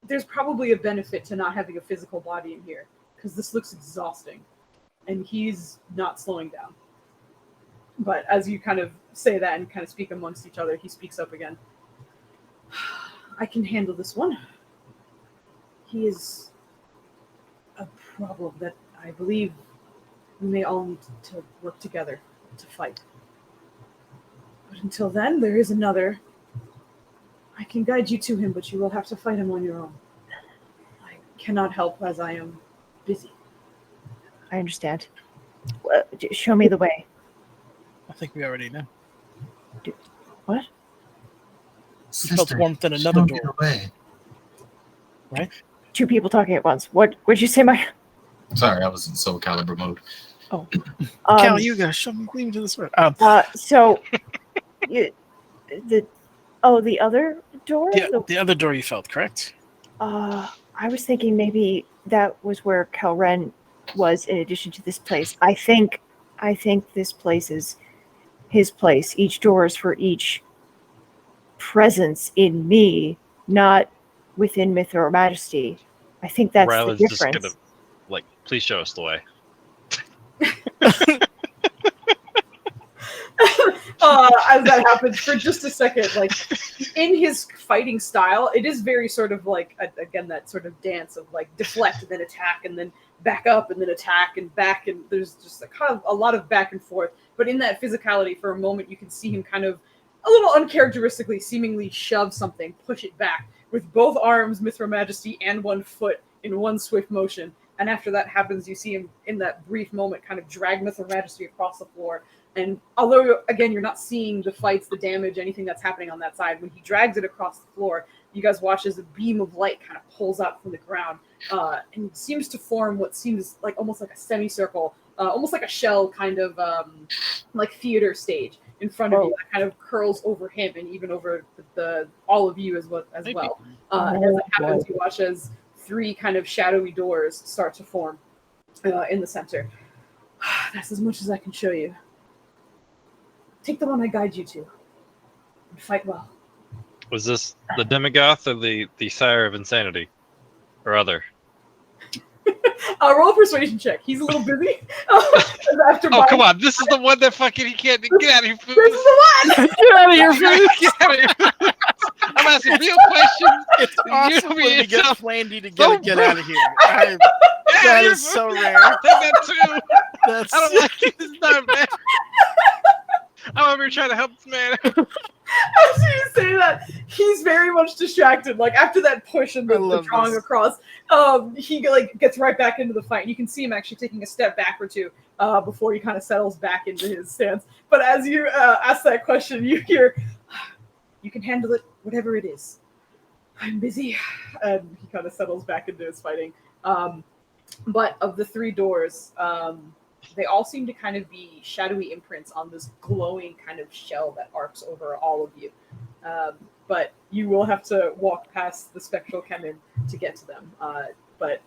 there's probably a benefit to not having a physical body in here because this looks exhausting. And he's not slowing down. But as you kind of say that and kind of speak amongst each other, he speaks up again. "I can handle this one. He is a problem that I believe we may all need to work together to fight. But until then, there is another. I can guide you to him, but you will have to fight him on your own. I cannot help as I am busy." I understand. Show me the way. I think we already know. What? Felt warmth in another show me door. the way. Right? two people talking at once. What'd you say, Mike? Sorry, I was in Soul Calibur mode. Cal, you gotta show me leave to the sword. So, the other door. The other door you felt, correct? I was thinking maybe that was where Kelren was in addition to this place. I think this place is his place. Each door is for each presence in me, not within Myth or Majesty. I think that's Rylan's the just difference. gonna, like, please show us the way. As that happens for just a second, like in his fighting style, it is very sort of like again that sort of dance of like deflect and then attack and then back up and then attack and back, and there's just a lot of back and forth. But in that physicality, for a moment, you can see him kind of a little uncharacteristically, seemingly shove something, push it back with both arms, Mithra Majesty, and one foot in one swift motion. And after that happens, you see him in that brief moment kind of drag Mithra Majesty across the floor. And although, again, you're not seeing the fights, the damage, anything that's happening on that side, when he drags it across the floor, you guys watch as a beam of light kind of pulls out from the ground and seems to form what seems like almost like a semicircle, almost like a shell kind of like theater stage in front of you that kind of curls over him and even over the all of you as well. And as it happens, you watch as three kind of shadowy doors start to form in the center. That's as much as I can show you. Take the one I guide you to. And fight well. Was this the Demigoth or the Sire of Insanity? Or other? Roll a persuasion check. He's a little busy. Come on. This is the one that fucking he can't get out of here. Food. This is the one! Get out of here, Food! Get out of here. I'm asking real questions. It's awesome when we get Flandy to get out of here. That is so rare. I think that too. That's I don't like it. This time, man. I'm over here trying to help this man. As you say that, he's very much distracted. Like after that push and the drawing across, he like gets right back into the fight. You can see him actually taking a step back or two before he kind of settles back into his stance. But as you ask that question, you hear, "You can handle it, whatever it is. I'm busy," and he kind of settles back into his fighting. But of the three doors, they all seem to kind of be shadowy imprints on this glowing kind of shell that arcs over all of you. But you will have to walk past the spectral Kemen to get to them. But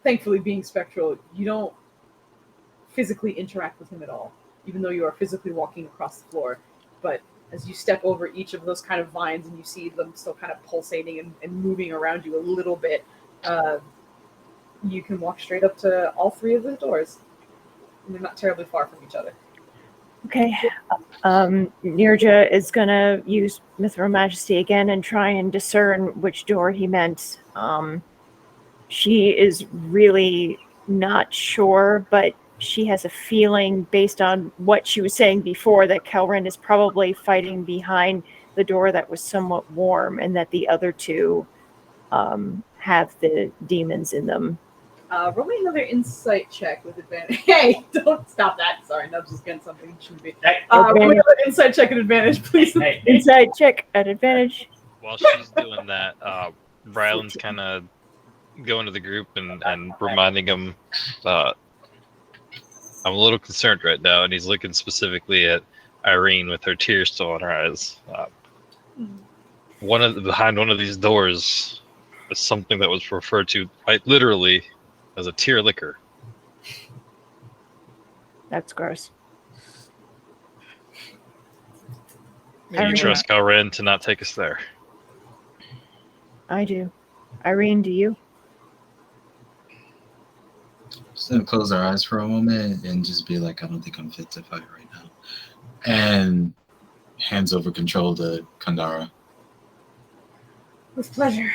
thankfully, being spectral, you don't physically interact with him at all, even though you are physically walking across the floor. But as you step over each of those kind of vines and you see them still kind of pulsating and moving around you a little bit, you can walk straight up to all three of the doors. And they're not terribly far from each other. Okay. Nirja is going to use Mithra Majesty again and try and discern which door he meant. She is really not sure, but she has a feeling based on what she was saying before that Kelren is probably fighting behind the door that was somewhat warm and that the other two have the demons in them. Roll me another insight check with advantage. Hey, don't stop that. Sorry, Nubs is getting something it shouldn't be. Roll me another insight check at advantage, please. Insight check at advantage. While she's doing that, Ryland's kind of going to the group and reminding him, I'm a little concerned right now, and he's looking specifically at Irene with her tears still in her eyes. Behind one of these doors is something that was referred to quite literally as a tear liquor. That's gross. Do you trust Kalren to not take us there? I do. Irene, do you? Just gonna close our eyes for a moment and just be like, I don't think I'm fit to fight right now. And hands over control to Kandara. With pleasure.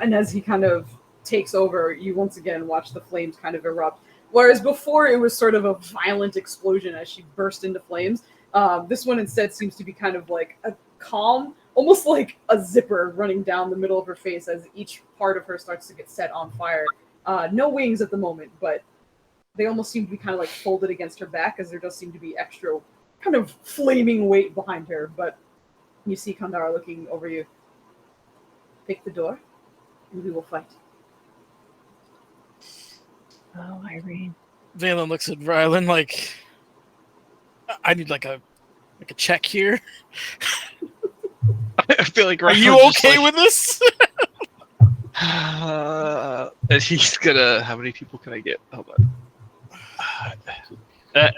And as he kind of takes over, you once again watch the flames kind of erupt. Whereas before it was sort of a violent explosion as she burst into flames, this one instead seems to be kind of like a calm, almost like a zipper running down the middle of her face as each part of her starts to get set on fire. No wings at the moment, but they almost seem to be kind of like folded against her back as there does seem to be extra kind of flaming weight behind her. But you see Kandara looking over you. Take the door, and we will fight. Oh, Irene. Valen looks at Rylan like, I need like a check here. I feel like Are you okay with this? and he's gonna. How many people can I get? Hold on.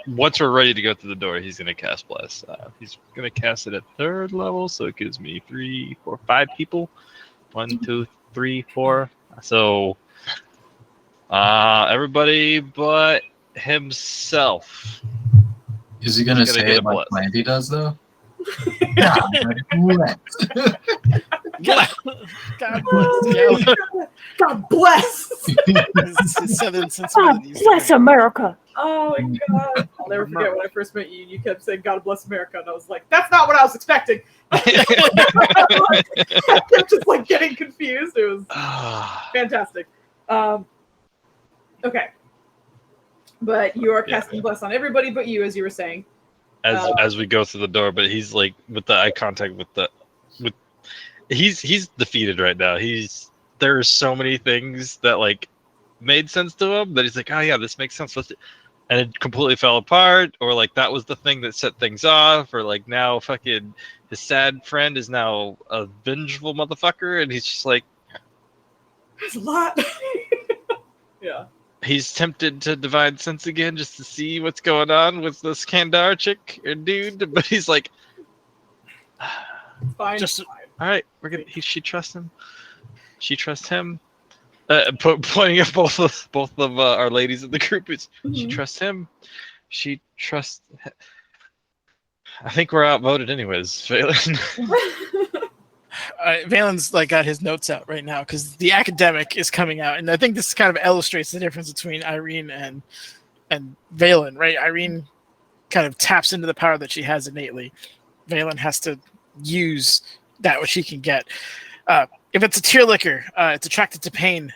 Once we're ready to go through the door, he's gonna cast Bless. He's gonna cast it at 3rd level, so it gives me 3, 4, 5 people. 1, 2, 3, 4. So, everybody but himself. Is he gonna say it like Planty does though? God bless. God bless. Yeah. God bless. His southern God sensibilities. bless America. Oh my god. I'll never forget when I first met you and you kept saying God bless America and I was like, that's not what I was expecting. I kept just like getting confused. It was fantastic. Okay. But you are casting bless on everybody but you, as you were saying. As we go through the door, but he's like with the eye contact with he's defeated right now. There's so many things that like made sense to him that he's like, oh yeah, this makes sense. And it completely fell apart, or like that was the thing that set things off, or like now fucking his sad friend is now a vengeful motherfucker, and he's just like, There's a lot. Yeah. He's tempted to divine sense again just to see what's going on with this Kandar chick or dude, but he's like, Fine. Just all right, we're gonna. She trusts him. She trusts him. Pointing at both of our ladies in the group, she trusts him. She trusts. I think we're outvoted, anyways, Valen. Valen's like got his notes out right now because the academic is coming out, and I think this kind of illustrates the difference between Irene and Valen, right? Irene kind of taps into the power that she has innately. Valen has to use that which he can get. If it's a tear liquor, it's attracted to pain,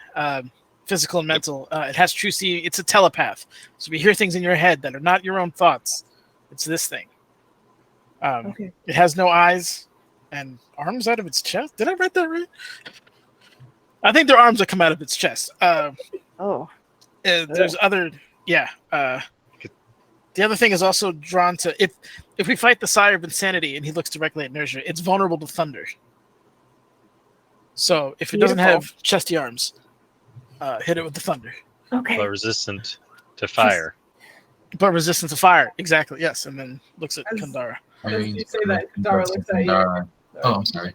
physical and mental. It has true see. It's a telepath. So if you hear things in your head that are not your own thoughts, it's this thing. Okay. It has no eyes and arms out of its chest. Did I read that right? I think there are arms that come out of its chest. There's other, yeah. The other thing is also drawn to if we fight the Sire of Insanity and he looks directly at Nerja, it's vulnerable to thunder. So if it doesn't have chesty arms, hit it with the thunder. Okay. But resistant to fire. But resistant to fire, exactly. Yes, and then looks at Kandara. As you say that, Kandara looks at you. Oh, I'm sorry.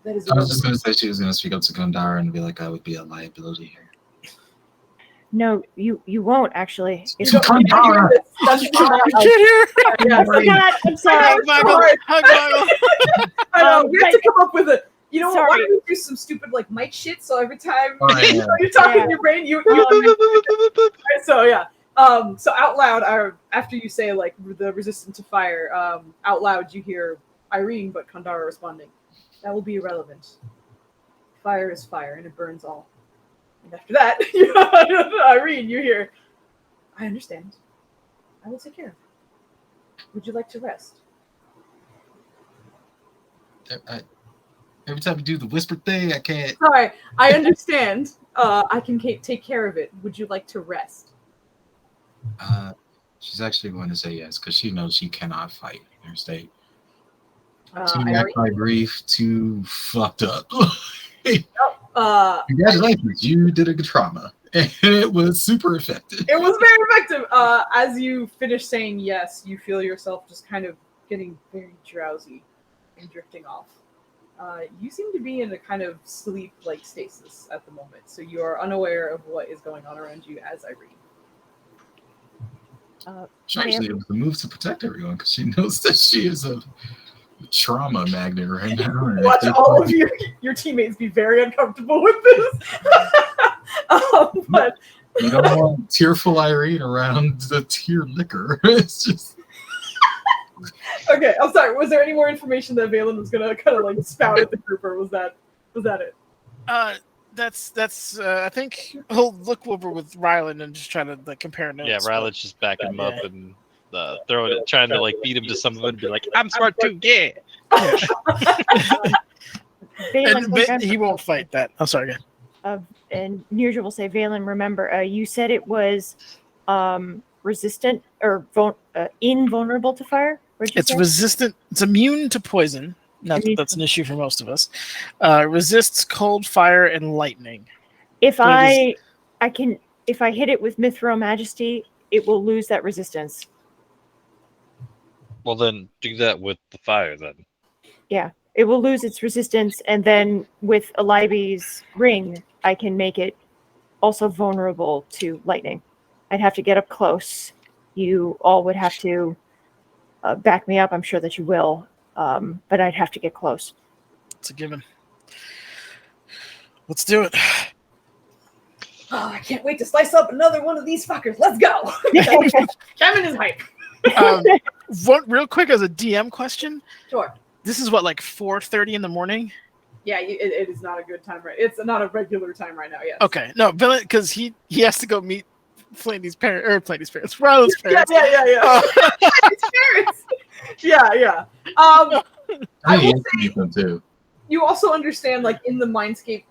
That is I was just going to say she was going to speak up to Kandara and be like, I would be a liability here. No, you won't actually. It's Kandara. You can't hear. Yeah, I forgot. I'm sorry. I know. We have to come up with a. You know what? Why Sorry. don't we do some stupid like mic shit? So every time yeah. you're talking in your brain, you so yeah. So out loud, after you say like the resistant to fire, out loud you hear Irene, but Kandara responding. That will be irrelevant. Fire is fire, and it burns all. And after that, Irene, you hear. I understand. I will take care of it. Would you like to rest? Every time you do the whisper thing, I can't. Sorry, I understand. I can take care of it. Would you like to rest? She's actually going to say yes because she knows she cannot fight in her state. Too Irene, my grief, too fucked up. Congratulations, Congratulations, you did a good trauma, and it was super effective. it was very effective. As you finish saying yes, you feel yourself just kind of getting very drowsy and drifting off. You seem to be in a kind of sleep-like stasis at the moment, so you are unaware of what is going on around you as Irene. She actually able to move to protect everyone because she knows that she is a trauma magnet right now. Watch all of your teammates be very uncomfortable with this. But you don't want tearful Irene around the tear liquor. It's just. okay, I'm sorry. Was there any more information that Valen was gonna kind of like spout at the group, or was that it? That's I think he'll look over with Rylan and just try to like compare notes. Yeah, Rylan's just backing him up and throwing it, trying to like beat him to some of it and be like, I'm smart too, yeah. And he won't fight that. I'm sorry, again. and Nirja will say, Valen, remember, you said it was resistant or invulnerable to fire? It's resistant. It's immune to poison. Not that that's an issue for most of us. Resists cold, fire, and lightning. If I hit it with Mithril Majesty, it will lose that resistance. Well, then do that with the fire, then. Yeah, it will lose its resistance, and then with Alibi's ring, I can make it also vulnerable to lightning. I'd have to get up close. You all would have to back me up. I'm sure that you will, but I'd have to get close. It's a given. Let's do it. Oh, I can't wait to slice up another one of these fuckers. Let's go. Kevin is hype. Real quick, as a DM question. Sure. This is what, like 4:30 in the morning? Yeah, it is not a good time. It's not a regular time right now. Yes. Okay, no, because he has to go meet Flandy's parents, or Flandy's parents, Riley's parents. Yeah. His parents. Yeah. I will say, them too. you also understand, like, in the Mindscape,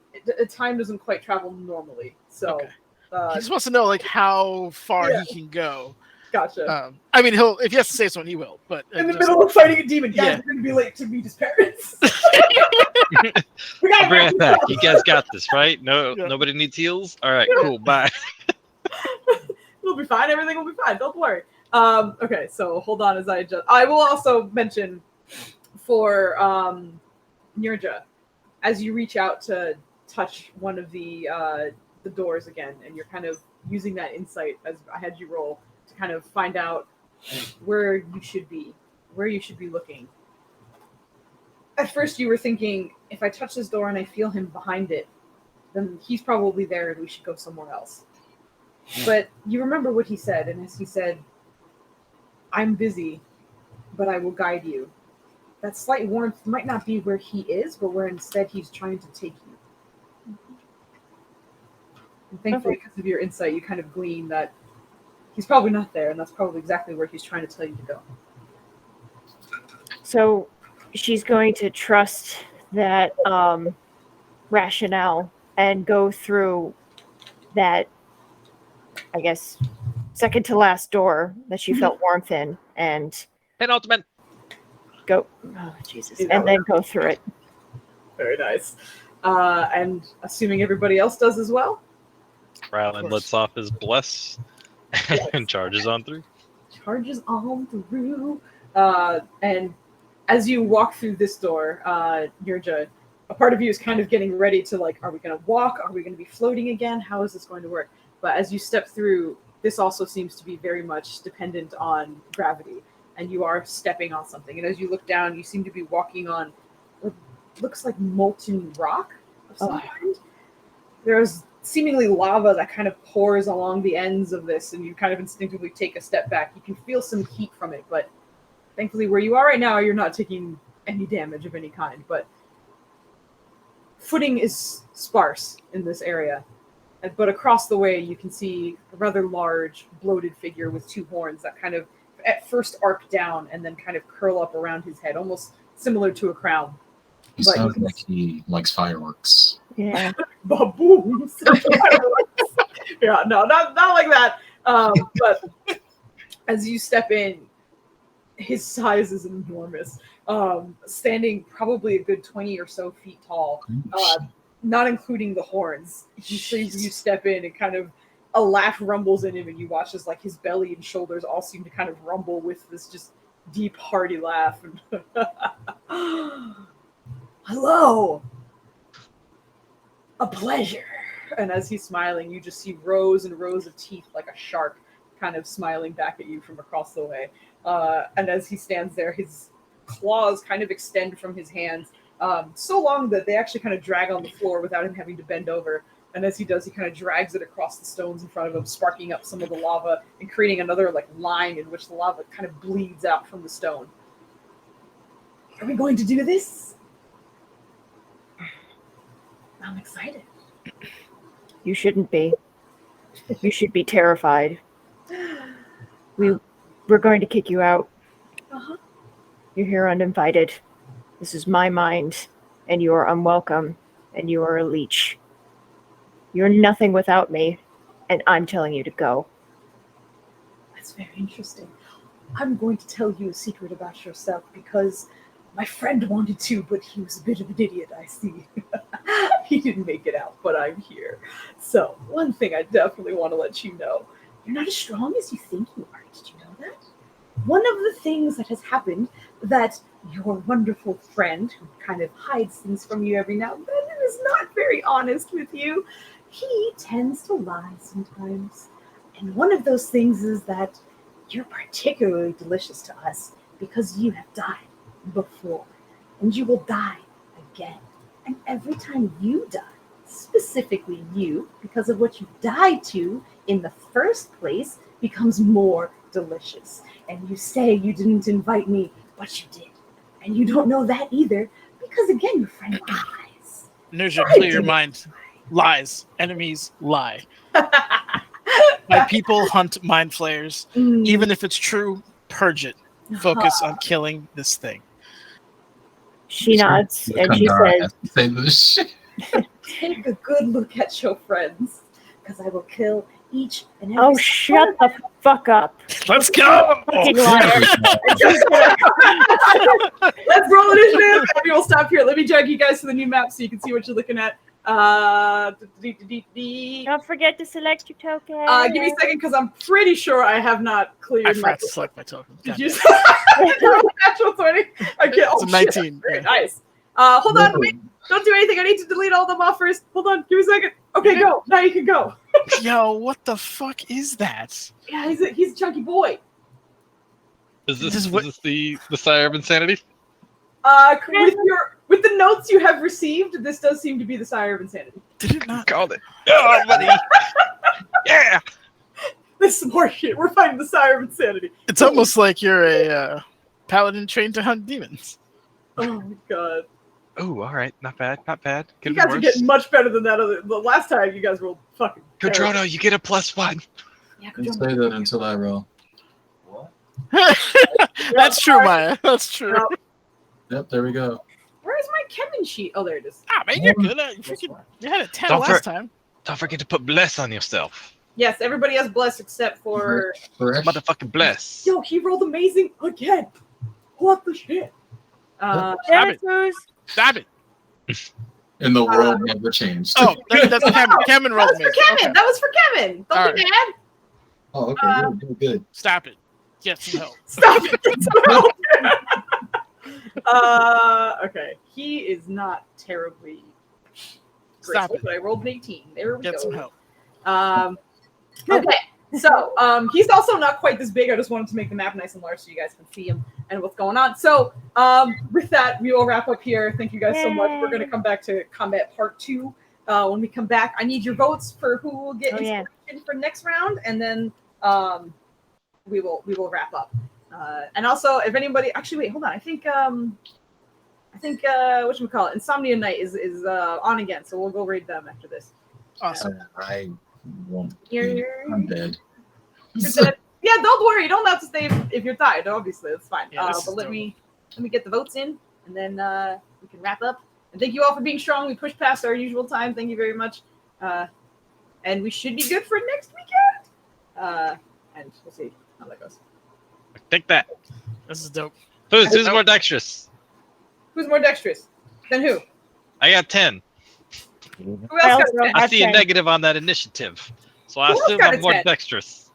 time doesn't quite travel normally. So Okay. He just wants to know, like, how far Yeah. he can go. Gotcha. I mean, if he has to say something, he will. But In the middle of fighting a demon, guys, Yeah. we're going to be late to meet his parents. We I'll gotta bring wrap it this back. up. You guys got this, right? No, Yeah. nobody needs heals. All right, cool. Bye. We'll be fine. Everything will be fine. Don't worry. Okay, so hold on as I will also mention for Nirja, as you reach out to touch one of the doors again, and you're kind of using that insight as I had you roll to kind of find out where you should be looking. At first you were thinking, if I touch this door and I feel him behind it, then he's probably there and we should go somewhere else. But you remember what he said, and as he said, I'm busy, but I will guide you. That slight warmth might not be where he is, but where instead he's trying to take you. And thankfully, because of your insight, you kind of glean that he's probably not there, and that's probably exactly where he's trying to tell you to go. So she's going to trust that rationale and go through that, I guess, second to last door that she felt warmth in, and Penultimate. go. Oh Jesus! And then go through it. Very nice. And assuming everybody else does as well. Rylan lets off his bless and charges on through. Charges on through. And as you walk through this door, Nirja, a part of you is kind of getting ready to, like, are we going to walk? Are we going to be floating again? How is this going to work? But as you step through, this also seems to be very much dependent on gravity. And you are stepping on something. And as you look down, you seem to be walking on what looks like molten rock of some kind. There's seemingly lava that kind of pours along the ends of this, and you kind of instinctively take a step back. You can feel some heat from it, but thankfully where you are right now, you're not taking any damage of any kind. But footing is sparse in this area. But across the way, you can see a rather large, bloated figure with two horns that kind of at first arc down and then kind of curl up around his head, almost similar to a crown. He sounds like he likes fireworks. Yeah. Babooms. Yeah, no, not like that. But as you step in, his size is enormous. Standing probably a good 20 or so feet tall, not including the horns. He sees you step in and kind of a laugh rumbles in him, and you watch as, like, his belly and shoulders all seem to kind of rumble with this just deep, hearty laugh. Hello. A pleasure. And as he's smiling, you just see rows and rows of teeth like a shark kind of smiling back at you from across the way. And as he stands there, his claws kind of extend from his hands so long that they actually kind of drag on the floor without him having to bend over. And as he does, he kind of drags it across the stones in front of him, sparking up some of the lava and creating another, like, line in which the lava kind of bleeds out from the stone. Are we going to do this? I'm excited. You shouldn't be. You should be terrified. We're going to kick you out. Uh-huh. You're here uninvited. This is my mind, and you are unwelcome, and you are a leech. You're nothing without me, and I'm telling you to go. That's very interesting. I'm going to tell you a secret about yourself because my friend wanted to, but he was a bit of an idiot, I see. He didn't make it out, but I'm here. So, one thing I definitely want to let you know. You're not as strong as you think you are. Did you know that? One of the things that has happened that your wonderful friend, who kind of hides things from you every now and then and is not very honest with you, he tends to lie sometimes. And one of those things is that you're particularly delicious to us because you have died before, and you will die again. And every time you die, specifically you, because of what you died to in the first place, becomes more delicious. And you say you didn't invite me, but you did. And you don't know that either, because again, your friend lies. Nerja, clear your mind. Lies. Enemies lie. My people hunt mind flayers. Even if it's true, purge it. Focus on killing this thing. She nods and she says, Say this shit. Take a good look at your friends, because I will kill each and every "Oh, shut the fuck up, Let's go! fucking liar!" Let's roll initiative. Maybe we'll stop here. Let me drag you guys to the new map so you can see what you're looking at. Don't forget to select your token. Give me a second, because I'm pretty sure I have not cleared I my. forgot to select my token. Did you? Natural 20. I can't. It's a 19. Very Yeah. nice. Hold on. Wait. Don't do anything. I need to delete all them off first. Hold on. Give me a second. Okay, go. Now you can go. Yo, what the fuck is that? Yeah, he's a chunky boy. Is This this, is what- is this the Sire of Insanity? With the notes you have received, this does seem to be the Sire of Insanity. Did it not? Called it. Oh, buddy. Yeah. This is more shit. We're fighting the Sire of Insanity. It's almost like you're a paladin trained to hunt demons. Oh my god. Oh, all right. Not bad. Not bad. You Could guys be are worse. getting much better than that. The last time you guys rolled fucking terrible. Codrono, you get a +1. Yeah, Don't say that until I roll. What? That's true, Maya. That's true. Well, Yep, there we go. where's my Kevin sheet? Oh, there it is. Ah, man, you're good. You had a 10 Don't last time. Don't forget to put bless on yourself. Yes, everybody has blessed except for. Fresh. Motherfucking bless. Yo, he rolled amazing again. What the shit? Stop it. Foos. Stop it. And the world never changed. Oh, that's Cameron. Cameron That rolled was for amazing. Kevin. Okay. That was for Kevin. Don't All be mad. Oh, okay, good. Stop it. Get some help. Stop it. Okay. He is not terribly Stop graceful, it. but I rolled an 18. There we Get go. some help. Okay. So he's also not quite this big. I just wanted to make the map nice and large so you guys can see him and what's going on. So with that, we will wrap up here. Thank you guys so much. We're going to come back to combat part 2. When we come back, I need your votes for who will get inspiration for next round, and then we will wrap up. And also, if anybody actually wait, hold on. I think whatchamacallit, Insomnia Night is on again, so we'll go raid them after this. Awesome. I won't. You're I'm dead. dead. Yeah, don't worry. You don't have to stay if you're tired. Obviously, that's fine. Yeah, this But is let me get the votes in, and then we can wrap up. And thank you all for being strong. We pushed past our usual time. Thank you very much. And we should be good for next weekend. And we'll see how that goes. Take that. This is dope. Who's more dexterous? Who's more dexterous? Than who? I got 10. Who else got a 10? I see a 10. negative on that initiative. So I Who else assume got a I'm more 10? dexterous.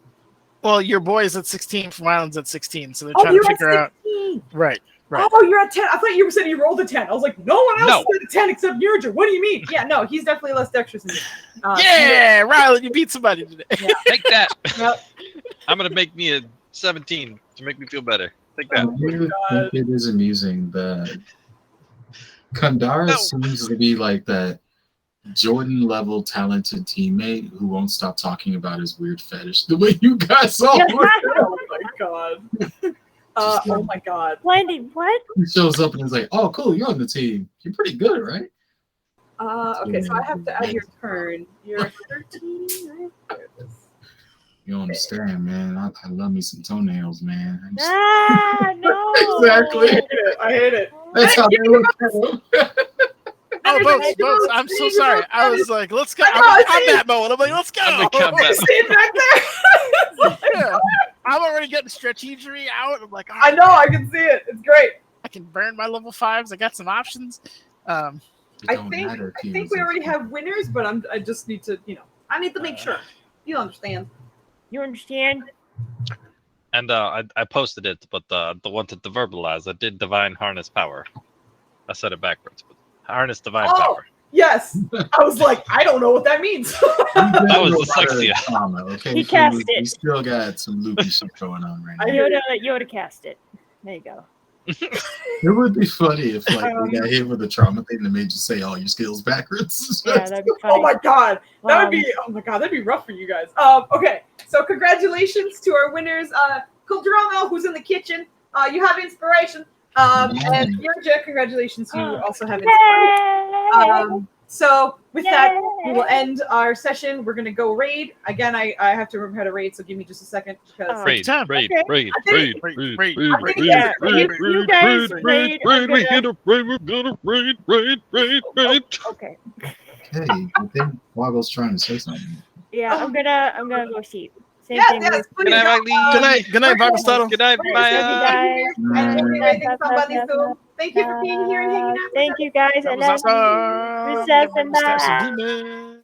Well, your boy's at 16 from Island's at 16, so they're Oh, trying you're to figure at out. 16. Right. Right. Oh, you're at 10. I thought you were saying you rolled a 10. I was like, no one else No. is at 10 except Nurja. What do you mean? Yeah, no, he's definitely less dexterous than you. Yeah, Rylan, you beat somebody today. Take that. Yep. I'm going to make me a 17 to make me feel better. Take that. I do think it is amusing that Kandara seems to be like that Jordan level talented teammate who won't stop talking about his weird fetish the way you guys all Oh my god. Oh my god. Wendy, what? He shows up and is like, oh cool, you're on the team. You're pretty good, right? Okay, so I have to add your turn. You're 13, right? There it is. You don't understand, man. I love me some toenails, man. I'm just- Ah, no. Exactly. I hate it. That's how they look. Oh, boats. I'm so sorry. I was like, let's go. I'm in combat mode. I'm like, let's go. I'm in combat. Stand back there. Yeah. I'm already getting strategery out. I'm like, all I right, know, I can see it. It's great. I can burn my level 5s. I got some options. I think we already have winners, but I just need to, I need to make sure. You understand. You understand? And I posted it, but the one to verbalize, I did divine harness power. I said it backwards, but harness divine power. Yes. I was like, I don't know what that means. That was dyslexia. Okay, He cast it. We still got some loopy stuff going on right now. Yoda cast it. There you go. It would be funny if we got hit with a trauma thing that made you say all your skills backwards. Yeah, that'd be funny. Oh my god. That'd be rough for you guys. Okay. So congratulations to our winners. Kildromo, who's in the kitchen. You have inspiration. And Yerja, congratulations, you also have inspiration. So with that, we will end our session. We're gonna go raid. Again, I have to remember how to raid, so give me just a second because Raid. Okay. We hit a raid. We're gonna raid. Okay. Hey, I think Woggle's trying to say something. Yeah, I'm gonna go sleep. Same Yes, thing. yes, please. Good night, Maggie. Good night, Bible Stuttle. Good night, Maya. And we're raiding somebody soon. Thank you for being here and hanging out. Thank you guys, That and was then awesome. Recess and Steps of that. Demon.